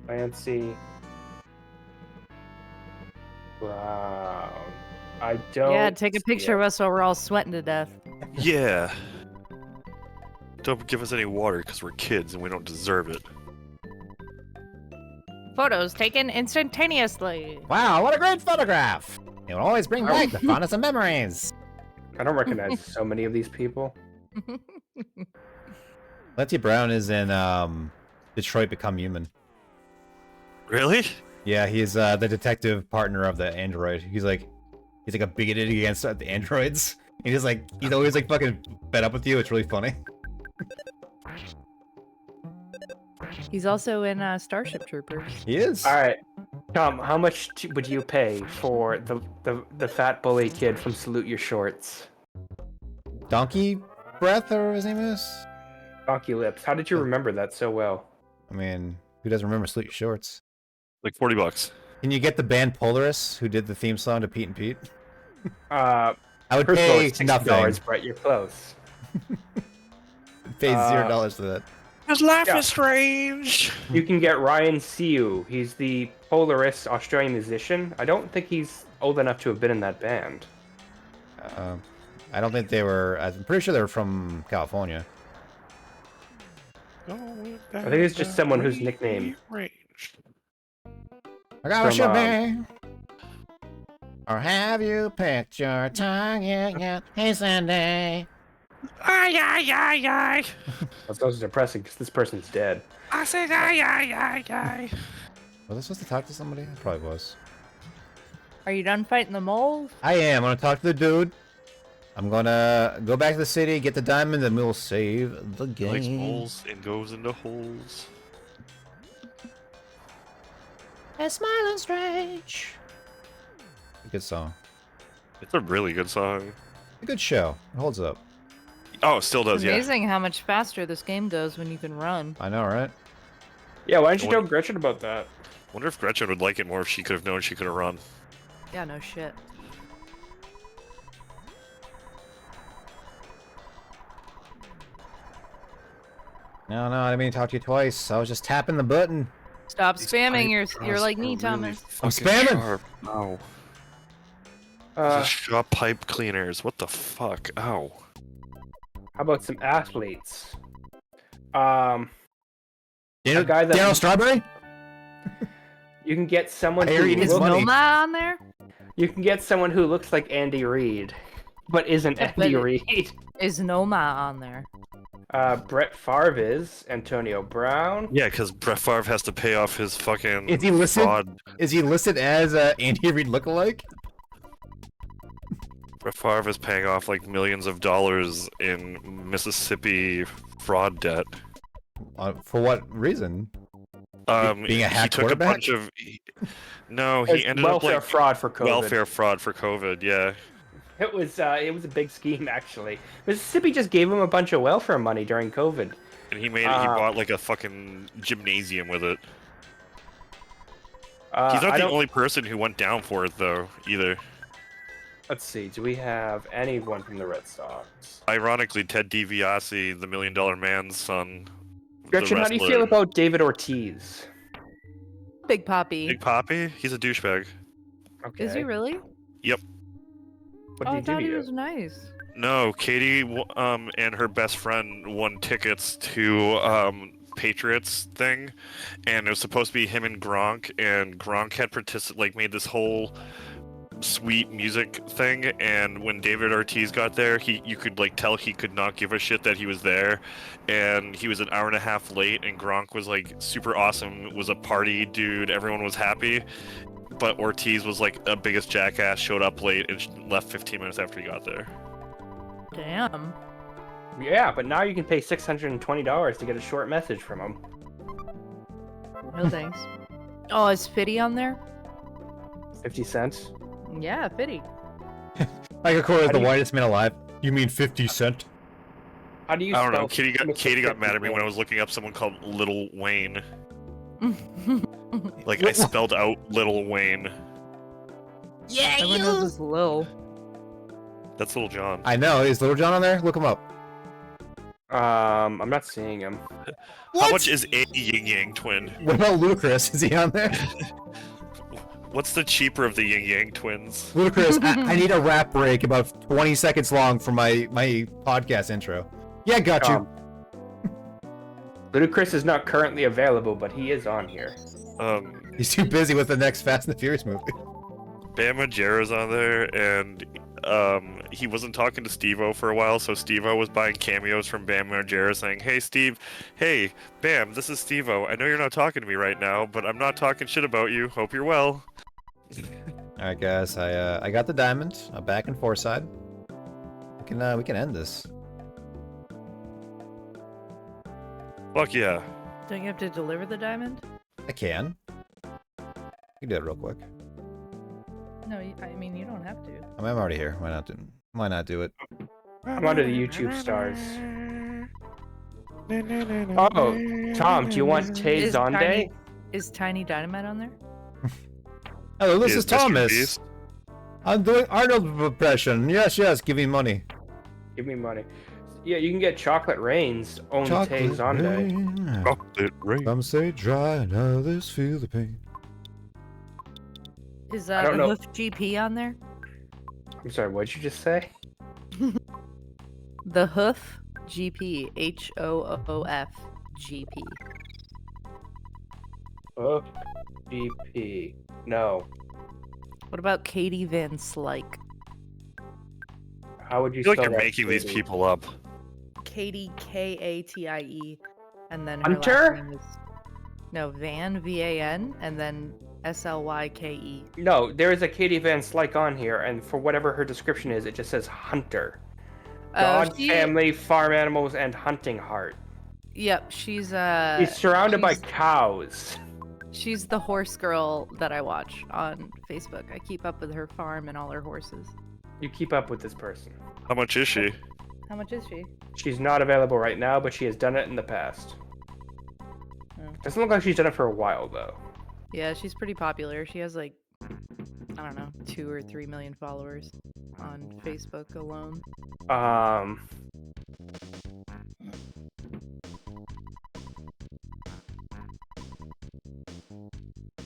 Clancy Brown. I don't. Yeah, take a see picture of it. us while we're all sweating to death. Yeah. Don't give us any water because we're kids and we don't deserve it. Photos taken instantaneously. Wow, what a great photograph! It will always bring back the fondest of memories. I don't recognize so many of these people. Clancy Brown is in Detroit Become Human. Really? Yeah, he's the detective partner of the android. He's like a bigoted against the androids. He's always like fucking fed up with you. It's really funny. He's also in Starship Troopers. He is. All right, Tom. How much would you pay for the fat bully kid from Salute Your Shorts? Donkey Breath, or his name is? Donkey Lips. How did you remember that so well? I mean, who doesn't remember Salute Your Shorts? Like $40. Can you get the band Polaris, who did the theme song to Pete and Pete? Uh, I would first of all, pay it's nothing. $60, Brett. You're close. Pay $0 for that. His laugh Yeah. is strange. You can get Ryan Siu. He's the Polaris Australian musician. I don't think he's old enough to have been in that band. I don't think they were. I'm pretty sure they were from California. I think it's just someone whose nickname I got what From, should be. Or have you picked your target yet? Hey, Sunday. Ay, ay, ay, ay. That's also depressing because this person's dead. I said, ay, ay, ay, ay. Was I supposed to talk to somebody? I probably was. Are you done fighting the moles? I am. I'm gonna talk to the dude. I'm gonna go back to the city, get the diamond, and we'll save the game. Likes moles and goes into holes. A smiling strange. Good song. It's a really good song. A good show. It holds up. Oh, it still does, It's yeah. amazing how much faster this game goes when you can run. I know, right? Yeah, why didn't you tell Gretchen about that? Wonder if Gretchen would like it more if she could have known she could have run. Yeah, no shit. No, I didn't mean to talk to you twice. I was just tapping the button. Stop These spamming. pipe You're like bras me, are Thomas. I'm fucking spamming. Sharp. Ow. Uh, Shop pipe cleaners. What the fuck? Ow. how about some athletes? A Daniel, guy that- Daniel Strawberry? You can get someone I hear who he needs Is money. looks, Noma on there? you can get someone who looks like Andy Reid, but isn't Yeah, Andy but- Reid. Is Noma on there? Brett Favre is Antonio Brown. Yeah, because Brett Favre has to pay off his fucking Is he listed? fraud. Is he listed as Andy Reid lookalike? Brett Favre is paying off like millions of dollars in Mississippi fraud debt. For what reason? Being a he hack took quarterback? a bunch of. No, he It's ended up welfare like fraud for COVID. welfare fraud for COVID. Yeah. It was a big scheme actually. Mississippi just gave him a bunch of welfare money during COVID. And he made it. He bought like a fucking gymnasium with it. He's not I the don't- only person who went down for it though, either. Let's see. Do we have anyone from the Red Sox? Ironically, Ted DiBiase, the $1 Million Man's son. the Gretchen, how do you wrestler. feel about David Ortiz? Big Poppy. Big Poppy? He's a douchebag. Okay. Is he really? What Oh, I did he do thought to he you? was nice. No, Katie and her best friend won tickets to Patriots thing, and it was supposed to be him and Gronk had made this whole sweet music thing, and when David Ortiz got there, you could like tell he could not give a shit that he was there, and he was an hour and a half late, and Gronk was like super awesome, was a party dude, everyone was happy, but Ortiz was like a biggest jackass, showed up late and left 15 minutes after he got there. Damn. Yeah, but now you can pay $620 to get a short message from him. No thanks. Oh, is Fitty on there? 50 cents. Yeah, Fitty. Michael Kors is How the do you- whitest man alive. You mean 50 Cent? How do you I don't know. spell Katie got mad at me when I Mr. was looking up someone called Little Wayne. Like I spelled out Little Wayne. Yeah, Everyone knows this Lil. That's Little John. I know. Is Little John on there? Look him up. I'm not seeing him. How much is a Yin Yang twin? What about Ludacris? Is he on there? What's the cheaper of the Yin Yang twins? Ludacris, I need a rap break about 20 seconds long for my podcast intro. Yeah, got you. Ludacris is not currently available, but he is on here. He's too busy with the next Fast and the Furious movie. Bam Margera's on there, and he wasn't talking to Steve-O for a while, so Steve-O was buying cameos from Bam Margera saying, "Hey Steve, hey Bam, this is Steve-O. I know you're not talking to me right now, but I'm not talking shit about you. Hope you're well." Alright guys, I got the diamond. I'm back in Fourside. We can end this. Fuck yeah. Don't you have to deliver the diamond? I can. You can do it real quick. No, I mean you don't have to. I mean, I'm already here. Why not do it? I'm under the YouTube stars. Oh, Tom, do you want Tay Is Zonde? Tiny- Is Tiny Dynamite on there? Hello, this is Mr. Thomas. Beast. I'm doing Arnold impression. Yes, give me money. Give me money. Yeah, you can get Chocolate Rain's own Tay Zonde. rain. Chocolate rain. Some say dry, and others feel the pain. Is I don't the know. Hoof GP on there? I'm sorry, what'd you just say? The Hoof GP. HOOF GP. Oh, DP. No. What about Katie Van Slyke? How would you I feel like spell you're that, making these Katie? people up. Katie Katie, and then her Hunter? last name is Van VAN, and then SLYKE. No, there is a Katie Van Slyke on here, and for whatever her description is, it just says hunter. God, family, farm animals, and hunting heart. Yep, she's He's surrounded by cows. She's the horse girl that I watch on Facebook. I keep up with her farm and all her horses. You keep up with this person. How much is she? How much is she? She's not available right now, but she has done it in the past. Oh. Doesn't look like she's done it for a while, though. Yeah, she's pretty popular. She has like, I don't know, 2 or 3 million followers on Facebook alone.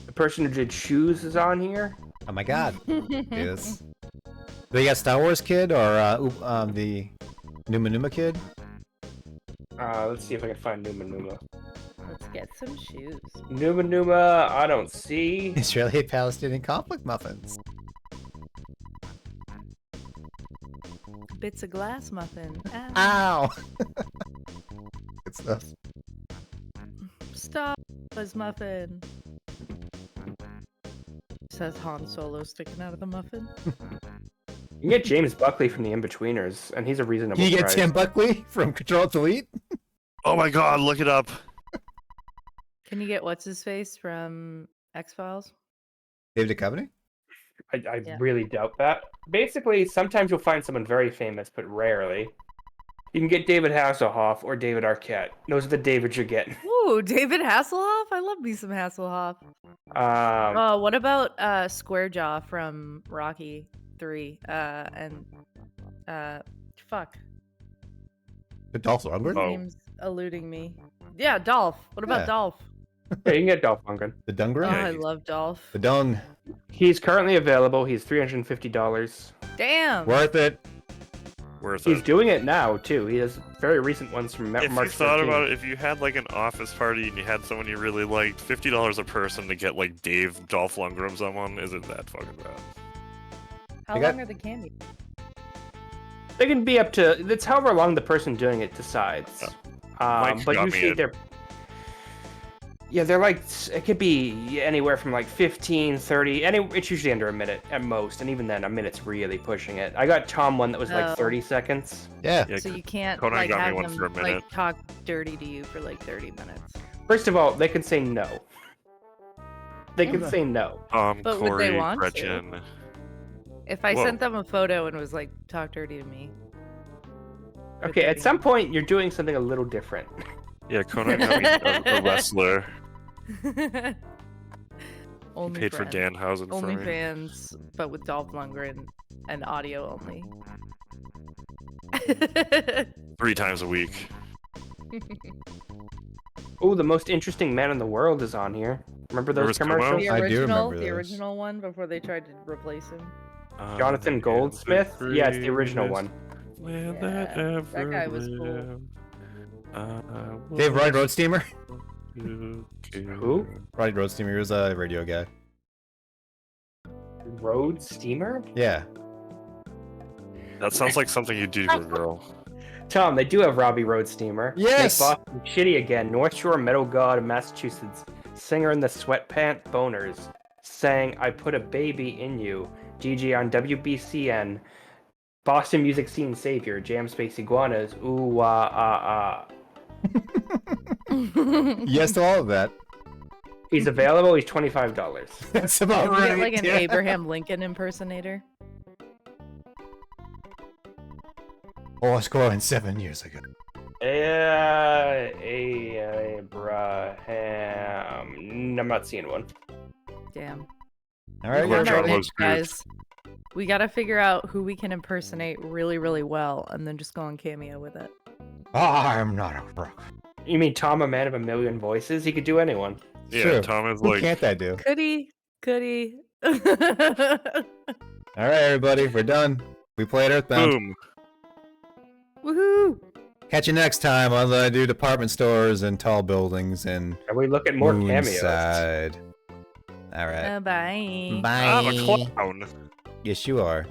The person who did shoes is on here. Oh my god. Yes. They got Star Wars kid or the Numa Numa kid? Let's see if I can find Numa Numa. Let's get some shoes. Numa Numa, I don't see. Israeli-Palestinian conflict muffins. Bits of glass muffin. Ow! Good stuff. Star Wars muffin. Says Han Solo sticking out of the muffin. You can get James Buckley from the In-Betweeners, and he's a reasonable Can you get price. Tim Buckley from Control Delete? Oh my god, look it up. Can you get what's his face from X-Files? David Duchovny? I Yeah. really doubt that. Basically, sometimes you'll find someone very famous, but rarely. You can get David Hasselhoff or David Arquette. Those are the Davids you're getting. Ooh, David Hasselhoff? I love me some Hasselhoff. Oh, what about Squarejaw from Rocky 3? Fuck. The Dolph Lundgren? His name's eluding me. Yeah, Dolph. What about Yeah. Dolph? Yeah, you can get Dolph Lundgren. The Oh, Dungren? I love Dolph. The Dung. He's currently available. He's $350. Damn. Worth it. Worth He's it. doing it now, too. He has very recent ones from If March you thought 13th. about it, if you had like an office party and you had someone you really liked, $50 a person to get like Dolph Lundgren someone isn't that fucking bad. How I long got- are the candy? They can be up to... It's however long the person doing it decides. Mike's But got me usually at- they're... Yeah, they're like... It could be anywhere from like 15, 30... It's usually under a minute at most. And even then, a minute's really pushing it. I got Tom one that was Oh. like 30 seconds. Yeah. Yeah, So you can't Conan like got me have one them for a minute. like talk dirty to you for like 30 minutes. First of all, they can say no. They can say no. But would Corey, they want to? Gretchen. If I Whoa. sent them a photo and was like, talk dirty to me. would Okay, they at be- some point, you're doing something a little different. Yeah, Conan got me a wrestler. Only Paid for Danhausen for me. OnlyFans, but with Dolph Lundgren and audio only. 3 times a week. Oh, the most interesting man in the world is on here. Remember those Rivers Cuomo? commercials? The I do original, remember the those. original one before they tried to replace him. Jonathan Goldsmith? Yeah, it's the original one. Will Yeah, that that guy was ever cool. live? Dave Roddy Roadsteamer? Who? Roddy Roadsteamer, he was a radio guy. Road Steamer? Yeah. That sounds like something you do to a girl. Tom, they do have Robbie Road Steamer. Yes! Make Boston shitty again. North Shore Metal God of Massachusetts. Singer in the Sweatpant Boners. Sang I Put a Baby in You. GG on WBCN. Boston music scene savior. Jam Space Iguanas. Ooh, wah, ah, ah. Yes to all of that. He's available. He's $25. That's about Can we right. get like an yeah. Abraham Lincoln impersonator? Oh, I was growing 7 years ago. Abraham. I'm not seeing one. Damn. All right, Well, On John our was niche, guys. We gotta figure out who we can impersonate really, really well, and then just go on Cameo with it. I'm not a rock. You mean Tom, a man of a million voices? He could do anyone. Yeah, True. Tom is Who like, can't that do? Could he? Could he? All right, everybody, we're done. We played Earthbound. boom. Woohoo! Catch you next time on the do department stores and tall buildings and And we look at more cameos. Moonside. All right. Bye. Bye. I'm a clown. Yes, you are.